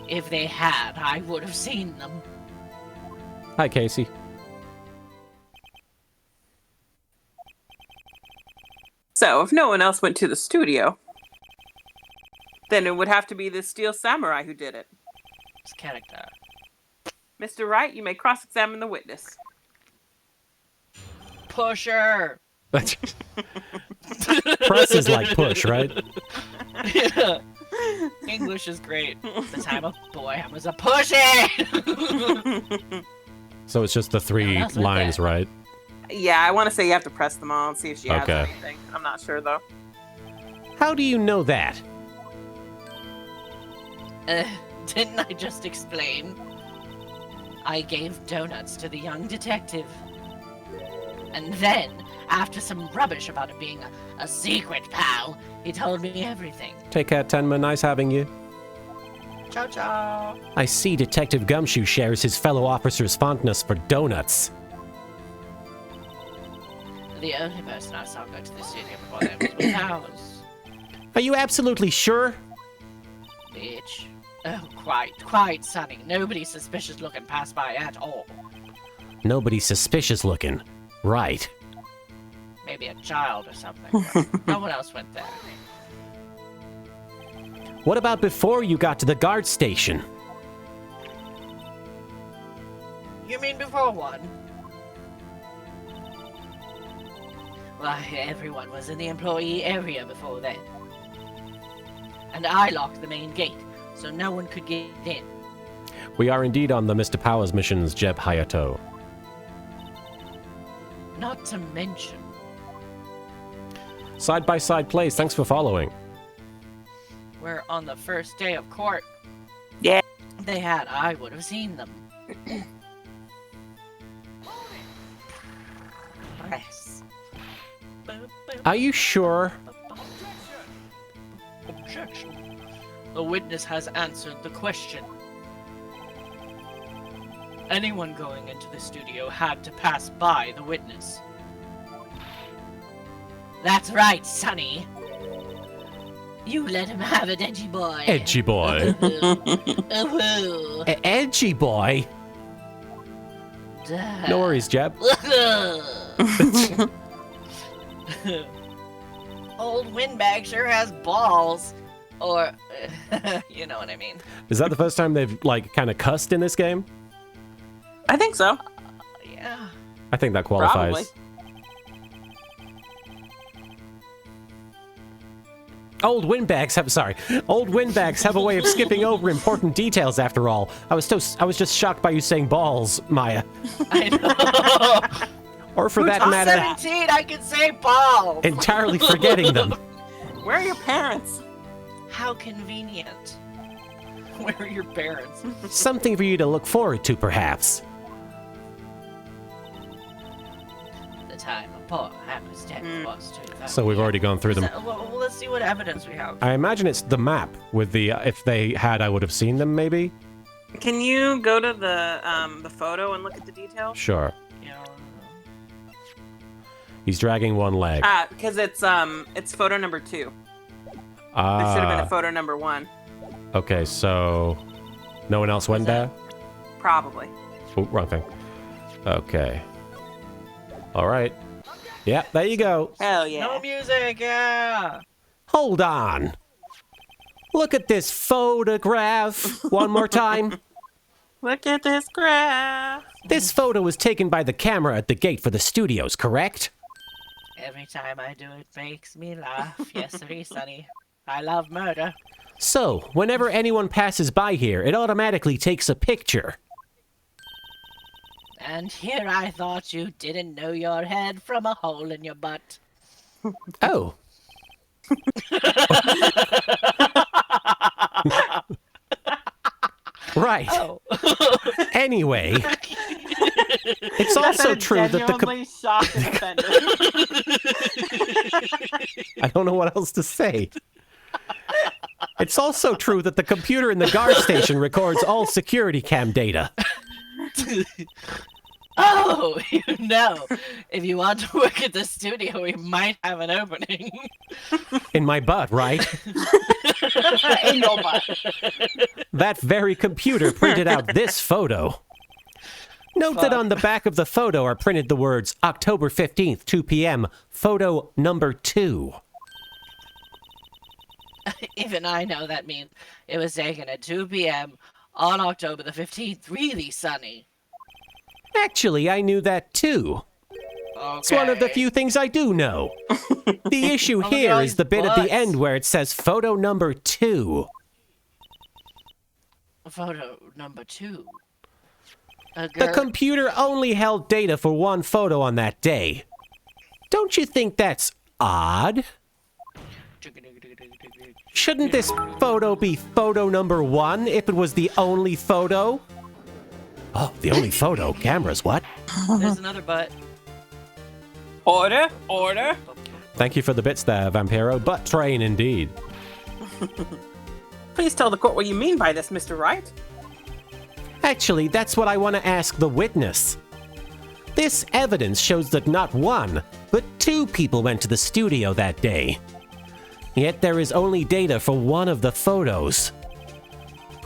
If they had, I would have seen them. Hi, Casey. So, if no one else went to the studio, then it would have to be the Steel Samurai who did it. His character. Mr. Wright, you may cross-examine the witness. Pusher. Press is like push, right? Yeah. English is great. The time of boy Hammer's a pushy. So it's just the three that's what lines, that- right? Yeah, I want to say you have to press them all and see if she has Okay. anything. I'm not sure, though. How do you know that? Didn't I just explain? I gave donuts to the young detective. And then, after some rubbish about it being a secret, pal, he told me everything. Take care, Tenma. Nice having you. Ciao, ciao. I see Detective Gumshoe shares his fellow officer's fondness for donuts. The only person I saw go to the studio before that was Will Powers. Are you absolutely sure? Bitch. Oh, quite, Sonny. Nobody suspicious looking passed by at all. Nobody suspicious looking. Right. Maybe a child or something. No one else went there. What about before you got to the guard station? You mean before one? Why, everyone was in the employee area before then. And I locked the main gate, so no one could get in. We are indeed on the Mr. Powers missions, Jeb Hayato. Not to mention, Side-by-side plays, thanks for following. we're on the first day of court. Yeah. If they had, I would have seen them. Press. Are you sure? Objection. The witness has answered the question. Anyone going into the studio had to pass by the witness. That's right, Sonny. You let him have it, edgy boy. Edgy boy. Oh, Edgy boy? duh. No worries, Jeb. Old Windbag sure has balls. Or, you know what I mean. Is that the first time they've, like, kind of cussed in this game? I think so. Yeah. I think that qualifies. Probably. Old windbags have a way of skipping over important details after all. I was just shocked by you saying balls, Maya. I know. Or for that I'm matter, 17, I can say balls. entirely forgetting them. Where are your parents? How convenient. Where are your parents? Something for you to look forward to, perhaps. The time a poor happenstance was to. So we've already gone through them. Well, let's see what evidence we have. I imagine it's the map with the. If they had, I would have seen them. Maybe. Can you go to the photo and look at the details? Sure. You know, He's dragging one leg. Because it's photo number 2. There should have been a photo number 1. Okay, so no one else went there? Probably. Oh, wrong thing. Okay. All right. Yeah, there you go. Hell yeah. no music, yeah. Hold on. Look at this photograph. One more time. Look at this graph. This photo was taken by the camera at the gate for the studios, correct? Every time I do it makes me laugh. Yes, sir, Sonny. I love murder. So, whenever anyone passes by here, it automatically takes a picture. And here I thought you didn't know your head from a hole in your butt. Oh. Right. Oh. Anyway, it's also true that the genuinely shocked and offended. I don't know what else to say. It's also true that the computer in the guard station records all security cam data. Oh, you know, if you want to work at the studio, we might have an opening. In my butt, right? In your butt. That very computer printed out this photo. Note that on the back of the photo are printed the words October 15th, 2 p.m., photo number 2. Even I know that means it was taken at 2 p.m. on October the 15th. Really, Sonny. Actually, I knew that too. It's one of the few things I do know. The issue look at here all is these the bit at the butts. end where it says photo number 2. Photo number 2. A The girl. computer only held data for one photo on that day. Don't you think that's odd? Shouldn't this photo be photo number 1 if it was the only photo? Oh, the only photo? Cameras, what? There's another butt. Order, order. Thank you for the bits there, Vampiro. Butt train indeed. Please tell the court what you mean by this, Mr. Wright. Actually, that's what I want to ask the witness. This evidence shows that not one, but 2 people went to the studio that day. Yet there is only data for one of the photos.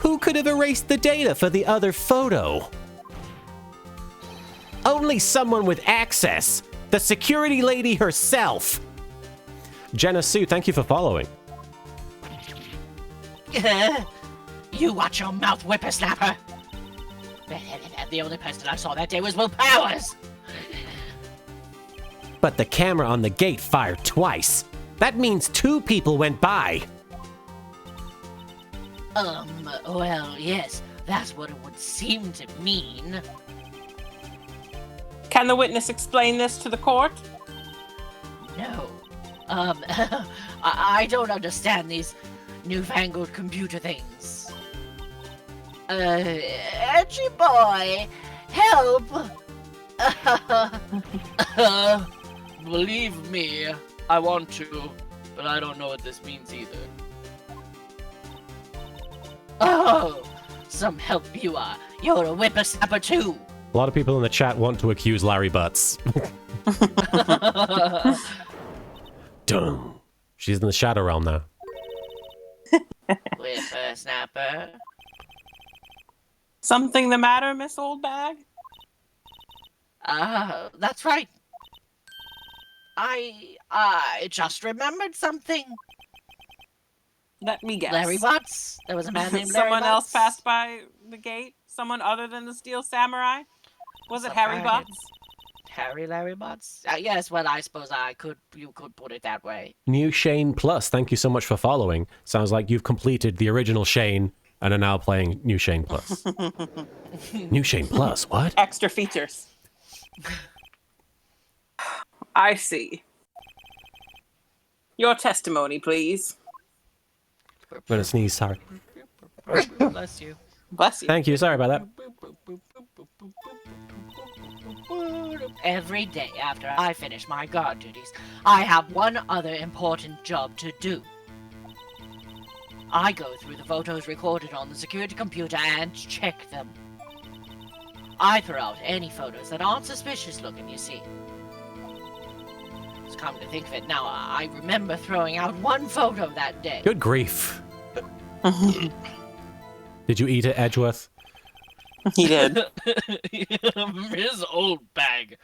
Who could have erased the data for the other photo? Only someone with access. The security lady herself. Jenna Sue, thank you for following. You watch your mouth, whippersnapper. The only person I saw that day was Will Powers. But the camera on the gate fired twice. That means 2 people went by. Well, yes, that's what it would seem to mean. Can the witness explain this to the court? No. I don't understand these newfangled computer things. Edgy boy, help! Believe me, I want to, but I don't know what this means either. Oh, some help you are. You're a whippersnapper too. A lot of people in the chat want to accuse Larry Butts. Dun. She's in the Shadow Realm now. Whippersnapper. Something the matter, Miss Oldbag? That's right. I just remembered something. Let me guess. Larry Butts. There was a man named Larry Someone Butts. else passed by the gate? Someone other than the Steel Samurai? Was it Harry Apparently Butts? Larry Butts? Yes, well, I suppose you could put it that way. New Shane Plus, thank you so much for following. Sounds like you've completed the original Shane and are now playing New Shane Plus. New Shane Plus, what? Extra features. I see. Your testimony, please. I'm gonna sneeze, sorry. Bless you. Bless you. Thank you. Sorry about that. Every day after I finish my guard duties, I have one other important job to do. I go through the photos recorded on the security computer and check them. I throw out any photos that aren't suspicious looking, you see. Come to think of it now, I remember throwing out one photo that day. Good grief. Did you eat it, Edgeworth? He did. His Oldbag.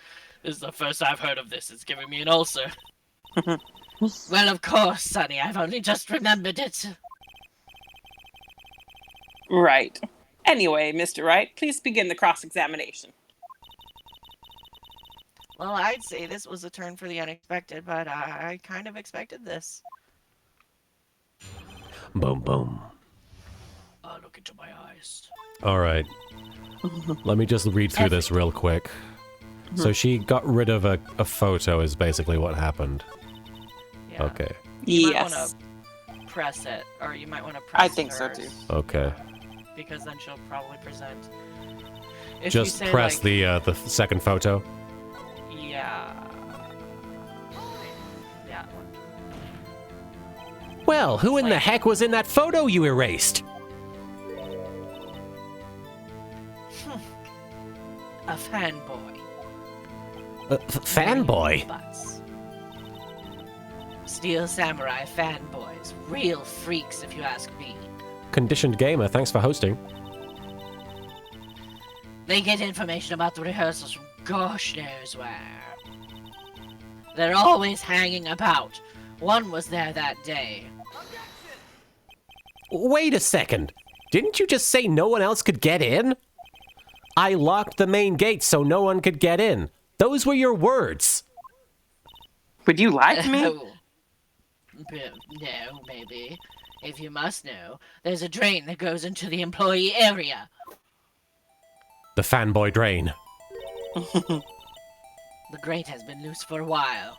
This is the first I've heard of this. It's giving me an ulcer. Well, of course, Sonny, I've only just remembered it. Right. Anyway, Mr. Wright, please begin the cross-examination. Well, I'd say this was a turn for the unexpected, but I kind of expected this. Boom, boom. Look into my eyes. All right. Let me just read through this real quick. So she got rid of a photo is basically what happened. Yeah. Okay. You Yes. might want to press it, or you might want to press I think so, hers, too. Okay. Because then she'll probably present. If Just you say, press like, the second photo. Yeah. Yeah. Well, who in the heck was in that photo you erased? A fanboy. Fanboy? Butts. Steel Samurai fanboys. Real freaks, if you ask me. Conditioned gamer, thanks for hosting. They get information about the rehearsals from gosh knows where. They're always hanging about. One was there that day. Wait a second. Didn't you just say no one else could get in? I locked the main gate so no one could get in. Those were your words. Would you lie to me? Oh. No, maybe. If you must know, there's a drain that goes into the employee area. The fanboy drain. The grate has been loose for a while.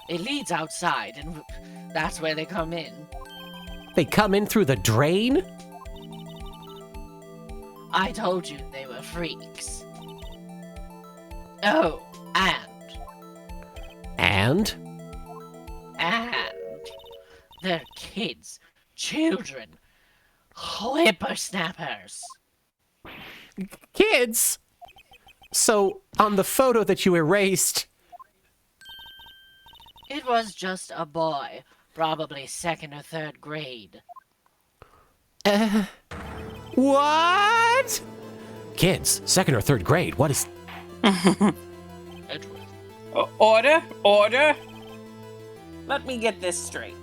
It leads outside, and that's where they come in. They come in through the drain? I told you they were freaks. Oh, and they're kids, children, whippersnappers. Kids? So, on the photo that you erased... It was just a boy, probably second or third grade. What? Kids, second or third grade, what is... Edgeworth. Order. Let me get this straight.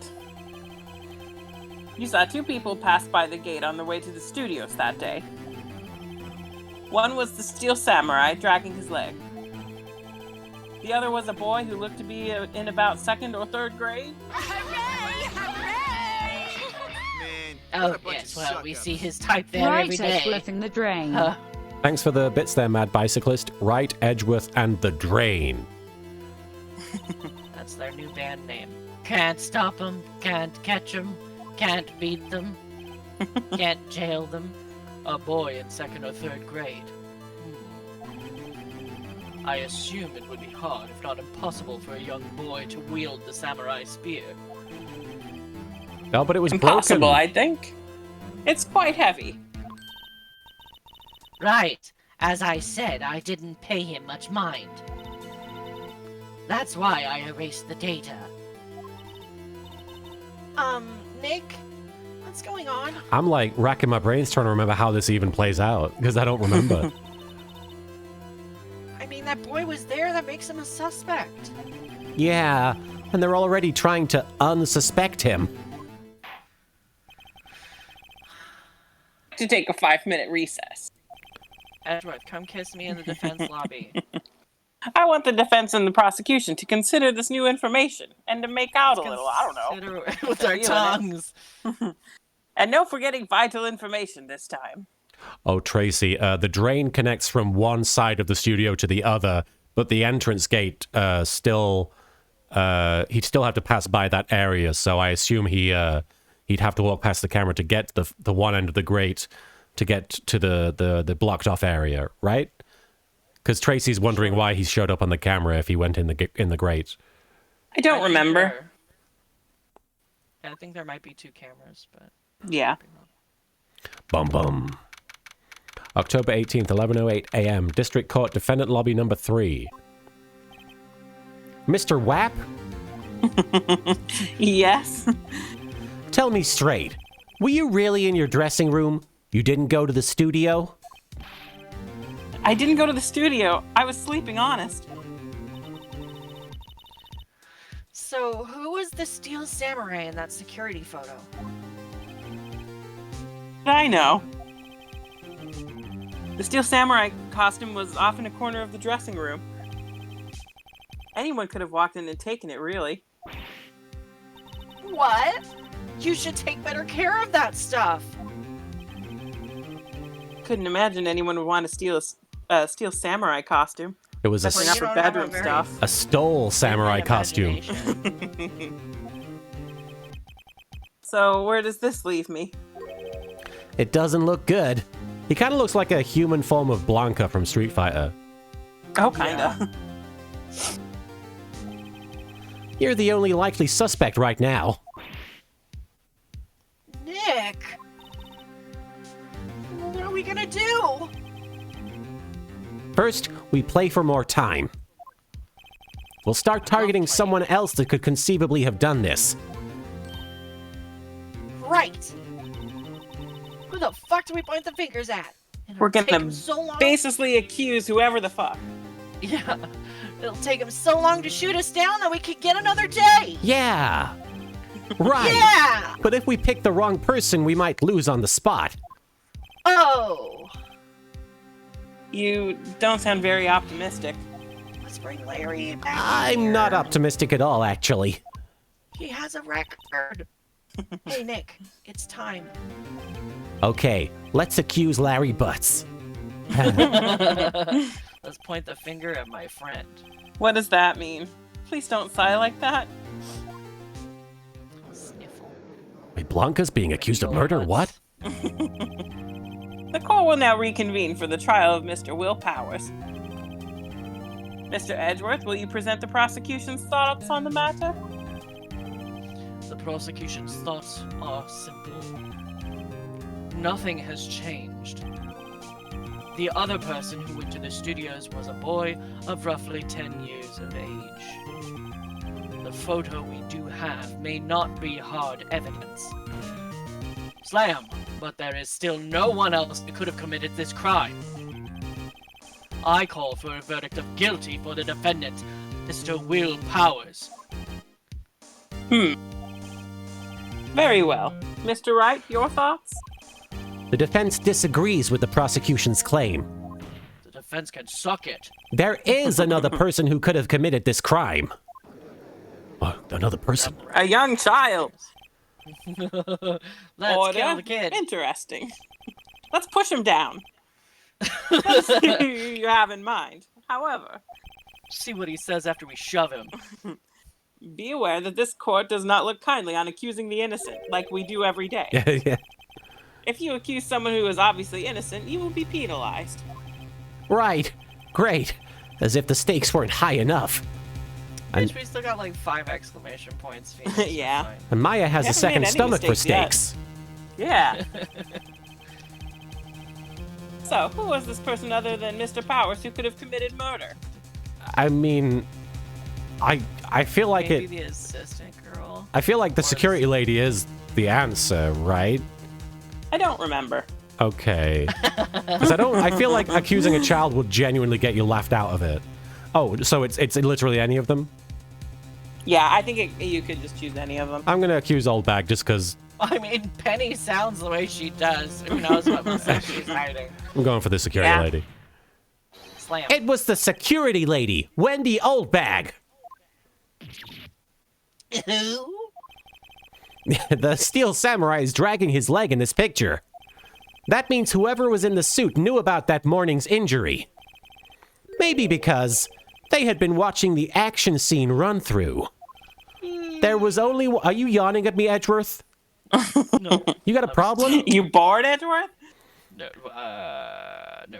You saw two people pass by the gate on their way to the studios that day. One was the Steel Samurai dragging his leg. The other was a boy who looked to be in about second or third grade. Oh, yes, well, we see his type there every Right, day. Edgeworth the drain. Thanks for the bits there, Mad Bicyclist. Wright, Edgeworth, and The Drain. That's their new band name. Can't stop them, can't catch them, can't beat them, can't jail them. A boy in second or third grade. I assume it would be hard, if not impossible, for a young boy to wield the samurai spear. No, but it was Impossible, broken. I think. It's quite heavy. Right. As I said, I didn't pay him much mind. That's why I erased the data. Nick? What's going on? I'm like racking my brains trying to remember how this even plays out, because I don't remember. I mean, that boy was there, that makes him a suspect. Yeah, and they're already trying to unsuspect him. To take a 5-minute recess. Edgeworth, come kiss me in the defense lobby. I want the defense and the prosecution to consider this new information and to make out a little, I don't know. Consider with our Feeling it. tongues. And no forgetting vital information this time. Oh, Tracy, the drain connects from one side of the studio to the other, but the entrance gate he'd still have to pass by that area, so I assume he he'd have to walk past the camera to get the one end of the grate to get to the blocked off area, right? Because Tracy's wondering why he showed up on the camera if he went in the grate. I don't remember. I think there might be 2 cameras, but Yeah. Bum bum. October 18th, 11:08 a.m. District Court, Defendant Lobby number 3. Mr. Wapp? Yes. Tell me straight. Were you really in your dressing room? You didn't go to the studio? I didn't go to the studio. I was sleeping, honest. So, who was the Steel Samurai in that security photo? I know. The Steel Samurai costume was off in a corner of the dressing room. Anyone could have walked in and taken it, really. What? You should take better care of that stuff. Couldn't imagine anyone would want to steal a Steel Samurai costume. It was That's enough for bedroom stuff. a stole samurai costume. So, where does this leave me? It doesn't look good. He kind of looks like a human form of Blanca from Street Fighter. Oh, kinda. You're the only likely suspect right now. Nick! What are we gonna do? First, we play for more time. We'll start targeting someone else that could conceivably have done this. Right! Who the fuck do we point the fingers at? We're gonna take 'em so long. basically accuse whoever the fuck. Yeah. It'll take him so long to shoot us down that we could get another day! Yeah! Right! Yeah! But if we pick the wrong person, we might lose on the spot. Oh! You don't sound very optimistic. Let's bring Larry back I'm here. not optimistic at all, actually. He has a record. Hey, Nick, it's time. Okay, let's accuse Larry Butts. Let's point the finger at my friend. What does that mean? Please don't sigh like that. Sniffle. Wait, Blanca's being accused of murder? What? The court will now reconvene for the trial of Mr. Will Powers. Mr. Edgeworth, will you present the prosecution's thoughts on the matter? The prosecution's thoughts are simple. Nothing has changed. The other person who went to the studios was a boy of roughly 10 years of age. The photo we do have may not be hard evidence. Slam, but there is still no one else who could have committed this crime. I call for a verdict of guilty for the defendant, Mr. Will Powers. Very well. Mr. Wright, your thoughts? The defense disagrees with the prosecution's claim. The defense can suck it. There is another person who could have committed this crime. Another person? A young child. Let's Order. kill the kid. Interesting. Let's push him down. Let's see who you have in mind. However, See what he says after we shove him. be aware that this court does not look kindly on accusing the innocent, like we do every day. Yeah. If you accuse someone who is obviously innocent, you will be penalized. Right. Great. As if the stakes weren't high enough. Bitch, we still got like 5 exclamation points. Phoenix. Yeah. Fine. And Maya has a Haven't second made any stomach for mistakes yet. stakes. Yeah. So, who was this person other than Mr. Powers who could have committed murder? I mean, I feel like Maybe it. the assistant girl. I feel like the security lady is the answer, right? I don't remember. Okay. Because I feel like accusing a child would genuinely get you laughed out of it. Oh, so it's literally any of them? Yeah, I think you could just choose any of them. I'm gonna accuse Oldbag just because I mean, Penny sounds the way she does. Who knows what mistake she's hiding? I'm going for the security Yeah. lady. Slam. It was the security lady, Wendy Oldbag. Who? The steel samurai is dragging his leg in this picture. That means whoever was in the suit knew about that morning's injury. Maybe because they had been watching the action scene run through. There was only... Are you yawning at me, Edgeworth? No. You got a problem? You bored, Edgeworth? No. No.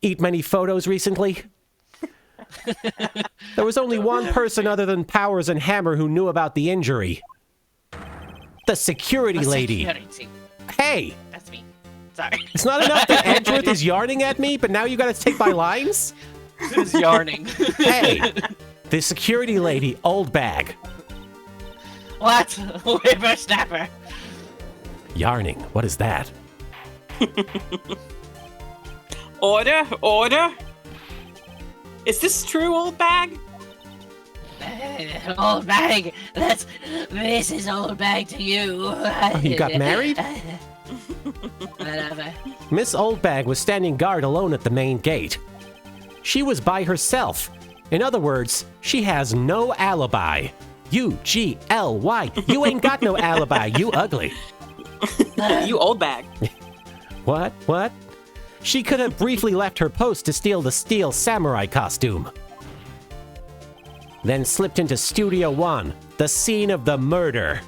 Eat many photos recently? There was only one person other than Powers and Hammer who knew about the injury. The security lady. Security. Hey! That's me. Sorry. It's not enough that Edgeworth is yarning at me, but now you gotta take my lines? Who's yarning? Hey! The security lady, Oldbag. What? Whippersnapper. Yarning, what is that? Order? Is this true, Oldbag? Oldbag. This is Oldbag to you. Oh, you got married? Whatever. Miss Oldbag was standing guard alone at the main gate. She was by herself. In other words, she has no alibi. U-G-L-Y. You ain't got no alibi, you ugly. You Oldbag. What? She could have briefly left her post to steal the steel samurai costume. Then slipped into Studio 1, the scene of the murder.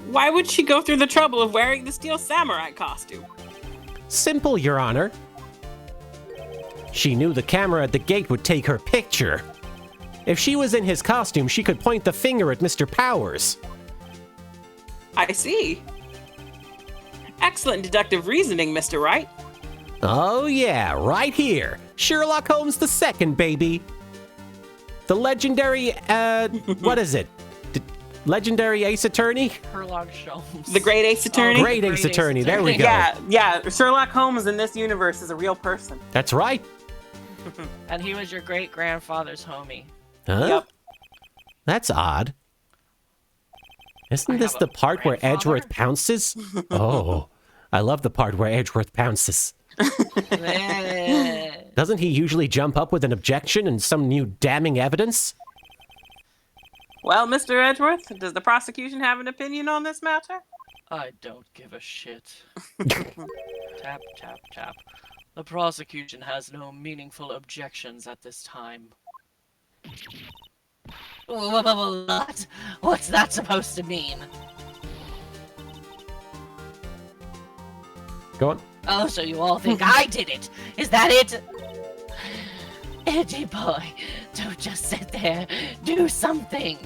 Why would she go through the trouble of wearing the steel samurai costume? Simple, Your Honor. She knew the camera at the gate would take her picture. If she was in his costume, she could point the finger at Mr. Powers. I see. Excellent deductive reasoning, Mr. Wright. Oh yeah, right here. Sherlock Holmes II, baby. The legendary, what is it? Legendary Ace Attorney? Sherlock Holmes. The great Ace Attorney? Great Ace Attorney, there we go. Yeah. Sherlock Holmes in this universe is a real person. That's right. And he was your great grandfather's homie. Huh? Yep. That's odd. Isn't I this have the a part where grandfather? Edgeworth pounces? Oh, I love the part where Edgeworth pounces. Doesn't he usually jump up with an objection and some new damning evidence? Well, Mr. Edgeworth, does the prosecution have an opinion on this matter? I don't give a shit. Tap, tap, tap. The prosecution has no meaningful objections at this time. What? What's that supposed to mean? Go on. Oh, so you all think I did it? Is that it? Eddie boy, don't just sit there. Do something.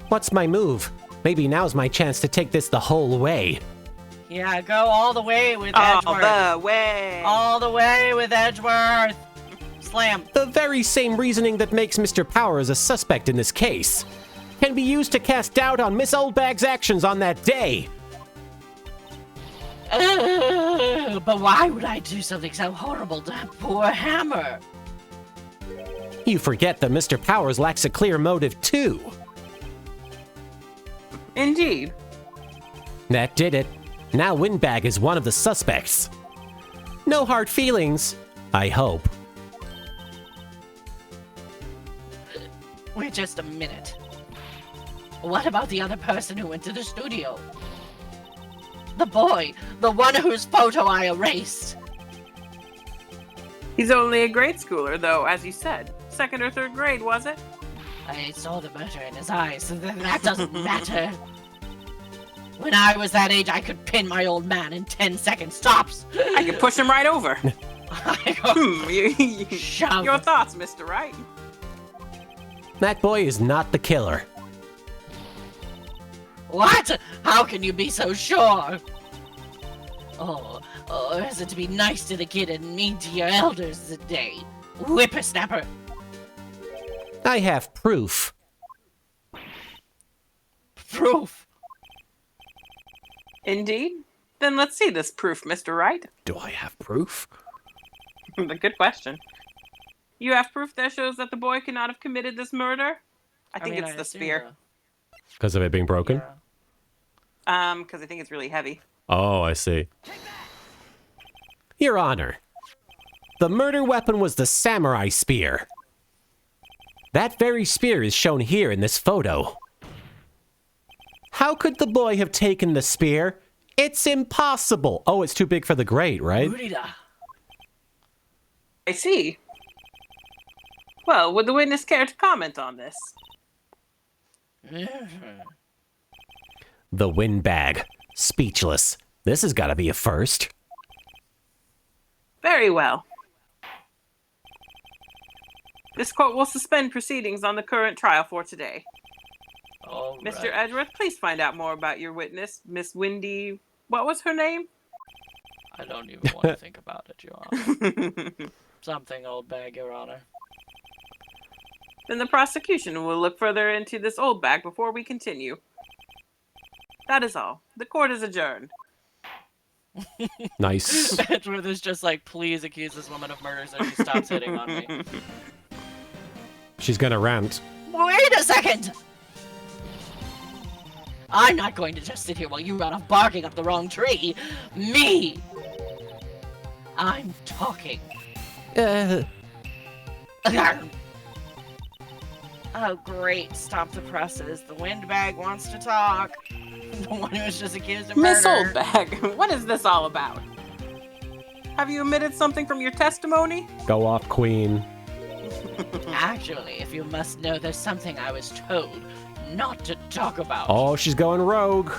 What's my move? Maybe now's my chance to take this the whole way. Yeah, go all the way with All Edgeworth. the way. All the way with Edgeworth. Slam. The very same reasoning that makes Mr. Powers a suspect in this case can be used to cast doubt on Miss Oldbag's actions on that day. But why would I do something so horrible to that poor Hammer? You forget that Mr. Powers lacks a clear motive too. Indeed. That did it. Now Windbag is one of the suspects. No hard feelings, I hope. Wait just a minute. What about the other person who went to the studio? The boy, the one whose photo I erased. He's only a grade schooler, though, as you said. 2nd or 3rd grade, was it? I saw the murder in his eyes, so that doesn't matter. When I was that age, I could pin my old man in 10 seconds tops. I could push him right over. Shove. Your thoughts, Mr. Wright? That boy is not the killer. What? How can you be so sure? Oh, is it to be nice to the kid and mean to your elders today? Whippersnapper. I have proof. Proof. Indeed. Then let's see this proof, Mr. Wright. Do I have proof? A good question. You have proof that shows that the boy could not have committed this murder? I think it's the spear. Because of it being broken? Because I think it's really heavy. Oh, I see. Your Honor, the murder weapon was the samurai spear. That very spear is shown here in this photo. How could the boy have taken the spear? It's impossible. Oh, it's too big for the grate, right? I see. Well, would the witness care to comment on this? The windbag. Speechless. This has got to be a first. Very well. This court will suspend proceedings on the current trial for today. All Mr. right. Edgeworth, please find out more about your witness, Miss Wendy. What was her name? I don't even want to think about it, Your Honor. Something, Oldbag, Your Honor. Then the prosecution will look further into this Oldbag before we continue. That is all. The court is adjourned. Nice. Edgeworth is just like, please accuse this woman of murder so she stops hitting on me. She's gonna rant. Wait a second! I'm not going to just sit here while you run off barking up the wrong tree. Me! I'm talking. Oh, great. Stop the presses. The windbag wants to talk. The one who was just accused of Miss murder. Oldbag, what is this all about? Have you omitted something from your testimony? Go off, queen. Actually, if you must know, there's something I was told not to talk about. Oh, she's going rogue.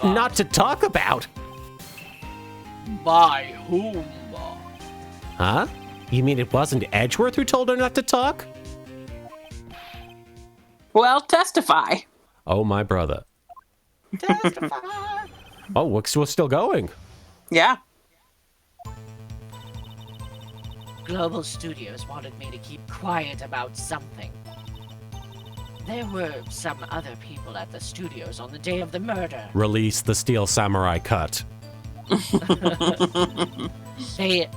Not to talk about. By whom? Huh? You mean it wasn't Edgeworth who told her not to talk? Well, testify. Oh, my brother. Testify. Oh, we're still going. Yeah. Global Studios wanted me to keep quiet about something. There were some other people at the studios on the day of the murder. Release the Steel Samurai cut. They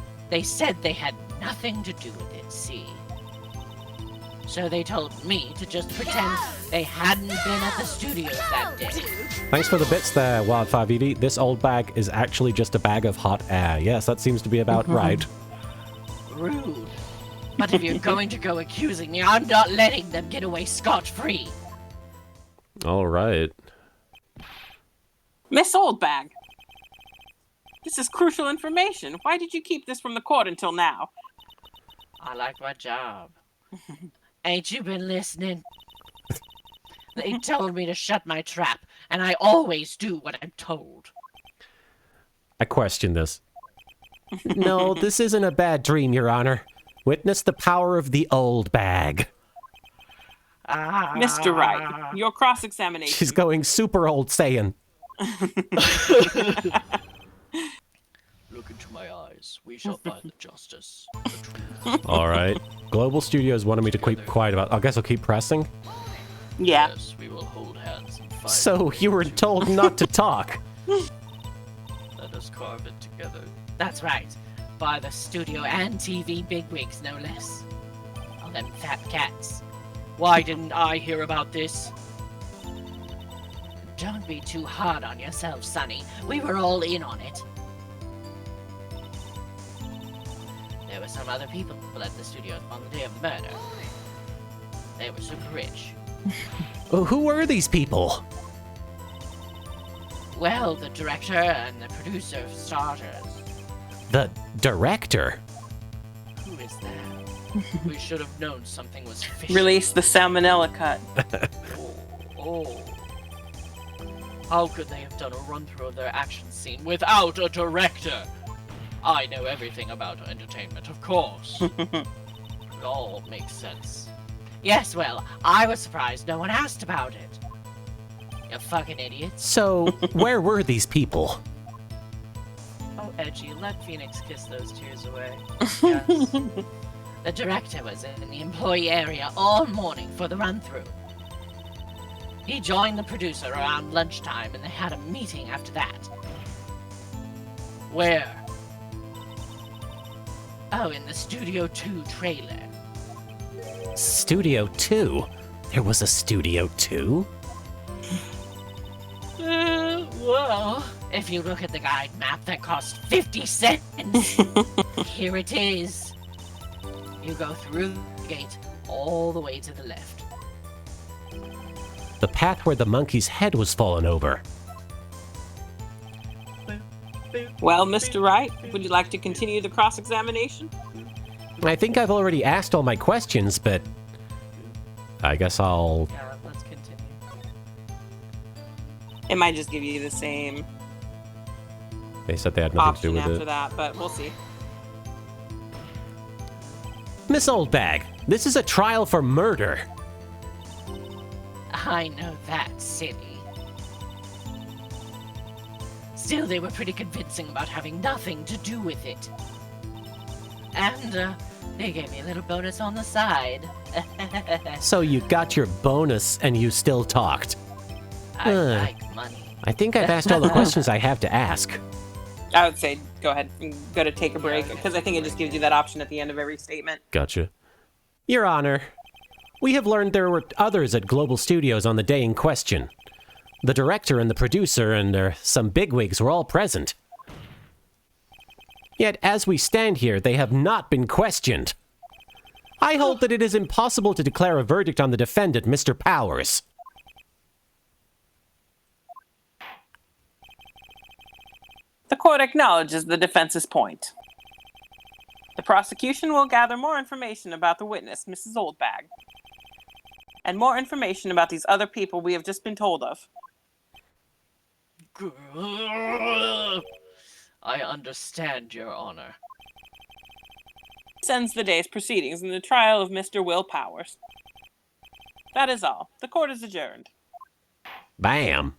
said they had nothing to do with it, see? So they told me to just pretend they hadn't been at the studios that day. Thanks for the bits there, Wildfire VD. This old bag is actually just a bag of hot air. Yes, that seems to be about right. Rude. But if you're going to go accusing me, I'm not letting them get away scot-free. All right. Miss Oldbag. This is crucial information. Why did you keep this from the court until now? I like my job. Ain't you been listening? They told me to shut my trap, and I always do what I'm told. I question this. No, this isn't a bad dream, Your Honor. Witness the power of the old bag. Mr. Wright, your cross-examination. She's going super old Saiyan. Look into my eyes. We shall find the justice. All right. Global Studios wanted me to keep quiet about. I guess I'll keep pressing. Yeah. Yes, we will hold hands and fight. So you were told not to talk. Let us carve it together. That's right. By the studio and TV bigwigs, no less. All them fat cats. Why didn't I hear about this? Don't be too hard on yourself, Sonny. We were all in on it. There were some other people at the studios on the day of the murder. They were super rich. Who were these people? Well, the director and the producer, for starters. The director? Who is that? We should have known something was fishy. Release the salmonella cut. Oh. How could they have done a run-through of their action scene without a director? I know everything about entertainment, of course. It all makes sense. Yes, well, I was surprised no one asked about it. You fucking idiots. So, where were these people? Oh, Edgy, let Phoenix kiss those tears away. Yes. The director was in the employee area all morning for the run-through. He joined the producer around lunchtime and they had a meeting after that. Where? Oh, in the Studio 2 trailer. Studio 2? There was a Studio 2? Well, if you look at the guide map that cost 50 cents, here it is. You go through the gate all the way to the left. The path where the monkey's head was fallen over. Well, Mr. Wright, would you like to continue the cross-examination? I think I've already asked all my questions, but... I guess I'll... Yeah, let's continue. It might just give you the same They said they had nothing to do option with after it. that, but we'll see. Miss Oldbag, this is a trial for murder. I know that, silly. Still, they were pretty convincing about having nothing to do with it. And, they gave me a little bonus on the side. So you got your bonus and you still talked. I like money. I think I've asked all the questions I have to ask. I would say go ahead and go to take a break, because I think it just gives you that option at the end of every statement. Gotcha. Your Honor, we have learned there were others at Global Studios on the day in question. The director and the producer and some bigwigs were all present. Yet, as we stand here, they have not been questioned. I hold that it is impossible to declare a verdict on the defendant, Mr. Powers. The court acknowledges the defense's point. The prosecution will gather more information about the witness, Mrs. Oldbag, and more information about these other people we have just been told of. I understand, Your Honor. This ends the day's proceedings in the trial of Mr. Will Powers. That is all. The court is adjourned. Bam.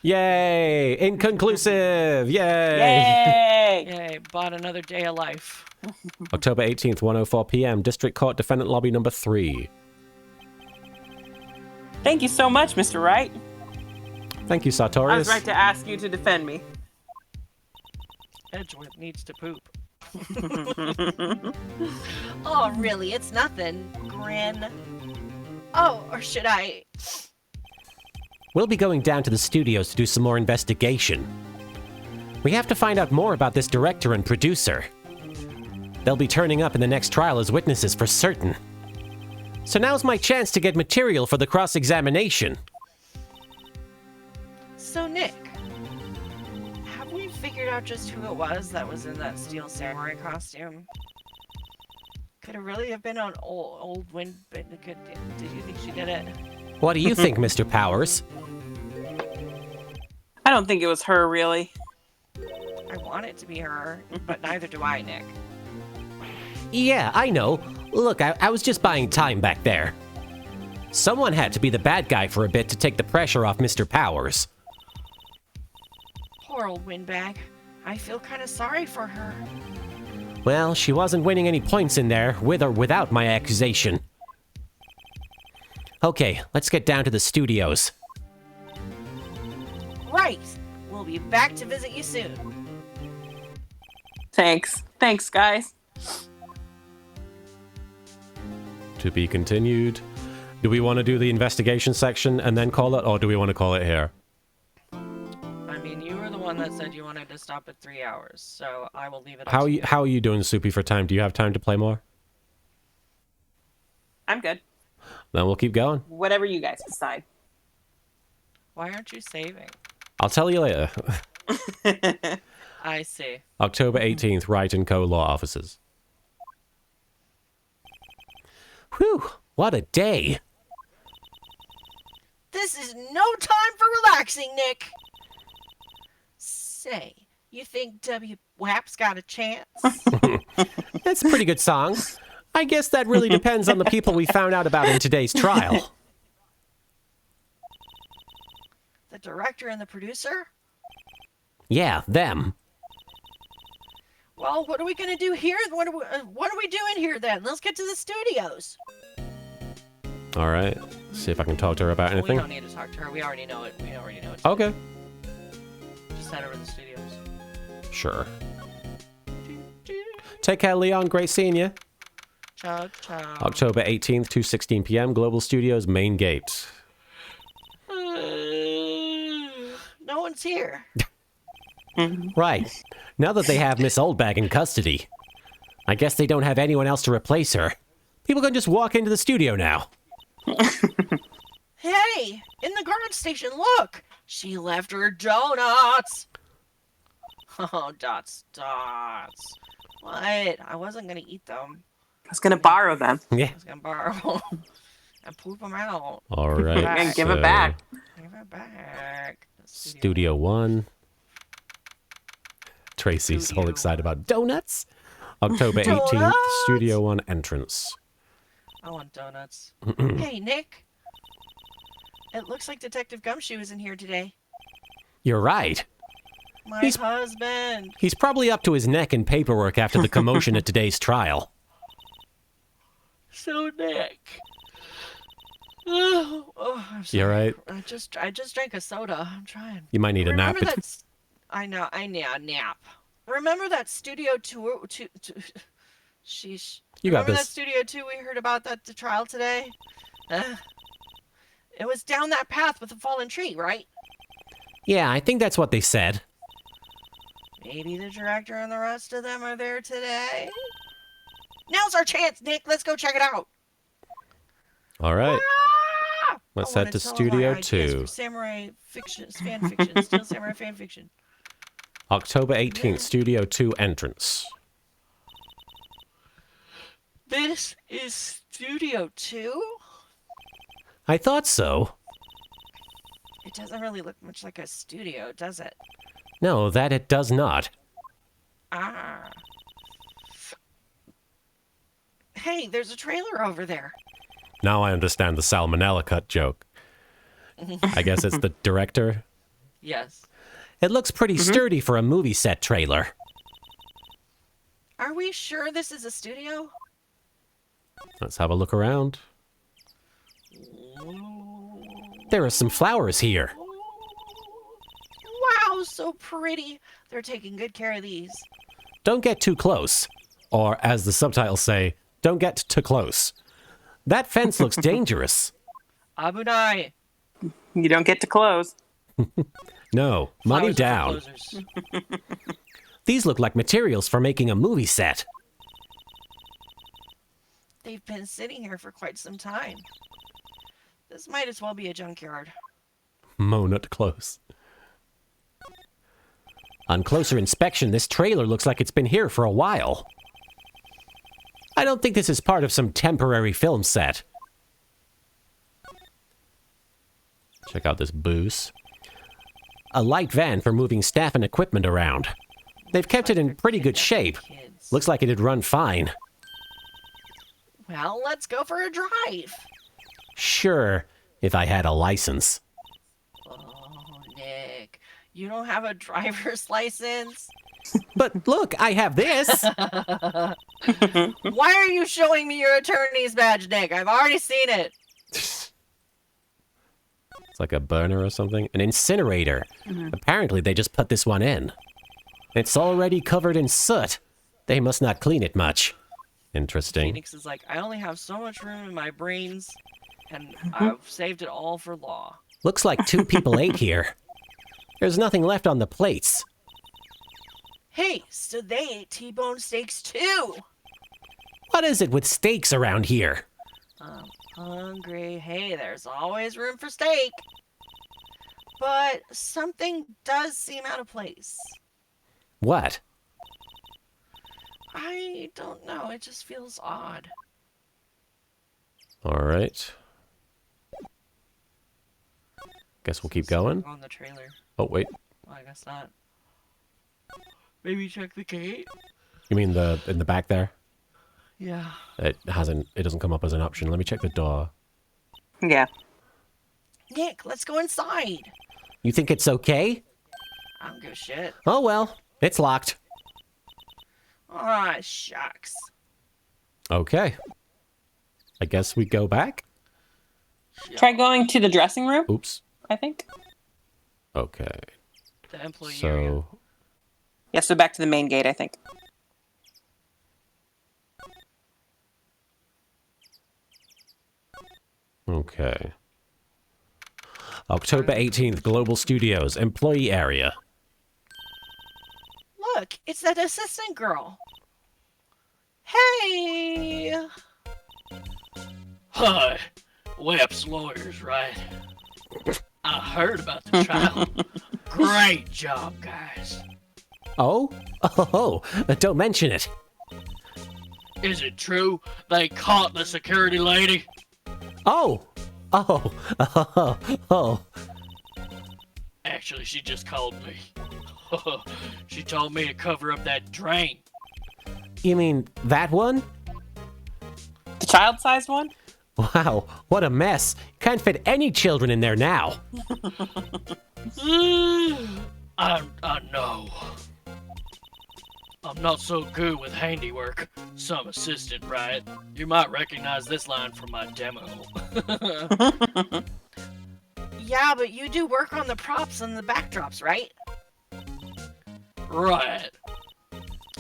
Yay! Inconclusive! Yay! Yay! Yay, bought another day of life. October 18th, 1:04 p.m. District Court Defendant Lobby number 3. Thank you so much, Mr. Wright. Thank you, Sartorius. I was right to ask you to defend me. Edgeworth needs to poop. Oh, really? It's nothing. Grin. Oh, or should I? We'll be going down to the studios to do some more investigation. We have to find out more about this director and producer. They'll be turning up in the next trial as witnesses for certain. So now's my chance to get material for the cross-examination. So, Nick, have we figured out just who it was that was in that steel samurai costume? Could it really have been on old Wind? Did you think she did it? What do you think, Mr. Powers? I don't think it was her, really. I want it to be her, but neither do I, Nick. Yeah, I know. Look, I was just buying time back there. Someone had to be the bad guy for a bit to take the pressure off Mr. Powers. Poor old Windbag. I feel kind of sorry for her. Well, she wasn't winning any points in there, with or without my accusation. Okay, let's get down to the studios. Right. We'll be back to visit you soon. Thanks. Thanks, guys. To be continued. Do we want to do the investigation section and then call it, or do we want to call it here? I mean, you were the one that said you wanted to stop at 3 hours, so I will leave it. How are you doing, Soupy, for time? Do you have time to play more? I'm good. Then we'll keep going. Whatever you guys decide. Why aren't you saving? I'll tell you later. I see. October 18th, Wright & Co. Law Offices. Whew, what a day. This is no time for relaxing, Nick. Say, you think W. WAP's got a chance? That's a pretty good song. I guess that really depends on the people we found out about in today's trial. The director and the producer? Yeah, them. Well, what are we gonna do here? What are we doing here then? Let's get to the studios. All right. See if I can talk to her about We anything. don't need to talk to her. We already know it. We already know it. Okay. Just head over to the studios. Sure. Take care, Leon. Great seeing you. Chug, chug. October 18th, 2:16 p.m. Global Studios main gate. No one's here. Right. Now that they have Miss Oldbag in custody, I guess they don't have anyone else to replace her. People can just walk into the studio now. Hey, in the guard station, look! She left her donuts! Oh, dots. What? I wasn't gonna eat them. I was gonna borrow them. Yeah. I was gonna borrow. and poop them out. All right. And give it back. Give it back. Studio 1. Tracy's all excited about donuts. October 18th, Donuts! Studio 1 entrance. I want donuts. Hey, Nick. It looks like Detective Gumshoe is in here today. You're right. My He's- husband. He's probably up to his neck in paperwork after the commotion at today's trial. So, Nick. I'm sorry. You all right? I just drank a soda. I'm trying. You might need a nap. Remember that? I know. I need a nap. Remember that studio tour? Sheesh. You got Remember that this. studio 2 we heard about at the trial today? It was down that path with the fallen tree, right? Yeah, I think that's what they said. Maybe the director and the rest of them are there today. Now's our chance, Nick. Let's go check it out. All right. Ah! Let's I head wanna to tell Studio my ideas 2. for samurai fiction, fan fiction, still samurai fan fiction. October 18th, Studio 2 entrance. This is Studio 2? I thought so. It doesn't really look much like a studio, does it? No, that it does not. Ah. Hey, there's a trailer over there. Now I understand the salmonella cut joke. I guess it's the director. Yes. It looks pretty sturdy for a movie set trailer. Are we sure this is a studio? Let's have a look around. There are some flowers here. Wow, so pretty. They're taking good care of these. Don't get too close. Or, as the subtitles say, don't get too close. That fence looks dangerous. Abunai. You don't get to close. No, money Flowers are for down. closers. These look like materials for making a movie set. They've been sitting here for quite some time. This might as well be a junkyard. Mo not close. On closer inspection, this trailer looks like it's been here for a while. I don't think this is part of some temporary film set. Check out this booth. A light van for moving staff and equipment around. They've kept it in pretty good shape. Kids. Looks like it'd run fine. Well, let's go for a drive. Sure, if I had a license. Oh, Nick, you don't have a driver's license? But look, I have this. Why are you showing me your attorney's badge, Nick? I've already seen it. It's like a burner or something. An incinerator. Apparently they just put this one in. It's already covered in soot. They must not clean it much. Interesting. Phoenix is like, I only have so much room in my brains, and I've saved it all for law. Looks like 2 people ate here. There's nothing left on the plates. Hey, so they ate T-bone steaks too. What is it with steaks around here? I'm hungry. Hey, there's always room for steak. But something does seem out of place. What? I don't know. It just feels odd. All right. Guess we'll keep going. On the trailer. Oh, wait. Well, I guess not. Maybe check the gate. You mean in the back there? Yeah. It doesn't come up as an option. Let me check the door. Yeah. Nick, let's go inside. You think it's okay? I don't give a shit. Oh well, it's locked. Ah, shucks. Okay. I guess we go back? Try going to the dressing room, Oops. I think. Okay. The employee area. So, Yeah, so back to the main gate, I think. okay. October 18th, Global Studios, employee area. Look, it's that assistant girl. Hey! Hi, Web's lawyers, right? I heard about the trial. Great job, guys. Oh? Oh, don't mention it. Is it true they caught the security lady? Oh. Oh. Oh. Oh. Actually, she just called me. She told me to cover up that drain. You mean that one? The child-sized one? Wow, what a mess. Can't fit any children in there now. I know. I'm not so good with handiwork. Some assistant, right? You might recognize this line from my demo. Yeah, but you do work on the props and the backdrops, right? Right.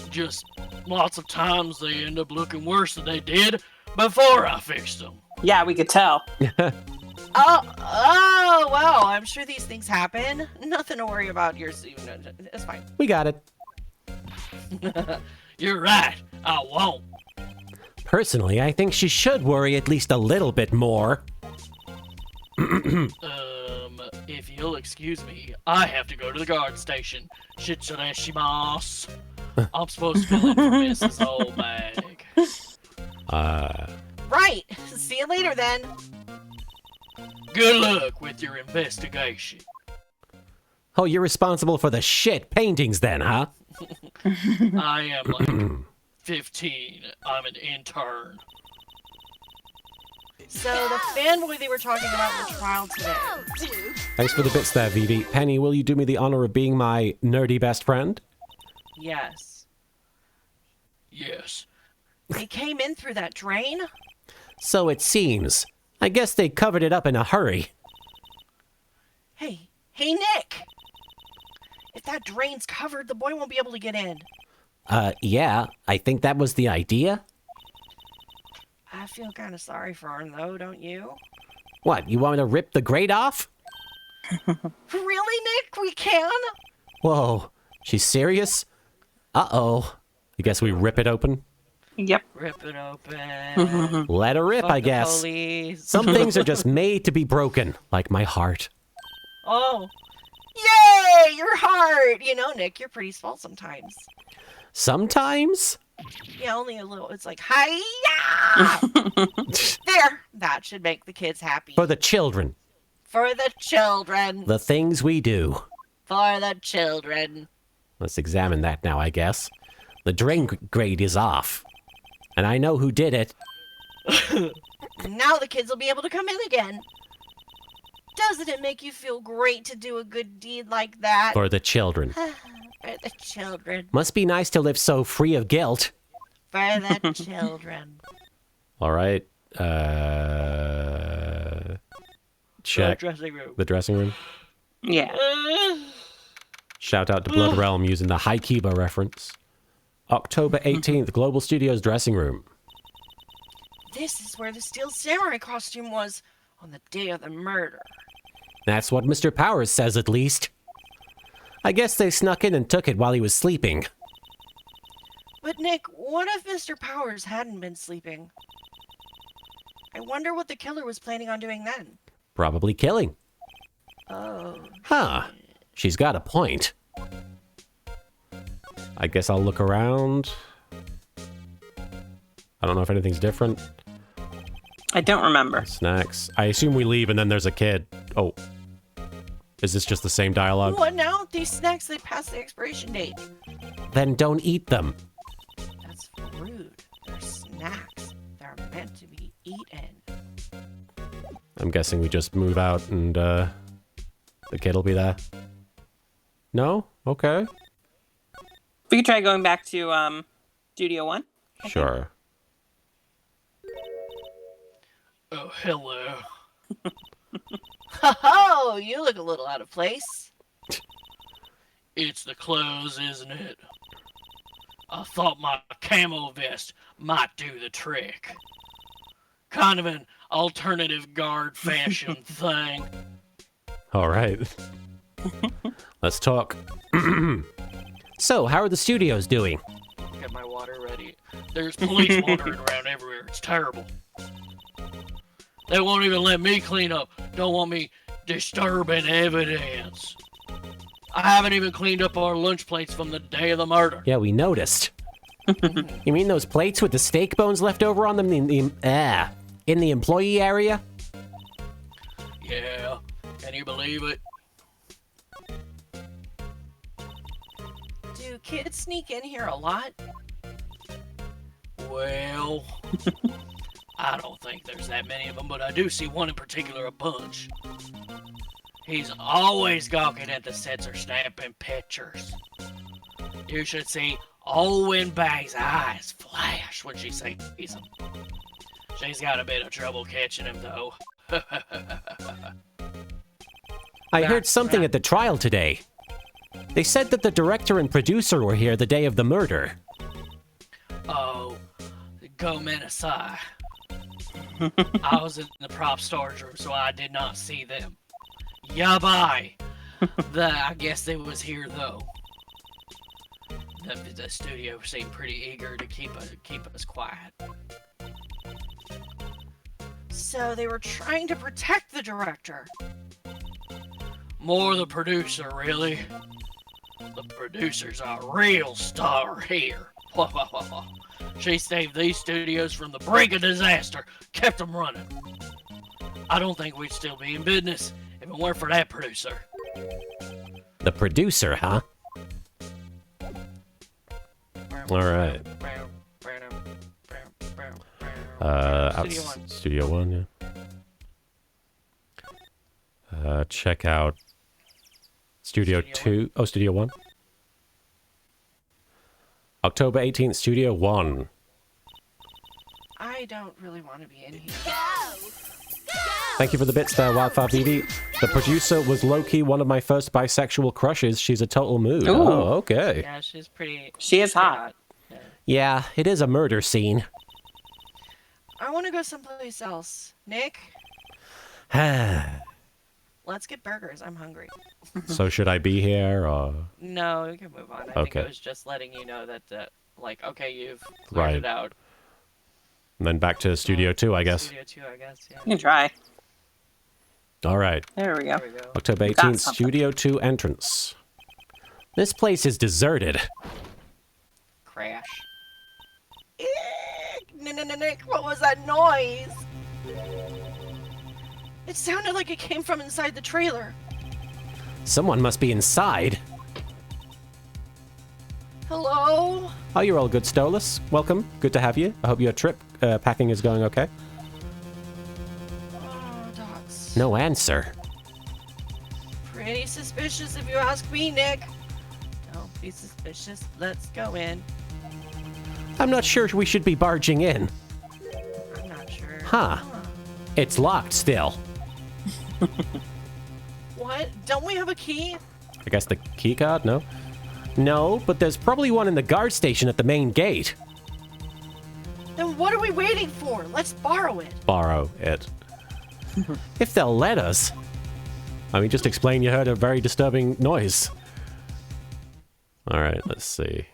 Just lots of times they end up looking worse than they did before I fixed them. Yeah, we could tell. Oh, well, I'm sure these things happen. Nothing to worry about. It's fine. We got it. You're right. I won't. Personally, I think she should worry at least a little bit more. If you'll excuse me, I have to go to the guard station. Shitsureshimasu. I'm supposed to fill in for Mrs. Oldbag. Right. See you later then. Good luck with your investigation. Oh, you're responsible for the shit paintings then, huh? I am like 15. I'm an intern. So the fanboy they were talking about in the trial today. Thanks for the bits there, Vivi. Penny, will you do me the honor of being my nerdy best friend? Yes. Yes. They came in through that drain? So it seems. I guess they covered it up in a hurry. Hey, Nick! If that drain's covered, the boy won't be able to get in. Yeah, I think that was the idea. I feel kind of sorry for him, though, don't you? What, you want me to rip the grate off? Really, Nick? We can? Whoa, she's serious? Uh-oh. I guess we rip it open? Yep. Rip it open. Let her rip, Fuck I the guess. police. Some things are just made to be broken, like my heart. Oh. Yay! Your heart! You know, Nick, you're pretty small sometimes. Sometimes? Yeah, only a little. It's like, hi-ya! There! That should make the kids happy. For the children. For the children. The things we do. For the children. Let's examine that now, I guess. The drain grate is off. And I know who did it. Now the kids will be able to come in again. Doesn't it make you feel great to do a good deed like that? For the children. For the children. Must be nice to live so free of guilt. For the children. All right. Check. Dressing room. The dressing room. Yeah. Shout out to Blood Realm using the Haikiba reference. October 18th, Global Studios dressing room. This is where the Steel Samurai costume was on the day of the murder. That's what Mr. Powers says, at least. I guess they snuck in and took it while he was sleeping. But Nick, what if Mr. Powers hadn't been sleeping? I wonder what the killer was planning on doing then. Probably killing. Oh. Huh. She's got a point. I guess I'll look around. I don't know if anything's different. I don't remember. Snacks. I assume we leave and then there's a kid. Oh. Is this just the same dialogue? What now? These snacks, they passed the expiration date. Then don't eat them. That's rude. They're snacks. They're meant to be eaten. I'm guessing we just move out and the kid will be there. No? Okay. We could try going back to Studio 1. Sure. Oh, hello. Ho-ho! You look a little out of place. It's the clothes, isn't it? I thought my camo vest might do the trick. Kind of an alternative guard fashion thing. All right. Let's talk. So, how are the studios doing? Get my water ready. There's police wandering around everywhere. It's terrible. They won't even let me clean up. Don't want me disturbing evidence. I haven't even cleaned up our lunch plates from the day of the murder. Yeah, we noticed. You mean those plates with the steak bones left over on them in the employee area? Can you believe it? Do kids sneak in here a lot? Well, I don't think there's that many of them, but I do see one in particular a bunch. He's always gawking at the sets or snapping pictures. You should see Oldbag's eyes flash when she sees him. She's got a bit of trouble catching him, though. I heard something at the trial today. They said that the director and producer were here the day of the murder. Oh, go men aside. I was in the prop storage room, so I did not see them. Yeah, bye. I guess they was here, though. The studio seemed pretty eager to keep us quiet. So they were trying to protect the director. More the producer, really. The producer's a real star here. She saved these studios from the brink of disaster, kept them running. I don't think we'd still be in business if it weren't for that producer. The producer, huh? All right. Studio One, yeah. Check out Studio 2. Oh, Studio 1. October 18th, Studio 1. I don't really want to be in here. Thank you for the bits there, Wildfire BD. The producer was low-key one of my first bisexual crushes. She's a total mood. Ooh. Oh, okay. Yeah, she's pretty... She is hot. Yeah, it is a murder scene. I want to go someplace else. Nick, let's get burgers. I'm hungry. So should I be here, or...? No, we can move on. I think it was just letting you know that, like, okay, you've cleared it out. And then back to Studio 2, I guess. Studio 2, I guess, yeah. You can try. All right. There we go. There we go. October 18th, Studio 2 entrance. This place is deserted. Crash. Nick, what was that noise? It sounded like it came from inside the trailer. Someone must be inside. Hello? Oh, you're all good, Stolas. Welcome. Good to have you. I hope your trip packing is going okay. Oh, docs. No answer. Pretty suspicious if you ask me, Nick. Don't be suspicious. Let's go in. I'm not sure we should be barging in. I'm not sure. Huh. It's locked still. What? Don't we have a key? I guess the key card? No? No, but there's probably one in the guard station at the main gate. Then what are we waiting for? Let's borrow it. Borrow it. If they'll let us. I mean, just explain you heard a very disturbing noise. All right, let's see.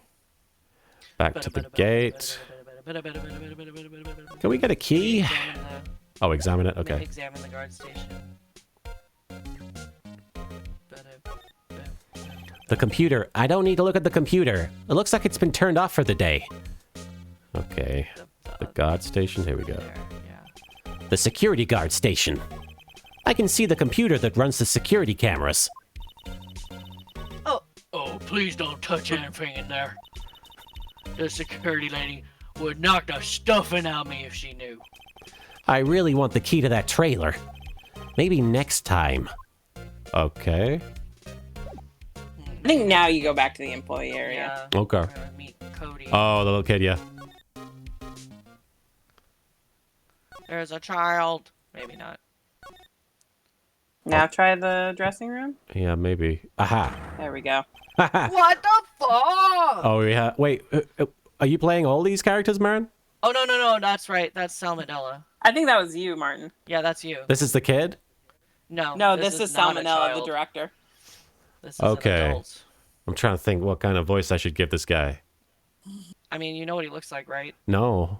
Back to the gate. Can we get a key? Oh, examine it? Okay. Examine the guard station. The computer. I don't need to look at the computer. It looks like it's been turned off for the day. Okay. The guard station. Here we go. The security guard station. I can see the computer that runs the security cameras. Oh, please don't touch anything in there. The security lady would knock the stuffing out of me if she knew. I really want the key to that trailer. Maybe next time. Okay. I think now you go back to the employee area. Yeah. Okay. We're gonna meet Cody. Oh, the little kid, yeah. There's a child. Maybe not. Now try the dressing room. Yeah, maybe. Aha. There we go. What the fuck? Oh, yeah. Wait, are you playing all these characters, Marin? Oh, no, that's right. That's Salmonella. I think that was you, Martin. Yeah, that's you. This is the kid? No, this is not a Salmonella, the child. director. This is Okay. an adult. I'm trying to think what kind of voice I should give this guy. I mean, you know what he looks like, right? No.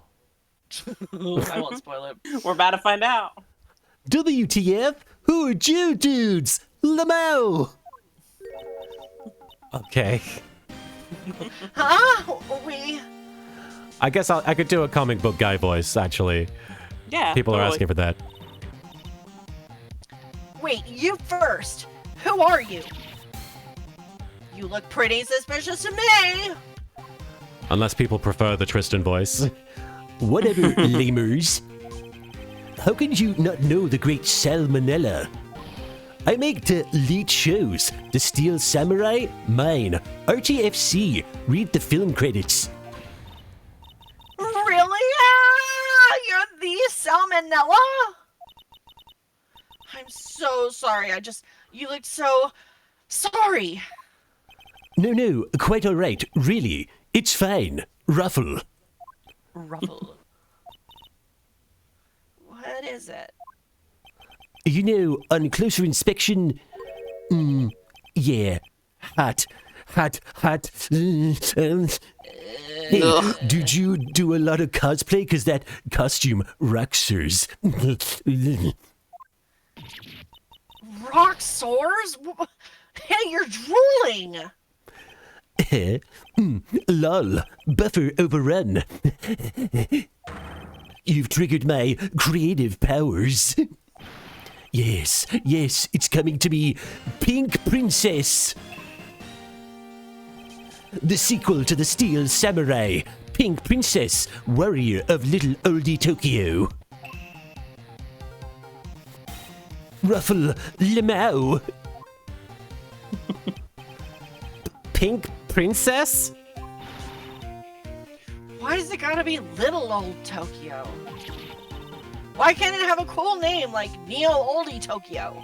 I won't spoil it. We're about to find out. WTF? Who are you dudes? Lamo! Okay. Huh? We... I guess I could do a comic book guy voice, actually. Yeah. People are totally. asking for that. Wait, you first. Who are you? You look pretty suspicious to me. Unless people prefer the Tristan voice. Whatever, lamers. How can you not know the great Salmonella? I make the lead shows. The Steel Samurai, mine. RTFC, read the film credits. Really? Ah, you're the Salmonella? I'm so sorry. You looked so sorry. No, quite alright, really. It's fine. Ruffle. Ruffle. What is it? You know, on closer inspection, yeah, hot. Hey, did you do a lot of cosplay? Cause that costume rocksers. Rock sores? Hey, you're drooling. Lol, buffer overrun. You've triggered my creative powers. Yes, it's coming to me. Pink Princess. The sequel to the Steel Samurai. Pink Princess, warrior of little oldie Tokyo. Ruffle Lemao. Pink Princess? Why does it gotta be little old Tokyo? Why can't it have a cool name like Neo Oldie Tokyo?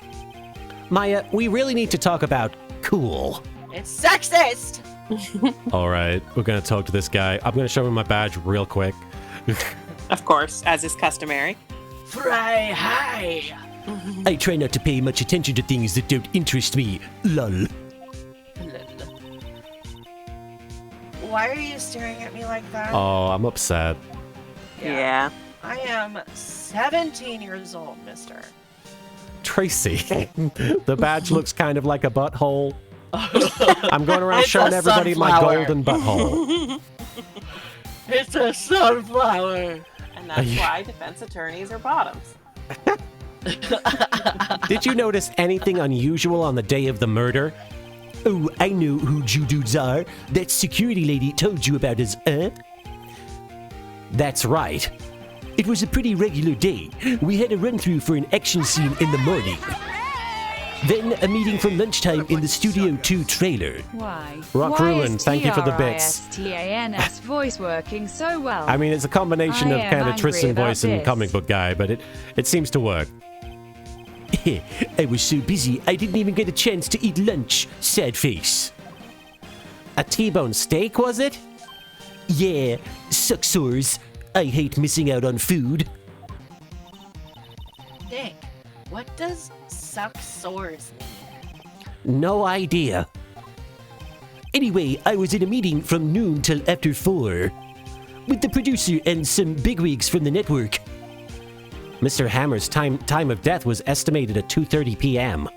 Maya, we really need to talk about cool. It's sexist! All right, we're going to talk to this guy. I'm going to show him my badge real quick. Of course, as is customary. Fry high! I try not to pay much attention to things that don't interest me. Lol. Why are you staring at me like that? Oh, I'm upset. Yeah. I am 17 years old, mister. Tracy, the badge looks kind of like a butthole. I'm going around It's showing a everybody my sunflower. golden butthole. It's a sunflower! And that's why defense attorneys are bottoms. Did you notice anything unusual on the day of the murder? Oh, I know who you dudes are. That security lady told you about us, That's right. It was a pretty regular day. We had a run-through for an action scene in the morning. Then a meeting from lunchtime in the Studio 2 trailer. Why? Rock Why Ruin, is thank you for the bits. TRISTANS voice working so well? I mean, it's a combination I of am kind of angry Tristan about voice and this. comic book guy, but it seems to work. I was so busy, I didn't even get a chance to eat lunch. Sad face. A T-bone steak, was it? Yeah, suck sores. I hate missing out on food. Nick, what does suck sores mean? No idea. Anyway, I was in a meeting from noon till after 4. With the producer and some bigwigs from the network. Mr. Hammer's time of death was estimated at 2:30 p.m.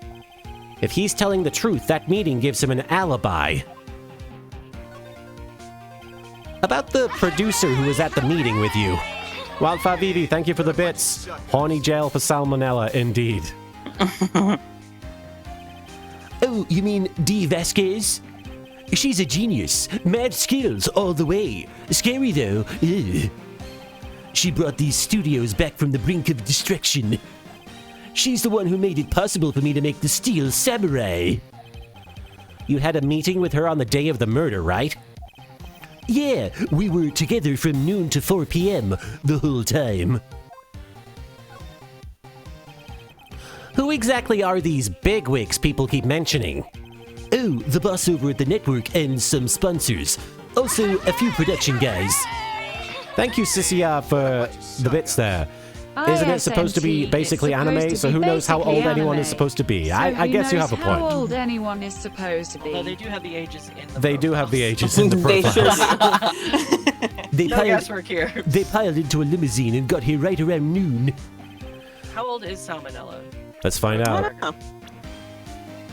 If he's telling the truth, that meeting gives him an alibi. About the producer who was at the meeting with you. Wildfire Vivi, thank you for the bits. Horny jail for salmonella, indeed. Oh, you mean Dee Vasquez? She's a genius. Mad skills all the way. Scary though. Ugh. She brought these studios back from the brink of destruction. She's the one who made it possible for me to make the Steel Samurai. You had a meeting with her on the day of the murder, right? Yeah, we were together from noon to 4 p.m. the whole time. Who exactly are these bigwigs people keep mentioning? Oh, the boss over at the network and some sponsors. Also, a few production guys. Thank you, Sissia, for the bits there. Isn't it supposed to be ISNT, basically it's supposed anime? to So be who knows how basically old anyone is anime. supposed to be? So I who guess you knows have a how point. old anyone is supposed to be. Although they do have the ages in the They do have the profiles. ages in the They profiles. They No piled, guesswork here. they piled into a limousine and got here right around noon. How old is Salmonella? Let's find I out. don't know.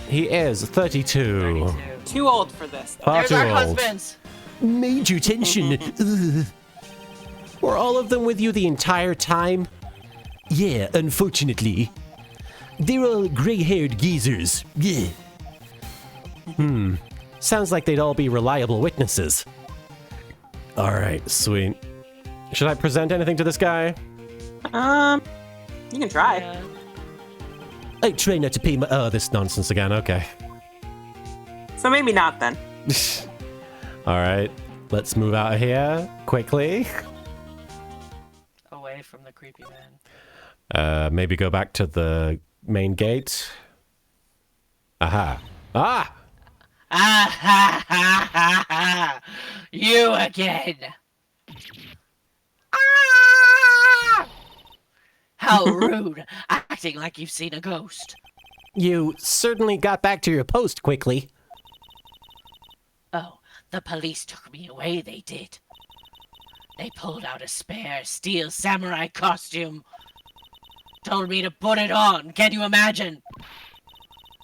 He is 32. 32. Too old for this. Though. Far There's too our old. husbands. Major tension. Ugh. Were all of them with you the entire time? Yeah, unfortunately. They're all gray-haired geezers. Yeah. Sounds like they'd all be reliable witnesses. All right, sweet. Should I present anything to this guy? You can try. Yeah. I try not to pay my... Oh, this nonsense again. Okay. So maybe not then. All right. Let's move out of here quickly. Away from the creepy man. Maybe go back to the main gate. Aha. Ah! Ah ha ha ha ha! You again! Ah! How rude! Acting like you've seen a ghost. You certainly got back to your post quickly. Oh, the police took me away, they did. They pulled out a spare steel samurai costume. Told me to put it on, can you imagine?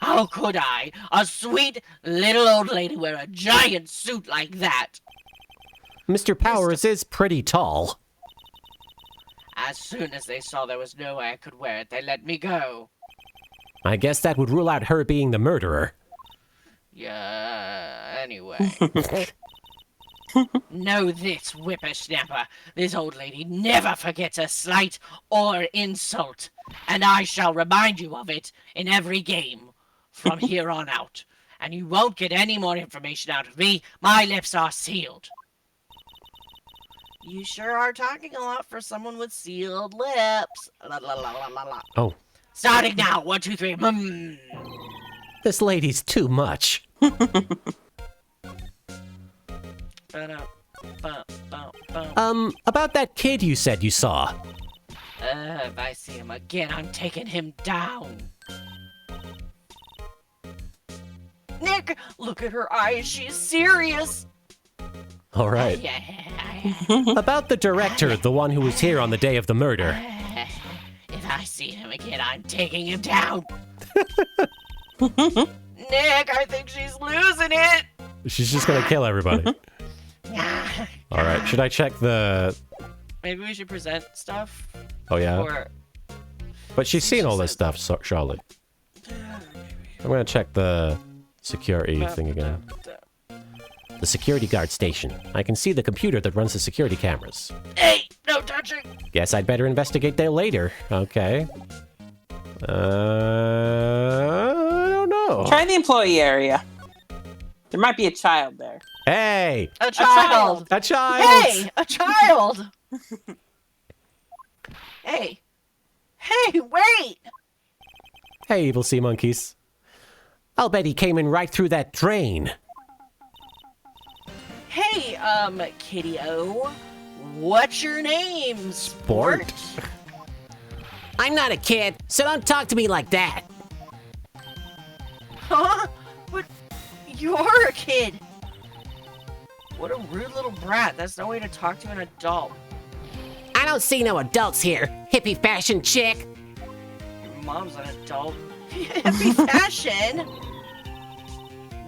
How could I, a sweet little old lady, wear a giant suit like that? Mr. Powers is pretty tall. As soon as they saw there was no way I could wear it, they let me go. I guess that would rule out her being the murderer. Yeah, anyway. Know this, whippersnapper. This old lady never forgets a slight or insult, and I shall remind you of it in every game from here on out. And you won't get any more information out of me. My lips are sealed. You sure are talking a lot for someone with sealed lips. La, la, la, la, la, la. Oh, Starting now. 1, 2, 3. this lady's too much. About that kid you said you saw. If I see him again, I'm taking him down. Nick, look at her eyes. She's serious. All right. About the director, the one who was here on the day of the murder. If I see him again, I'm taking him down. Nick, I think she's losing it. She's just gonna kill everybody. All right. Should I check the... Maybe we should present stuff. Oh, yeah? Or But she's seen all this stuff, surely. I'm gonna check the security thing again. The security guard station. I can see the computer that runs the security cameras. Hey, no touching. Guess I'd better investigate there later. Okay. I don't know. Try the employee area. There might be a child there. Hey! a child. A child! Hey, a child. Hey. Hey, wait. Hey, evil sea monkeys. I'll bet he came in right through that drain. Hey, Kitty-O. What's your name, Sport? I'm not a kid, so don't talk to me like that. Huh? But you're a kid. What a rude little brat. That's no way to talk to an adult. I don't see no adults here, hippie fashion chick. Your mom's an adult. Happy fashion.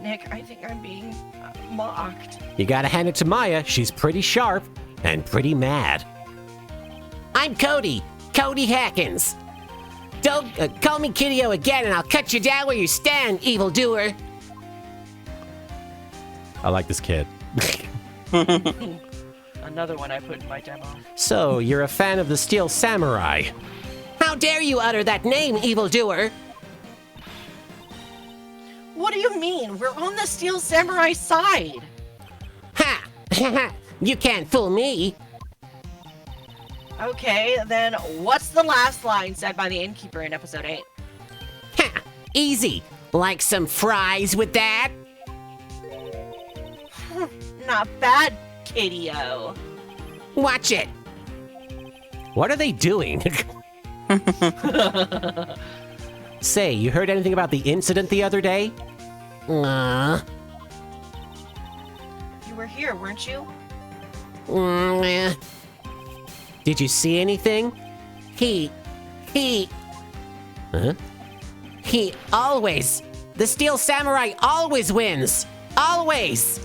Nick, I think I'm being mocked. You gotta hand it to Maya. She's pretty sharp and pretty mad. I'm Coby Hawkins. Don't call me Kitty-O again and I'll cut you down where you stand, evildoer. I like this kid. Another one I put in my demo. So, you're a fan of the Steel Samurai. How dare you utter that name, evildoer? What do you mean? We're on the Steel Samurai side. Ha! You can't fool me. Okay, then what's the last line said by the innkeeper in episode 8? Ha! Easy. Like some fries with that? Not bad, Kitty-O. Watch it. What are they doing? Say, you heard anything about the incident the other day? You were here, weren't you? Did you see anything? He Huh? always, the Steel Samurai always wins. Always.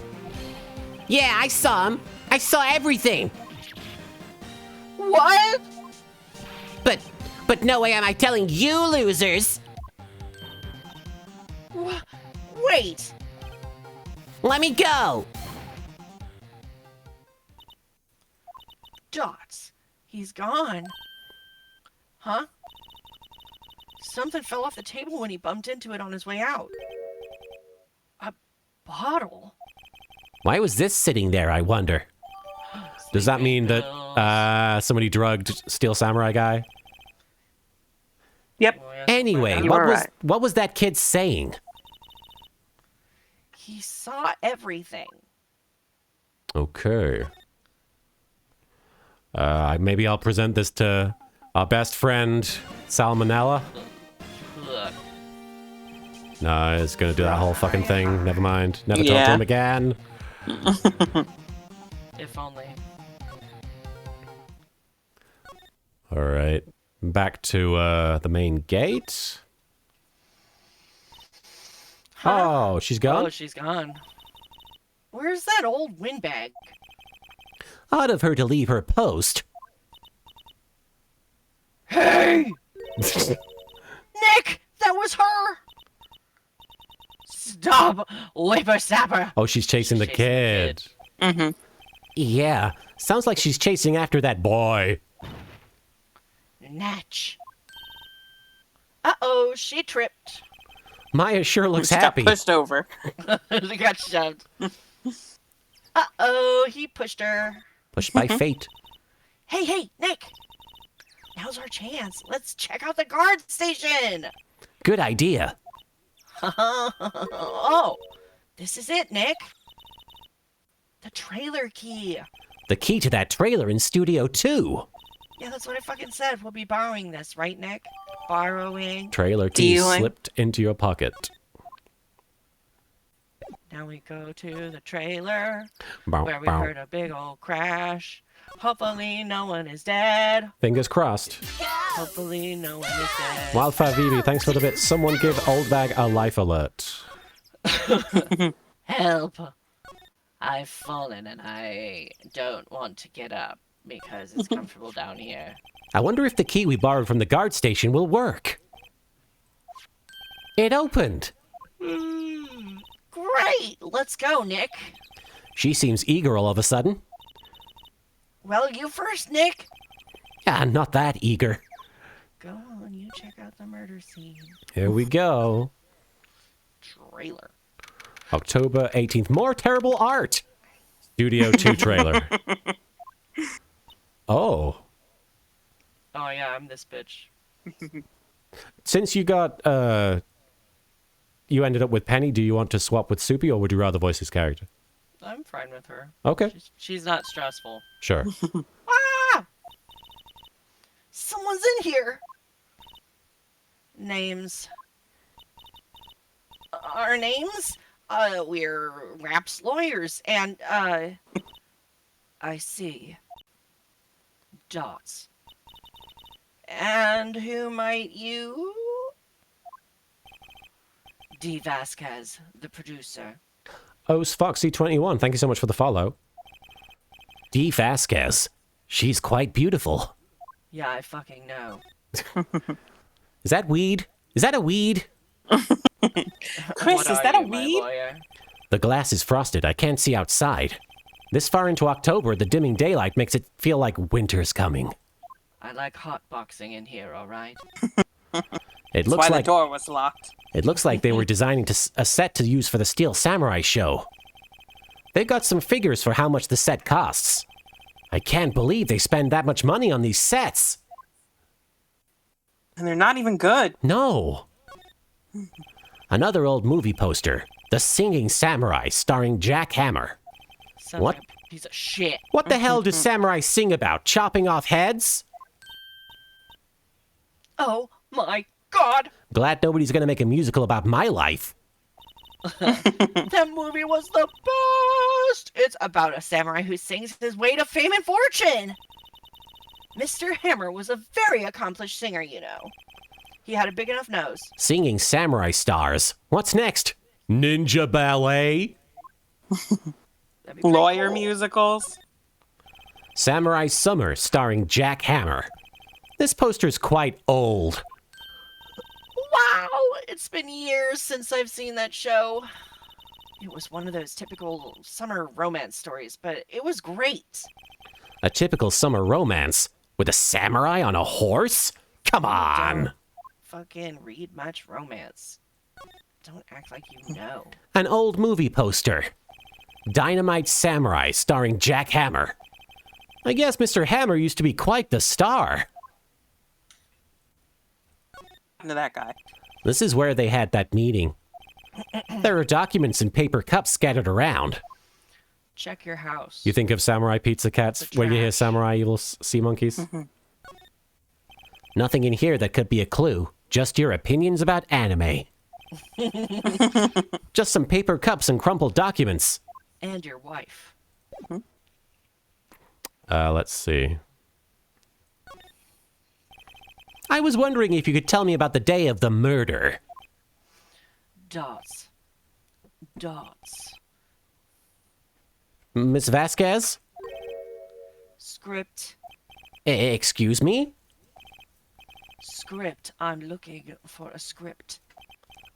Yeah, I saw him. I saw everything. What? But no way am I telling you losers. Great! Let me go! Dots. He's gone. Huh? Something fell off the table when he bumped into it on his way out. A bottle? Why was this sitting there, I wonder? Does that mean that somebody drugged Steel Samurai guy? Yep. Oh, yes, Anyway, You were right. what was that kid saying? He saw everything. Okay. Maybe I'll present this to our best friend, Salmonella. Ugh. No, it's gonna do that whole fucking thing. Never mind. Never talk to Yeah. him again. If only. All right. Back to the main gate. Oh, she's gone? Oh, she's gone. Where's that old windbag? Odd of her to leave her post. Hey! Nick! That was her! Stop! Whippersnapper! Oh, she's chasing the kid. Mm-hmm. Yeah, sounds like she's chasing after that boy. Natch. Uh-oh, she tripped. Maya sure looks She got happy. pushed over. She got shoved. Uh-oh, he pushed her. Pushed by fate. Hey, Nick! Now's our chance. Let's check out the guard station! Good idea. Oh, this is it, Nick. The trailer key. The key to that trailer in Studio 2. Yeah, that's what I fucking said. We'll be borrowing this, right, Nick? Borrowing. Trailer key Dealing. slipped into your pocket. Now we go to the trailer Bow, where we bow. heard a big old crash. Hopefully no one is dead. Fingers crossed. Hopefully no one is dead. Wildfire Vivi, thanks for the bit. Someone give Oldbag a life alert. Help! I've fallen and I don't want to get up because it's comfortable down here. I wonder if the key we borrowed from the guard station will work. It opened. Great! Let's go, Nick. She seems eager all of a sudden. Well, you first, Nick. Ah, not that eager. Go on, you check out the murder scene. Here we go. Trailer. October 18th. More terrible art. Studio 2 trailer. Oh. Oh yeah, I'm this bitch. Since you got, you ended up with Penny, do you want to swap with Soupy or would you rather voice his character? I'm fine with her. Okay. She's not stressful. Sure. Ah! Someone's in here. Names. Our names? We're Raps lawyers, and, I see. Dots. And who might you? D. Vasquez, the producer. Os Foxy21, thank you so much for the follow. D. Vasquez. She's quite beautiful. Yeah, I fucking know. Is that weed? Is that a weed? Chris, What is are that a you, my weed? lawyer? The glass is frosted. I can't see outside. This far into October, the dimming daylight makes it feel like winter's coming. I like hotboxing in here, alright? It That's looks why the like door was locked. it looks like they were designing a set to use for the Steel Samurai show. They've got some figures for how much the set costs. I can't believe they spend that much money on these sets. And they're not even good. No. Another old movie poster. The Singing Samurai, starring Jack Hammer. Sounds What? like a piece of shit. What the hell do samurai sing about? Chopping off heads? Oh my god! Glad nobody's gonna make a musical about my life. That movie was the best! It's about a samurai who sings his way to fame and fortune! Mr. Hammer was a very accomplished singer, you know. He had a big enough nose. Singing samurai stars. What's next? Ninja ballet? That'd be pretty Lawyer cool. musicals. Samurai Summer, starring Jack Hammer. This poster's quite old. Wow! It's been years since I've seen that show. It was one of those typical summer romance stories, but it was great. A typical summer romance with a samurai on a horse? Come on! Don't fucking read much romance. Don't act like you know. An old movie poster. Dynamite Samurai starring Jack Hammer. I guess Mr. Hammer used to be quite the star. To that guy. This is where they had that meeting. There are documents and paper cups scattered around. Check your house. You think of samurai pizza cats The when you hear trash. samurai evil sea monkeys? Nothing in here that could be a clue. Just your opinions about anime. Just some paper cups and crumpled documents. And your wife. Let's see. I was wondering if you could tell me about the day of the murder. Dots. Dots. Miss Vasquez? Script. Excuse me? Script. I'm looking for a script.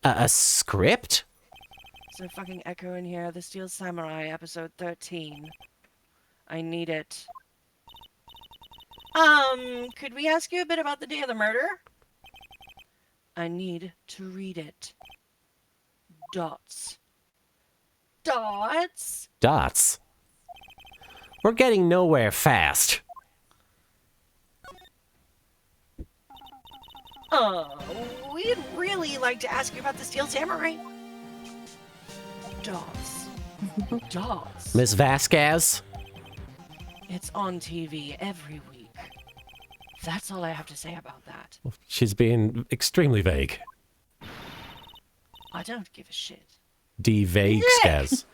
A script? There's a fucking echo in here. The Steel Samurai, episode 13. I need it. Could we ask you a bit about the day of the murder? I need to read it. Dots. Dots? Dots. We're getting nowhere fast. We'd really like to ask you about the Steel Samurai. Dots. Dots. Miss Vasquez? It's on TV every week. That's all I have to say about that. She's being extremely vague. I don't give a shit. Vague scaz.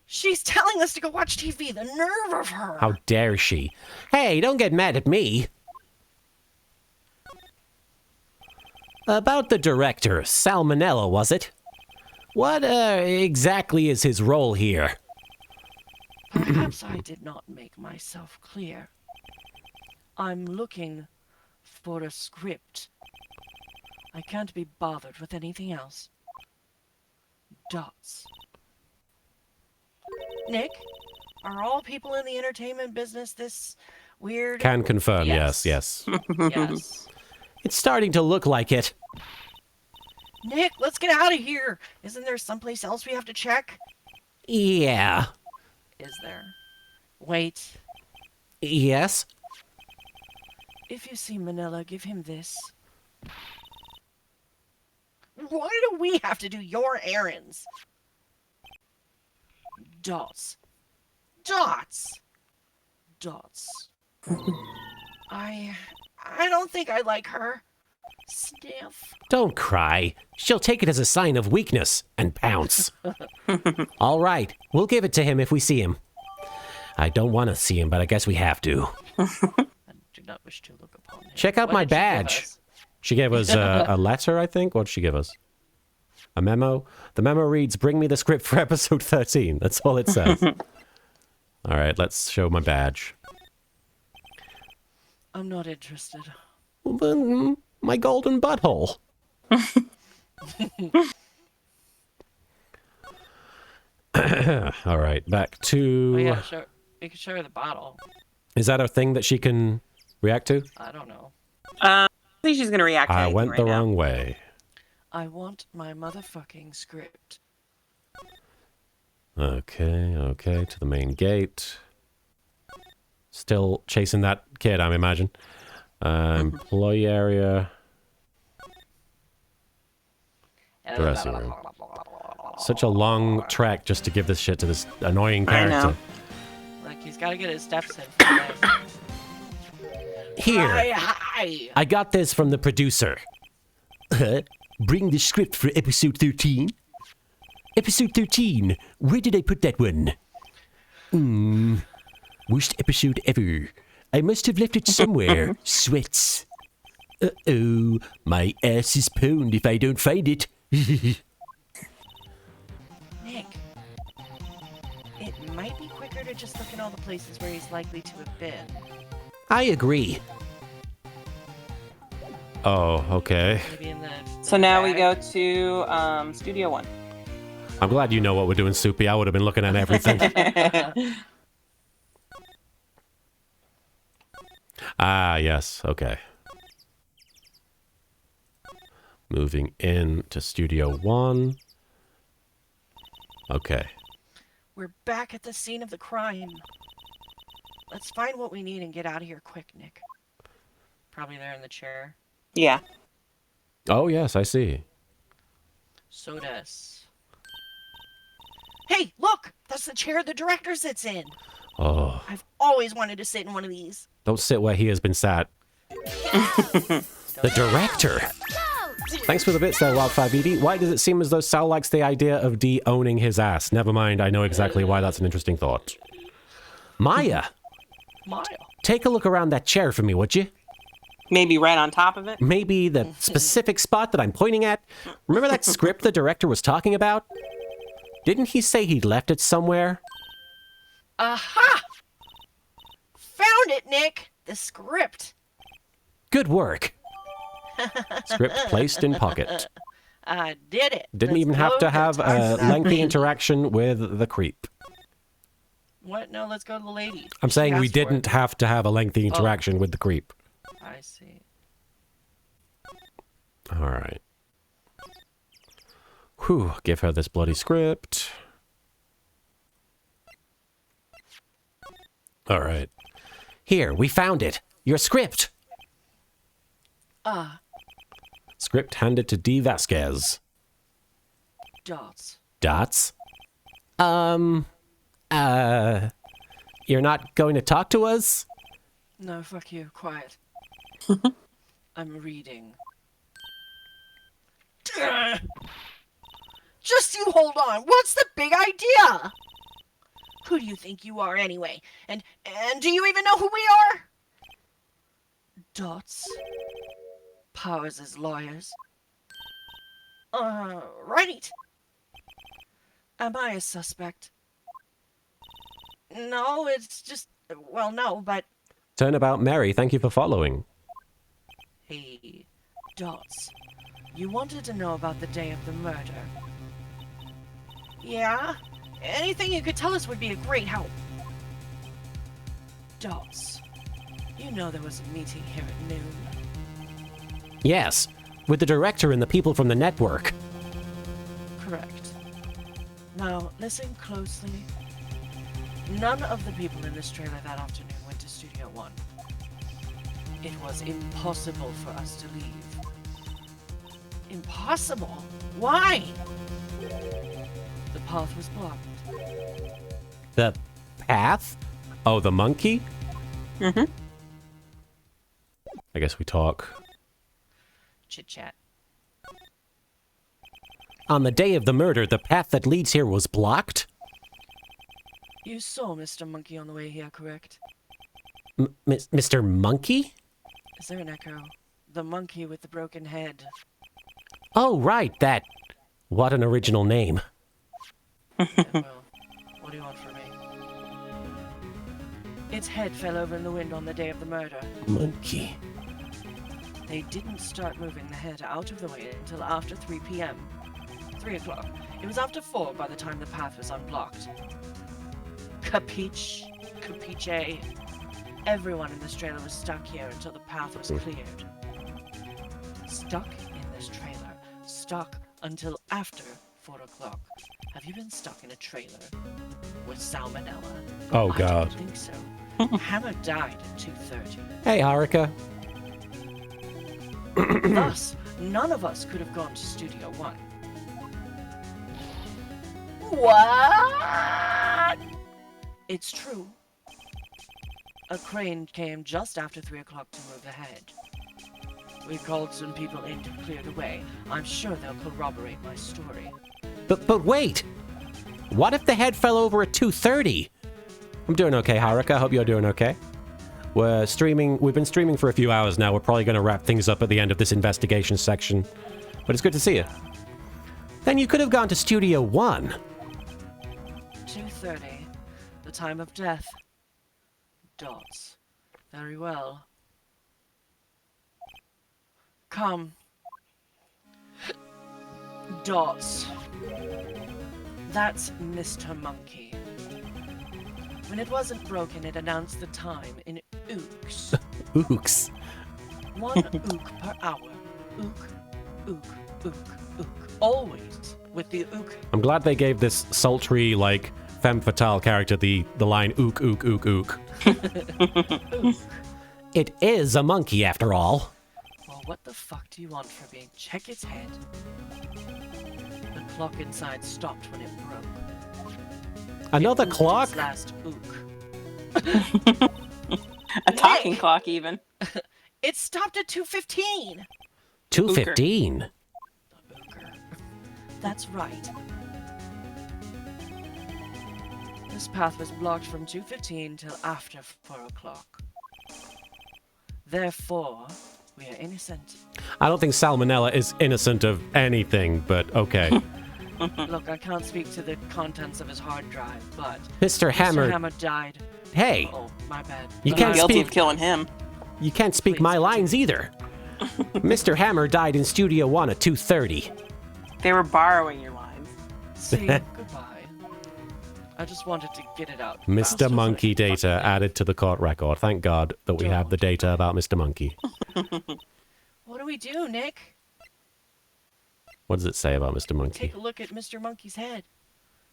She's telling us to go watch TV. The nerve of her. How dare she? Hey, don't get mad at me. About the director, Salmonella, was it? What exactly is his role here? Perhaps I did not make myself clear. I'm looking for a script. I can't be bothered with anything else. Dots. Nick, are all people in the entertainment business this weird? Can confirm, Yes. yes. Yes. It's starting to look like it. Nick, let's get out of here. Isn't there someplace else we have to check? Yeah. Is there? Wait. Yes? If you see Manila, give him this. Why do we have to do your errands? Dots. Dots. Dots. I don't think I like her. Sniff. Don't cry. She'll take it as a sign of weakness and pounce. All right, we'll give it to him if we see him. I don't want to see him, but I guess we have to. I do not wish to look upon him. Check out What my did she give badge. us? She gave us a letter, I think. What did she give us? A memo? The memo reads, "Bring me the script for episode 13. That's all it says. All right, let's show my badge. I'm not interested. Well, then, my golden butthole. All right, back to... Oh, yeah, sure. You can show her the bottle. Is that a thing that she can react to? I don't know. I think she's gonna react to I anything went right the now. wrong way. I want my motherfucking script. Okay, to the main gate. Still chasing that kid, I imagine. Employee area. Dressing room. Such a long trek just to give this shit to this annoying I know. character. Like, he's got to get his steps in. For Here, hi. I got this from the producer. Bring the script for episode 13. Episode 13. Where did I put that one? Worst episode ever. I must have left it somewhere. Sweats. Uh-oh. My ass is pwned if I don't find it. Nick, it might be quicker to just look in all the places where he's likely to have been. I agree. Oh, okay. Maybe in the So now we bag. go to Studio 1. I'm glad you know what we're doing, Soupy. I would have been looking at everything. Ah, yes. Okay. Moving in to Studio 1. Okay. We're back at the scene of the crime. Let's find what we need and get out of here quick, Nick. Probably there in the chair. Yeah. Oh, yes, I see. Sodas. Hey, look! That's the chair the director sits in. Oh, I've always wanted to sit in one of these. don't sit where he has been sat. The director. Thanks for the bits there, Wild5ED. Why does it seem as though Sal likes the idea of D owning his ass? Never mind, I know exactly why that's an interesting thought. Maya, Maya. take a look around that chair for me, would you? Maybe right on top of it. Maybe the specific spot that I'm pointing at? Remember that script the director was talking about? Didn't he say he'd left it somewhere? Aha! Found it, Nick! The script. Good work. Script placed in pocket. I did it. Didn't Let's even have go to have a talk to lengthy the- interaction with the creep. What? No, let's go to the lady. I'm She saying we asked for it. didn't have to have a lengthy interaction with the creep. I see. All right. Whew, give her this bloody script. All right. Here, we found it. Your script. Script handed to D. Vasquez. Dots. Dots? You're not going to talk to us? No, fuck you. Quiet. I'm reading. Just you hold on. What's the big idea? Who do you think you are anyway? And do you even know who we are? Dots. Powers as lawyers. Right. Am I a suspect? No, it's just, well, no, but Turnabout Mary, thank you for following. hey, Dots. You wanted to know about the day of the murder. Yeah? Anything you could tell us would be a great help. Dots. You know there was a meeting here at noon. Yes, with the director and the people from the network. Correct. Now, listen closely. None of the people in this trailer that afternoon went to Studio 1. It was impossible for us to leave. Impossible? Why? The path was blocked. The path? Oh, the monkey? Mm-hmm. I guess we talk. Chit-chat. On the day of the murder, the path that leads here was blocked? You saw Mr. Monkey on the way here, correct? Mr. Monkey? Is there an echo? The monkey with the broken head. Oh, right, that. What an original name. Yeah, well, what do you want from me? Its head fell over in the wind on the day of the murder. Monkey. They didn't start moving the head out of the way until after 3 p.m. 3 o'clock. It was after 4 by the time the path was unblocked. Capiche? Capiche? Everyone in this trailer was stuck here until the path was cleared. Stuck in this trailer. Stuck until after 4 o'clock. Have you been stuck in a trailer with salmonella? Oh, I God. don't think so. Hammer died at 2:30. Hey, Haruka. Thus, none of us could have gone to Studio 1. What? It's true. A crane came just after 3 o'clock to move the head. We called some people in to clear the way. I'm sure they'll corroborate my story. But wait! What if the head fell over at 2:30? I'm doing okay, Haruka. I hope you're doing okay. We've been streaming for a few hours now. We're probably going to wrap things up at the end of this investigation section. But it's good to see you. Then you could have gone to Studio 1. 2:30. The time of death. Dots. Very well. Come. Dots. That's Mr. Monkey. When it wasn't broken, it announced the time in ooks. Ooks. 1 ook per hour. Ook, ook, ook, ook. Always with the ook. I'm glad they gave this sultry, like, femme fatale character the line ook, ook, ook, ook. Ook. It is a monkey after all. Well, what the fuck do you want for being? Check its head. The clock inside stopped when it broke. Another It ooked clock? its last ook. A talking Nick! clock, even. It stopped at 2:15. 2:15. Ooker. That's right. This path was blocked from 2:15 till after 4 o'clock. Therefore, we are innocent. I don't think Salmonella is innocent of anything, but okay. Look, I can't speak to the contents of his hard drive, but Mr. Hammer. Mr. Hammer died. Hey, Oh, my bad. You But can't I- Guilty speak- of killing him. you can't speak Please my continue. lines either. Mr. Hammer died in Studio 1 at 2:30. They were borrowing your lines. See, goodbye. I just wanted to get it out. fast Mr. before Monkey it fucking data me. added to the court record. Thank God that we have the data about Mr. Monkey. What do we do, Nick? What does it say about Mr. Monkey? Take a look at Mr. Monkey's head.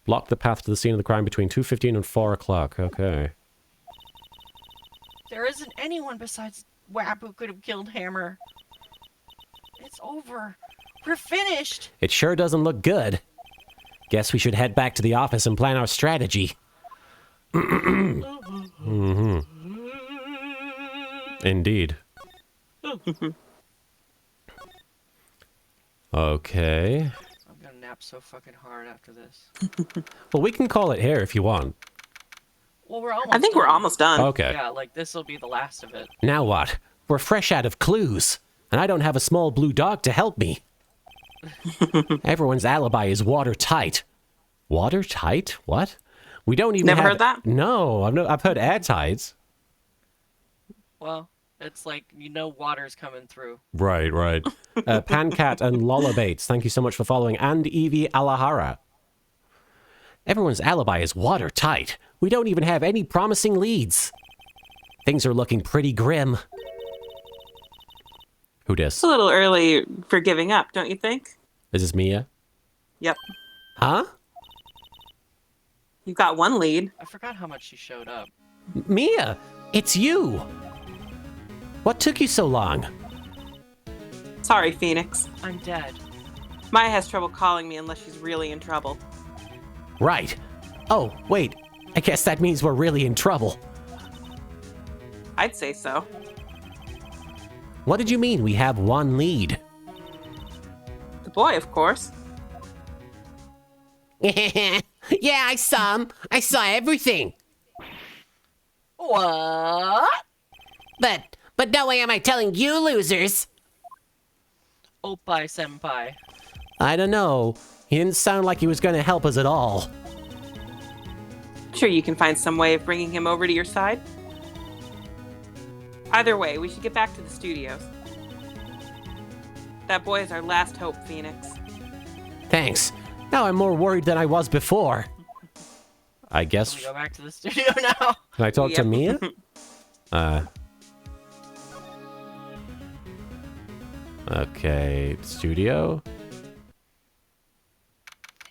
Block the path to the scene of the crime between 2:15 and 4 o'clock. Okay. There isn't anyone besides Wap who could have killed Hammer. It's over. We're finished. It sure doesn't look good. Guess we should head back to the office and plan our strategy. Indeed. Okay. I'm gonna nap so fucking hard after this. Well, we can call it here if you want. Well, we're almost I think we're done. almost done. Okay. Yeah, like this will be the last of it. Now what? We're fresh out of clues, and I don't have a small blue dog to help me. Everyone's alibi is watertight. Watertight? What? We don't even Never have... heard that? No, I've heard airtight. Well, it's like water's coming through. Right, right. Pancat and Lollabates, thank you so much for following. And Evie Alahara. Everyone's alibi is watertight. We don't even have any promising leads. Things are looking pretty grim. Who It's dis? a little early for giving up, don't you think? Is this Mia? Yep. Huh? You've got one lead. I forgot how much she showed up. Mia, it's you. What took you so long? Sorry, Phoenix. I'm dead. Maya has trouble calling me unless she's really in trouble. Right. Oh, wait. I guess that means we're really in trouble. I'd say so. What did you mean we have one lead? The boy, of course. Yeah, I saw him. I saw everything. What? But no way am I telling you losers. Oppai senpai. I don't know. He didn't sound like he was going to help us at all. Sure, you can find some way of bringing him over to your side. Either way, we should get back to the studios. That boy is our last hope, Phoenix. Thanks. Now I'm more worried than I was before. I Can guess. we go back to the studio now? Can I talk to Yep. Mia? Okay, studio.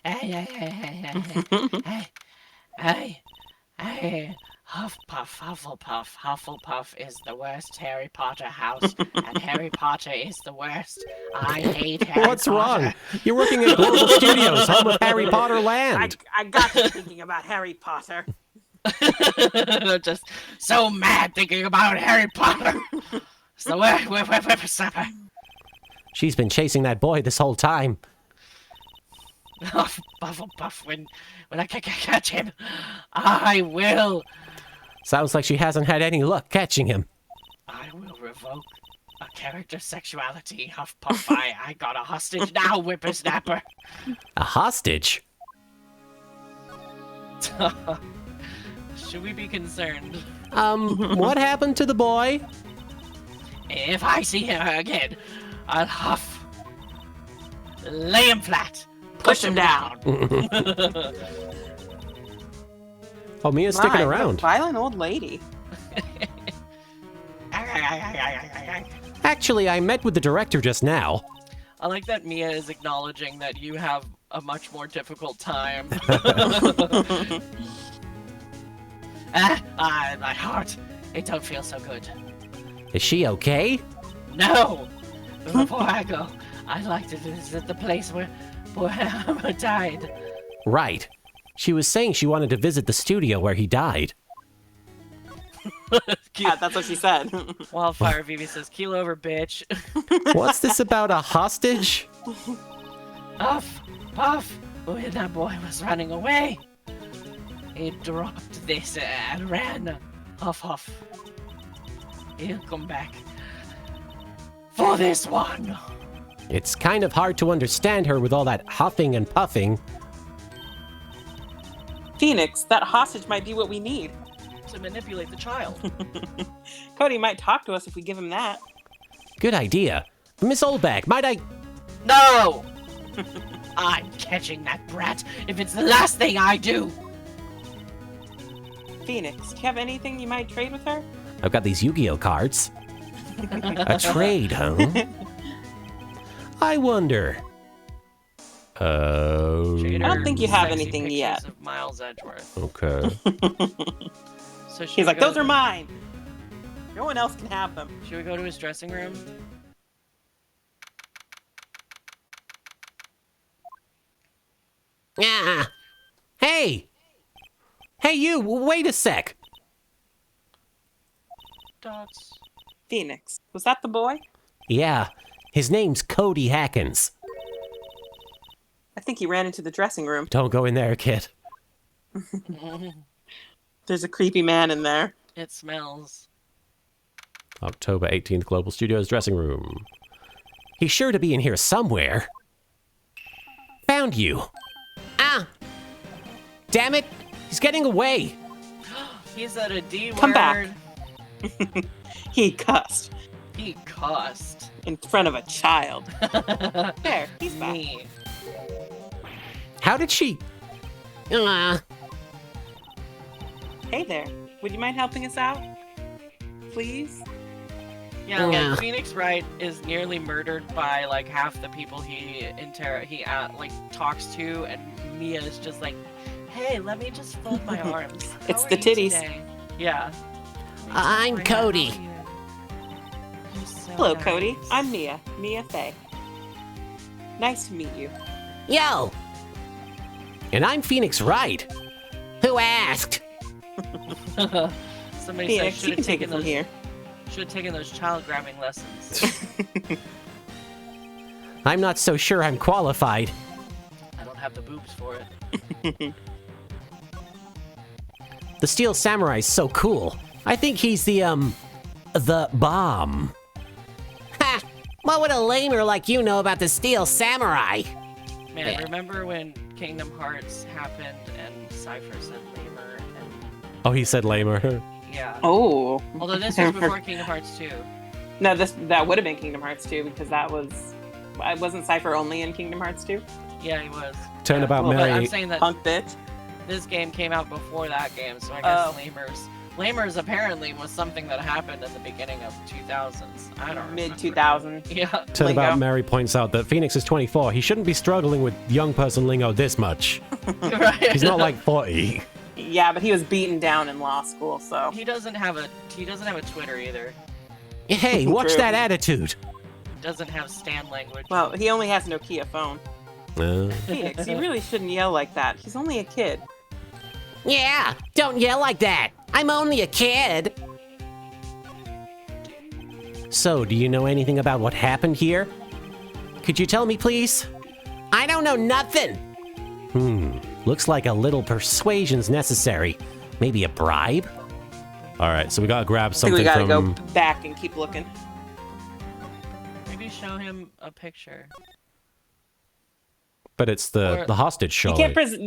Hey, Hufflepuff. Hufflepuff is the worst Harry Potter house, and Harry Potter is the worst. I hate Harry What's Potter. wrong? You're working at Global Studios, home of Harry Potter Land. I got you thinking about Harry Potter. Just so mad thinking about Harry Potter. It's the worst. She's been chasing that boy this whole time. Hufflepuff, when I catch him, I will Sounds like she hasn't had any luck catching him. revoke a character's sexuality. Huffpuff, I got a hostage now, whippersnapper. A hostage? Should we be concerned? What happened to the boy? If I see him again, I'll huff. Lay him flat. Push him down. Oh, Mia's sticking My, what a around. violent old lady. Actually, I met with the director just now. I like that Mia is acknowledging that you have a much more difficult time. My heart. It don't feel so good. Is she okay? No! But before I go, I'd like to visit the place where Hammer died. Right. She was saying she wanted to visit the studio where he died. Yeah, that's what she said. Wildfire Vivi says, keel over, bitch. What's this about a hostage? Puff! Puff! When that boy was running away, he dropped this and ran. Huff, huff. He'll come back for this one. It's kind of hard to understand her with all that huffing and puffing. Phoenix, that hostage might be what we need. To manipulate the child. Cody might talk to us if we give him that. Good idea. Miss Oldbag, might I... No! I'm catching that brat if it's the last thing I do. Phoenix, do you have anything you might trade with her? I've got these Yu-Gi-Oh cards. A trade, huh? I wonder. Oh. Shader, I don't think you have sexy anything pictures yet. Of Miles Edgeworth. Okay. So should He's we like, go- those are mine. No one else can have them. Should we go to his dressing room? Yeah. Hey! Hey, you! Wait a sec! Dots. Phoenix, was that the boy? Yeah, his name's Coby Hawkins. I think he ran into the dressing room. Don't go in there, kid. There's a creepy man in there. It smells. October 18th, Global Studios dressing room. He's sure to be in here somewhere. Found you. Ah! Damn it! He's getting away! He's at a D Come word. back. He cussed He cussed. in front of a child. There, he's back. Me. How did she... Hey there, would you mind helping us out? Please? Yeah, Yeah. like Phoenix Wright is nearly murdered by like half the people he talks to, and Mia is just like, "Hey, let me just fold my arms." How It's are the you titties. today?" Yeah. I'm Bring Cody. that out here. You're so Hello, nice. Cody. I'm Mia. Mia Faye. Nice to meet you. Yo! And I'm Phoenix Wright. Who asked? Somebody Phoenix, said you can take it from here. Should have taken those child grabbing lessons. I'm not so sure I'm qualified. I don't have the boobs for it. The Steel Samurai's so cool. I think he's the bomb. Ha! What would a lamer like you know about the Steel Samurai? Man, Yeah. remember when Kingdom Hearts happened and Cypher said lemur and Oh, he said lamer. yeah. Oh. Although this was before Kingdom Hearts 2. No, that would have been Kingdom Hearts 2 because that wasn't Cypher only in Kingdom Hearts 2? Yeah, he was. Turnabout well, But I'm Mary. saying that Punk bitch. this game came out before that game, so I guess Oh. Lamers apparently was something that happened in the beginning of 2000s. I don't Mid remember. 2000. Yeah. Turnabout lingo. Mary points out that Phoenix is 24. He shouldn't be struggling with young person lingo this much. Right. He's not like 40. Yeah, but he was beaten down in law school, so. He doesn't have a Twitter either. Hey, watch True. that attitude. He doesn't have Stan language. Well, he only has a Nokia phone. Uh, Phoenix, you really shouldn't yell like that. He's only a kid. yeah, don't yell like that. I'm only a kid. So, do you know anything about what happened here? Could you tell me, please? I don't know nothing. Looks like a little persuasion's necessary. Maybe a bribe? All right, so we gotta grab I think something we gotta from... go back and keep looking. Maybe show him a picture. But it's the hostage You surely.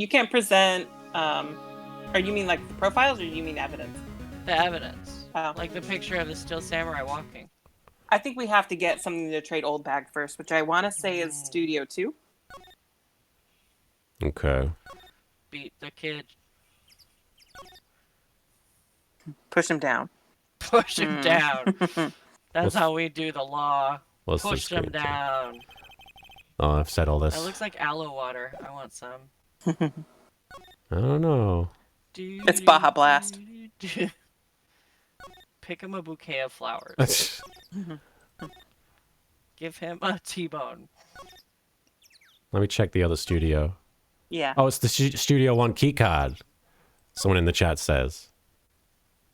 can't present. Or you mean like the profiles, or you mean evidence? The evidence. Oh. Like the picture of the Steel Samurai walking. I think we have to get something to trade Oldbag first, which I want to say is Studio 2. Okay. Beat the kid. Push him down. Push him down. That's What's- how we do the law. What's Push the him screen down. Oh, I've said all this. That looks like aloe water. I want some. I don't know. It's Baja Blast. Pick him a bouquet of flowers. Give him a T-bone. Let me check the other studio. Yeah. Oh, it's the Studio 1 keycard. Someone in the chat says.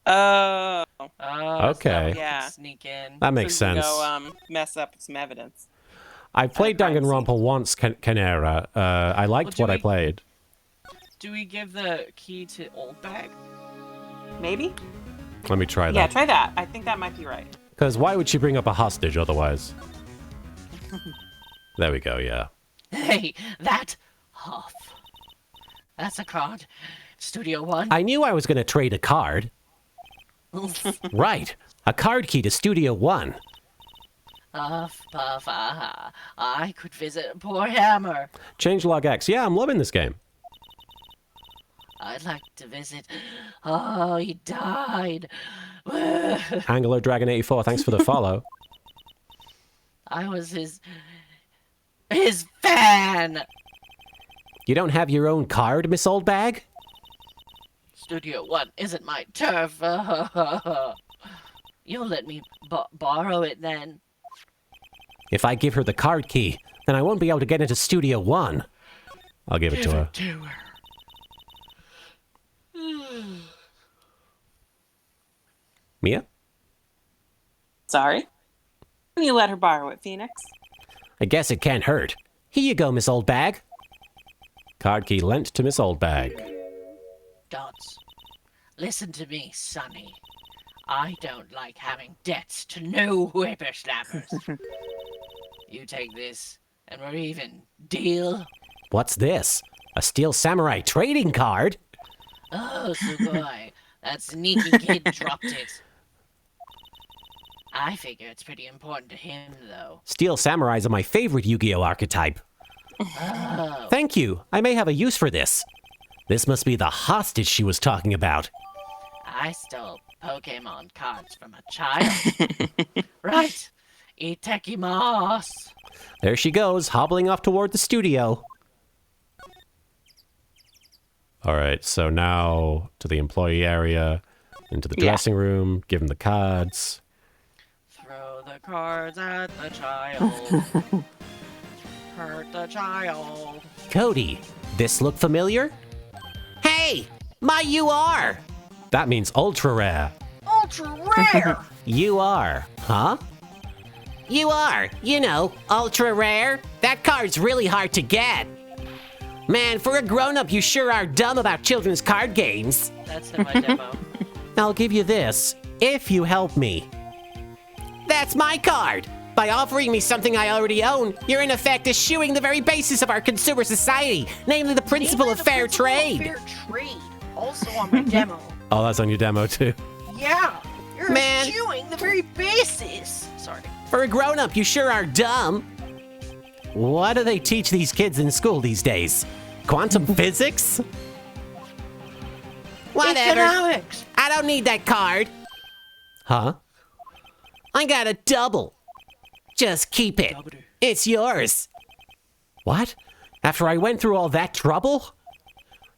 Oh. Oh, Okay. Yeah. Sneak in. That makes So you sense. Go, mess up some evidence. I played crime Danganronpa once, Canera. I liked Well, what I played. Do we give the key to Oldbag? Maybe? Let me try Yeah, that. try that. I think that might be right. Because why would she bring up a hostage otherwise? There we go, yeah. Hey, that Huff. That's a card. Studio 1. I knew I was going to trade a card. Right. A card key to Studio 1. Huff, puff, aha. I could visit poor Hammer. Changelog X. Yeah, I'm loving this game. I'd like to visit. Oh, he died. Anglo Dragon 84, thanks for the follow. I was his fan. You don't have your own card, Miss Oldbag? Studio 1 isn't my turf. You'll let me borrow it then. If I give her the card key, then I won't be able to get into Studio 1. I'll give it to her. To her. Mia? Sorry. Can you let her borrow it, Phoenix? I guess it can't hurt. Here you go, Miss Oldbag. Card key lent to Miss Oldbag. Dots. Listen to me, Sonny. I don't like having debts to no whippersnappers. You take this, and we're even. Deal? What's this? A Steel Samurai trading card? Oh, Sugoi. That sneaky kid dropped it. I figure it's pretty important to him, though. Steel Samurais are my favorite Yu-Gi-Oh archetype. Oh. Thank you. I may have a use for this. This must be the hostage she was talking about. I stole Pokemon cards from a child. Right. Itakimasu. There she goes, hobbling off toward the studio. All right, so now to the employee area, into the Yeah. dressing room, give him the cards. Throw the cards at the child. Hurt the child. Cody, this look familiar? Hey, my UR! That means ultra rare. Ultra rare. UR, huh? UR, you know, ultra rare. That card's really hard to get. Man, for a grown-up, you sure are dumb about children's card games. That's in my demo. I'll give you this, if you help me. That's my card! By offering me something I already own, you're in effect eschewing the very basis of our consumer society, namely the principle of fair trade. Fair trade. Also on my demo. Oh, that's on your demo too. Yeah. You're Man. eschewing the very basis. Sorry. For a grown-up, you sure are dumb. What do they teach these kids in school these days? Quantum physics? Whatever. Economics. I don't need that card. Huh? I got a double. Just keep it. It's yours. What? After I went through all that trouble?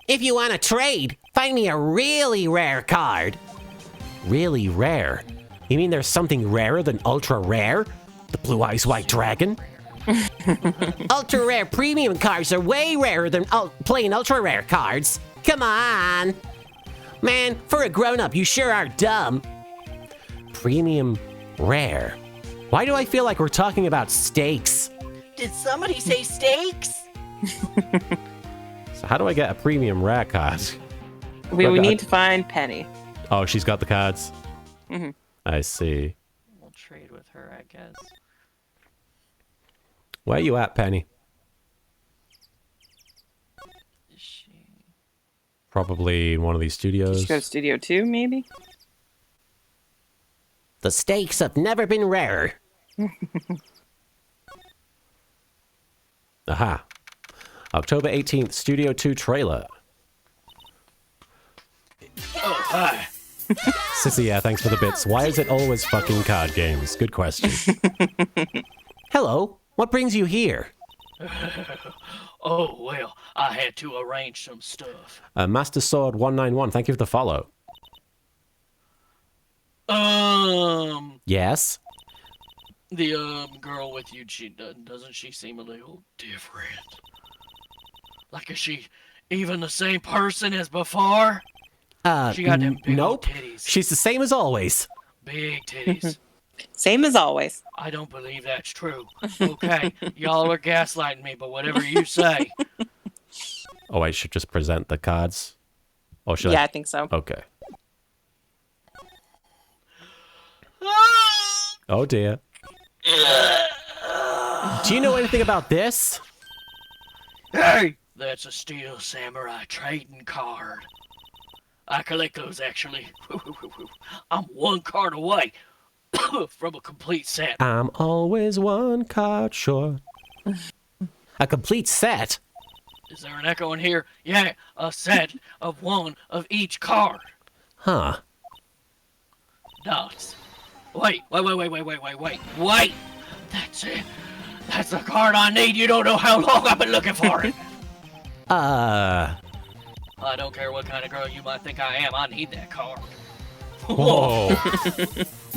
If you want to trade, find me a really rare card. Really rare? You mean there's something rarer than ultra rare? The Blue Eyes White Dragon? Ultra rare premium cards are way rarer than plain ultra rare cards. Come on. Man, for a grown-up, you sure are dumb. Premium rare. Why do I feel like we're talking about steaks? Did somebody say steaks? So how do I get a premium rare card? We Look, need to find Penny. Oh, she's got the cards. Mhm. I see. We'll trade with her, I guess. Where you at, Penny? Is she? Probably in one of these Did studios. you go to Studio 2, maybe? The steaks have never been rarer. Aha. October 18th, Studio 2 trailer. Oh, hi. Sissy, yeah, thanks for the bits. Why is it always fucking card games? Good question. Hello, what brings you here? Oh, well, I had to arrange some stuff. Master Sword 191, thank you for the follow. Yes? The, girl with you, doesn't she seem a little different? Like, is she even the same person as before? She got them big old nope. titties. She's the same as always. Big titties. Same as always. I don't believe that's true. Okay, y'all are gaslighting me, but whatever you say. Oh, I should just present the cards? Or should Yeah, I think so. Okay. Oh, dear. Do you know anything about this? Hey! That's a Steel Samurai trading card. I collect those, actually. I'm one card away from a complete set. I'm always one card short. A complete set? Is there an echo in here? Yeah, a set of one of each card. Huh. Nuts. Wait. That's it. That's the card I need. You don't know how long I've been looking for it. I don't care what kind of girl you might think I am. I need that card. Whoa.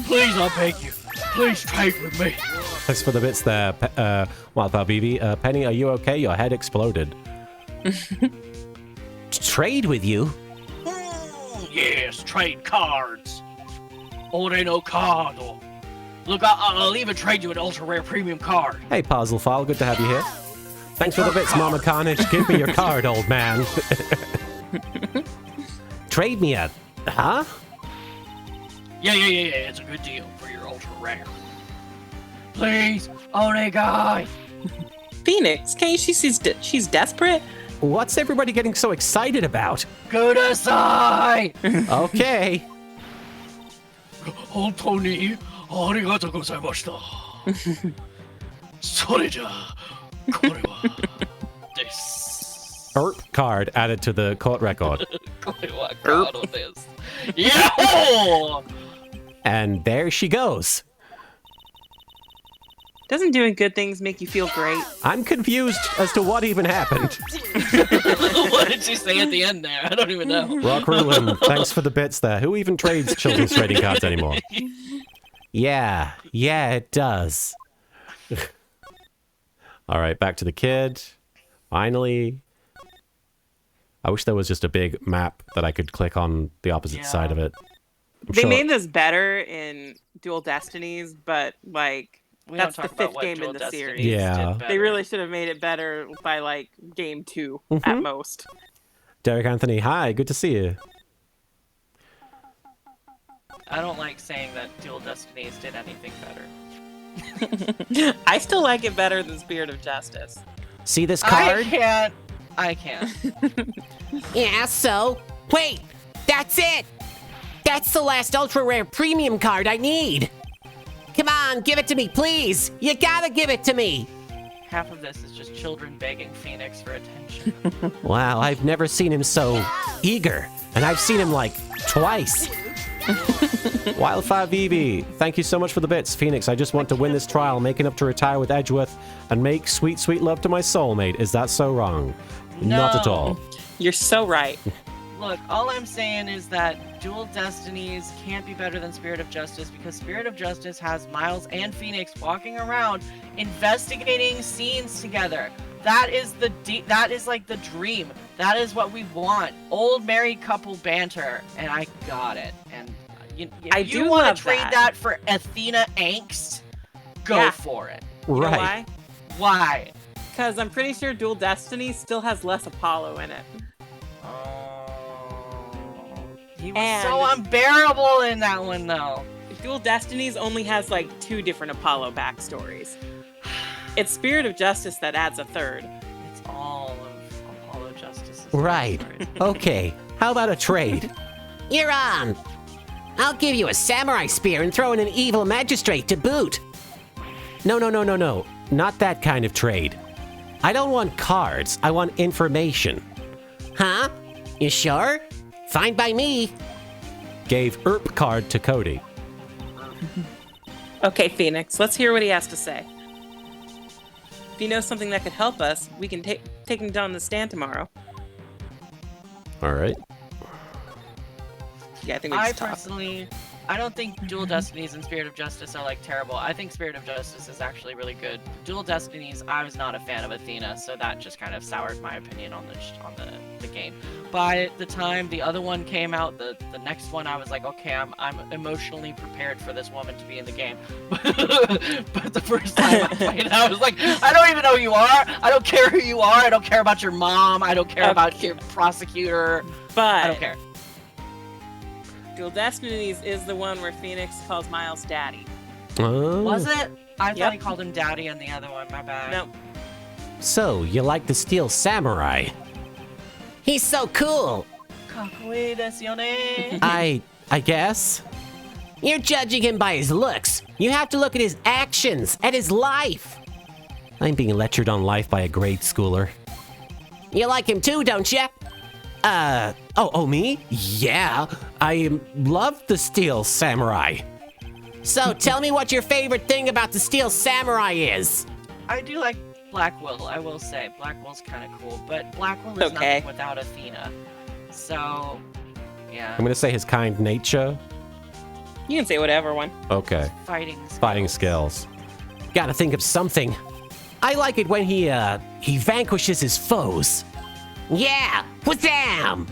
Please, I beg you. Please trade with me. Thanks for the bits there, Wildfire BB. Penny, are you okay? Your head exploded. Trade with you? Yes, trade cards. Ore no cardo. Look, I'll even trade you an ultra rare premium card. Hey, Puzzle File, good to have you here. Thanks for the bits, Mama Carnage. Give me your card, old man. Trade me a... Huh? Yeah. It's a good deal for your ultra rare. Please, Onegai. Phoenix, can't you see she's desperate? What's everybody getting so excited about? Kudasai. Okay. 本当にありがとうございました。それじゃあ、これはです。 ERP card added to the court record. これはカードです。Yahoo! And there she goes. Doesn't doing good things make you feel great? I'm confused as to what even happened. What did she say at the end there? I don't even know. Rock Rulin, thanks for the bits there. Who even trades children's trading cards anymore? Yeah, it does. All right, back to the kid. Finally. I wish there was just a big map that I could click on the opposite side of it. They made this better in Dual Destinies, but like that's the 5th game in the series. Yeah. They really should have made it better by like game 2 at most. Derek Anthony, hi, good to see you. I don't like saying that Dual Destinies did anything better. I still like it better than Spirit of Justice. See this card? I can't. Yeah, so? Wait! That's it! That's the last ultra rare premium card I need! Come on, give it to me, please! You gotta give it to me! Half of this is just children begging Phoenix for attention. Wow, I've never seen him so eager. And I've seen him like twice. Wildfire VV, thank you so much for the bits. Phoenix, I just want to win this trial, make enough to retire with Edgeworth, and make sweet, sweet love to my soulmate. Is that so wrong? No. Not at all. You're so right. Look, all I'm saying is that Dual Destinies can't be better than Spirit of Justice because Spirit of Justice has Miles and Phoenix walking around investigating scenes together. That is like the dream. That is what we want. Old married couple banter, and I got it. And if you want to trade that for Athena angst, go for it. You know Right. Why? Because I'm pretty sure Dual Destiny still has less Apollo in it. He was so unbearable in that one, though. Dual Destinies only has like 2 different Apollo backstories. It's Spirit of Justice that adds a 3rd. It's all of Apollo Justice's Right. backstory. Okay, how about a trade? You're on! I'll give you a samurai spear and throw in an evil magistrate to boot. No. Not that kind of trade. I don't want cards. I want information. Huh? You sure? Fine by me. Gave Erp card to Cody. Okay, Phoenix, let's hear what he has to say. If he knows something that could help us, we can take him down the stand tomorrow. All right. Yeah, I think we I just talk. personally, I don't think Dual Destinies and Spirit of Justice are like terrible. I think Spirit of Justice is actually really good. Dual Destinies, I was not a fan of Athena, so that just kind of soured my opinion on the game. By the time the other one came out, the next one, I was like, okay, I'm emotionally prepared for this woman to be in the game. But the first time I played it, I was like, I don't even know who you are. I don't care who you are. I don't care about your mom. I don't care about your prosecutor. But I don't care. Dual Destinies is the one where Phoenix calls Miles daddy. Oh. Was it? I Yep. thought he called him daddy on the other one. My bad. No. So, you like the Steel Samurai? He's so cool. Kakui desu yone. I guess. You're judging him by his looks. You have to look at his actions, at his life. I'm being lectured on life by a grade schooler. You like him too, don't you? Oh, me? Yeah, I love the Steel Samurai. So tell me what your favorite thing about the Steel Samurai is. I do like Blackwell, I will say. Blackwell's kind of cool, but Blackwell is Okay. nothing without Athena. So, yeah. I'm gonna say his kind nature. You can say whatever one. Okay. Fighting skills. Gotta think of something. I like it when he vanquishes his foes. Yeah, wham!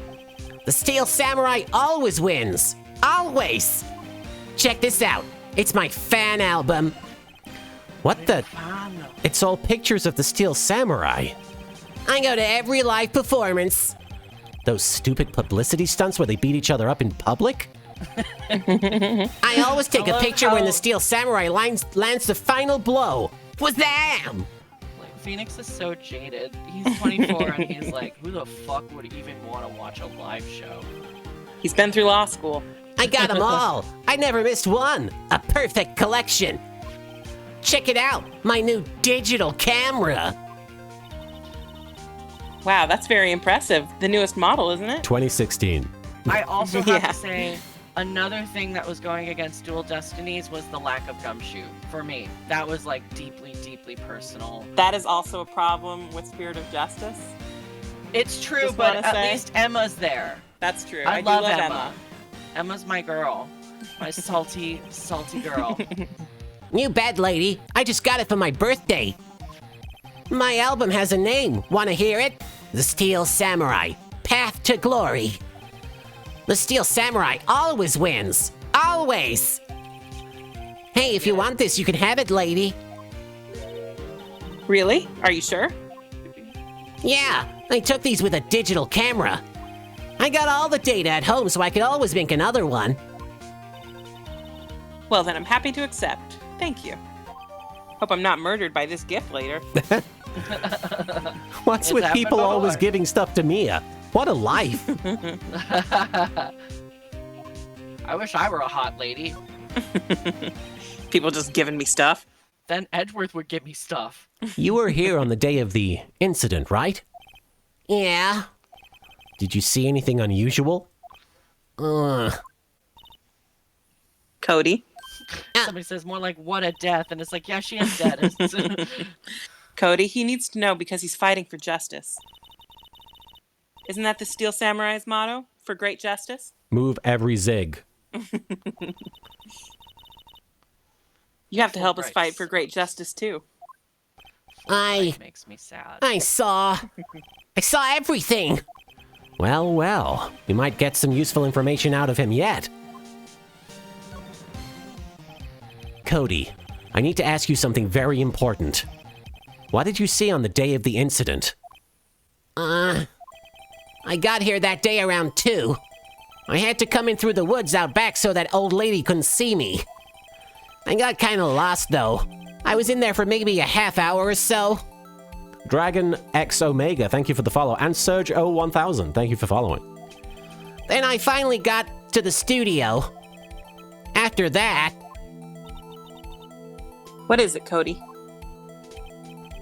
The Steel Samurai always wins. Always. Check this out. It's my fan album. What the? It's all pictures of the Steel Samurai. I go to every live performance. Those stupid publicity stunts where they beat each other up in public? I always take I a love picture when how- the Steel Samurai lands the final blow. Wham! Like, Phoenix is so jaded. He's 24 and he's like, who the fuck would even want to watch a live show? He's been through law school. I got them all. I never missed one. A perfect collection. Check it out. My new digital camera. Wow, that's very impressive. The newest model, isn't it? 2016. I also have Yeah. to say, another thing that was going against Dual Destinies was the lack of gumshoe for me. That was like deeply, deeply personal. That is also a problem with Spirit of Justice. It's true, Just but wanna at say- least Emma's there. That's true. I do love love Emma. Emma's my girl. My salty, salty girl. New bed, lady. I just got it for my birthday. My album has a name. Want to hear it? The Steel Samurai. Path to Glory. The Steel Samurai always wins. Always. Hey, if you want this, you can have it, lady. Really? Are you sure? Yeah, I took these with a digital camera. I got all the data at home, so I could always make another one. Well, then I'm happy to accept. Thank you. Hope I'm not murdered by this gift later. What's It's with happened people always before. giving stuff to Mia? What a life. I wish I were a hot lady. People just giving me stuff. Then Edgeworth would give me stuff. You were here on the day of the incident, right? Yeah. Did you see anything unusual? Cody. Somebody says more like, what a death. And it's like, yeah, she is dead. Cody, he needs to know because he's fighting for justice. Isn't that the Steel Samurai's motto? For great justice? Move every zig. You have to help us Right. fight for great justice too. I Makes me sad. saw everything. Well. We might get some useful information out of him yet. Cody, I need to ask you something very important. What did you see on the day of the incident? I got here that day around 2. I had to come in through the woods out back so that old lady couldn't see me. I got kind of lost though. I was in there for maybe a half hour or so. Dragon X Omega, thank you for the follow. And Surge 1000, thank you for following. Then I finally got to the studio. After that, What is it, Cody?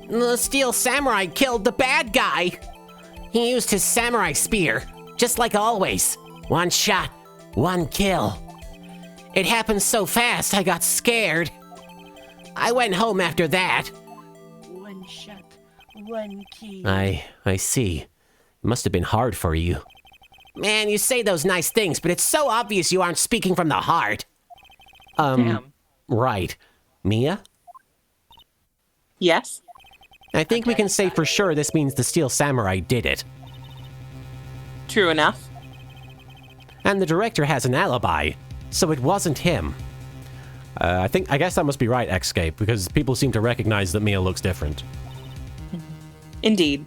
The Steel Samurai killed the bad guy. He used his samurai spear, just like always. One shot, one kill. It happened so fast, I got scared. I went home after that. One shot, one key. I see. It must have been hard for you. Man, you say those nice things, but it's so obvious you aren't speaking from the heart. Damn. Right. Mia? Yes? I think we can say for sure this means the Steel Samurai did it. True enough. And the director has an alibi, so it wasn't him. I guess that must be right, Escape, because people seem to recognize that Mia looks different. Indeed.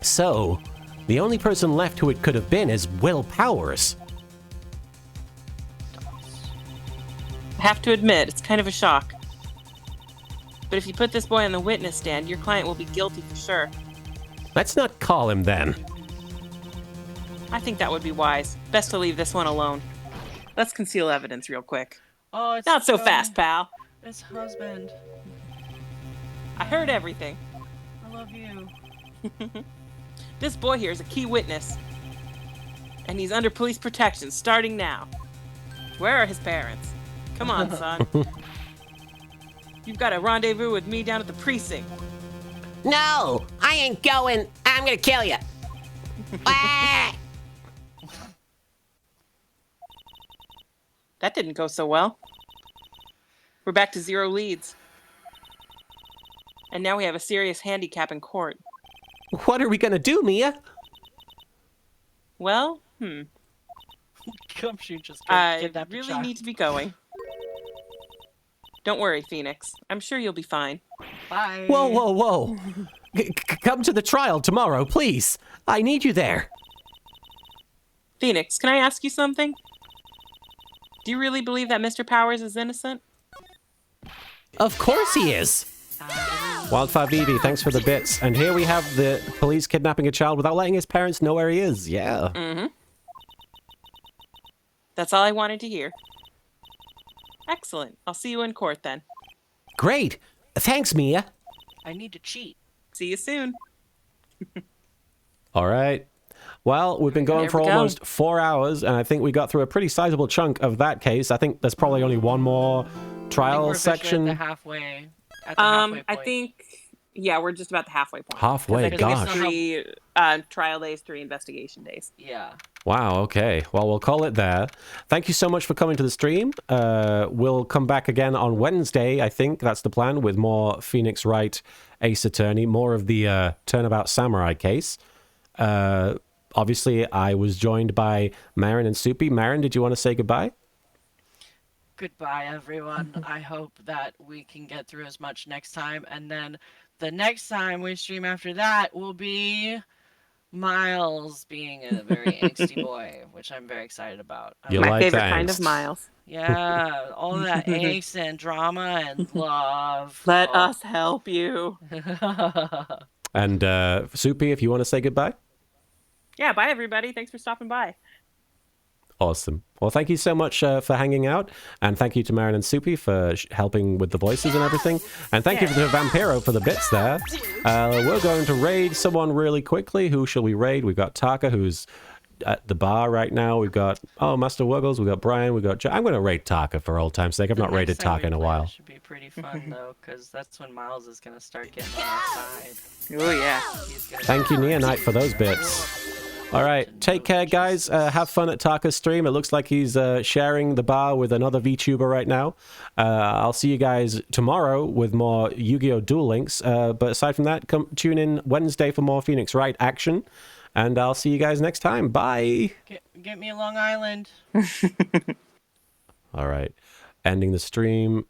So, the only person left who it could have been is Will Powers. I have to admit, it's kind of a shock. But if you put this boy on the witness stand, your client will be guilty for sure. Let's not call him then. I think that would be wise. Best to leave this one alone. Let's conceal evidence real quick. Oh, it's Not so Joey. fast, pal. It's husband. I heard everything. I love you. This boy here is a key witness. And he's under police protection starting now. Where are his parents? Come on, son. You've got a rendezvous with me down at the precinct. No, I ain't going. I'm gonna kill you. That didn't go so well. We're back to 0 leads. And now we have a serious handicap in court. What are we gonna do, Mia? Well, Come shoot, just I kidnap a really child. need to be going. Don't worry, Phoenix. I'm sure you'll be fine. Bye. Whoa, whoa, whoa. Come to the trial tomorrow, please. I need you there. Phoenix, can I ask you something? Do you really believe that Mr. Powers is innocent? Of course he is. Wildfire Vivi, thanks for the bits. And here we have the police kidnapping a child without letting his parents know where he is. Yeah. Mm-hmm. That's all I wanted to hear. Excellent. I'll see you in court then. Great. Thanks, Mia. I need to cheat. See you soon. All right. Well, we've been going There for we go. almost 4 hours, and I think we got through a pretty sizable chunk of that case. I think there's probably only one more I think trial we're officially section. At the halfway. At the halfway I point. think, yeah, we're just about the halfway point. Halfway, 'Cause I think gosh. it's 3 trial days, 3 investigation days. Yeah. Wow, okay. Well, we'll call it there. Thank you so much for coming to the stream. We'll come back again on Wednesday, I think. That's the plan, with more Phoenix Wright Ace Attorney, more of the Turnabout Samurai case. Obviously, I was joined by Marin and Soupy. Marin, did you want to say goodbye? Goodbye, everyone. I hope that we can get through as much next time. And then the next time we stream after that will be Miles being a very angsty boy, which I'm very excited about. You My like favorite that kind of angst. Miles. Yeah, all that angst and drama and love. Let Oh. us help you. And Soupy, if you want to say goodbye? Yeah, bye everybody. Thanks for stopping by. Awesome. Well, thank you so much for hanging out. And thank you to Marin and Soupy for helping with the voices and everything. And thank you to Vampiro for the bits there. We're going to raid someone really quickly. Who shall we raid? We've got Taka, who's at the bar right now. We've got, Master Wuggles. We've got Brian. We've got I'm going to raid Taka for old time's sake. I've not raided Next time Taka we in a play while. it should be pretty fun, though, because that's when Miles is going to start getting on our side. Oh, yeah. He's gonna Thank you, Nia Knight, for those bits. All right, take care, guys. Have fun at Taka's stream. It looks like he's sharing the bar with another VTuber right now. I'll see you guys tomorrow with more Yu-Gi-Oh! Duel Links. But aside from that, come tune in Wednesday for more Phoenix Wright action. And I'll see you guys next time. Bye. Get me a Long Island. All right, ending the stream.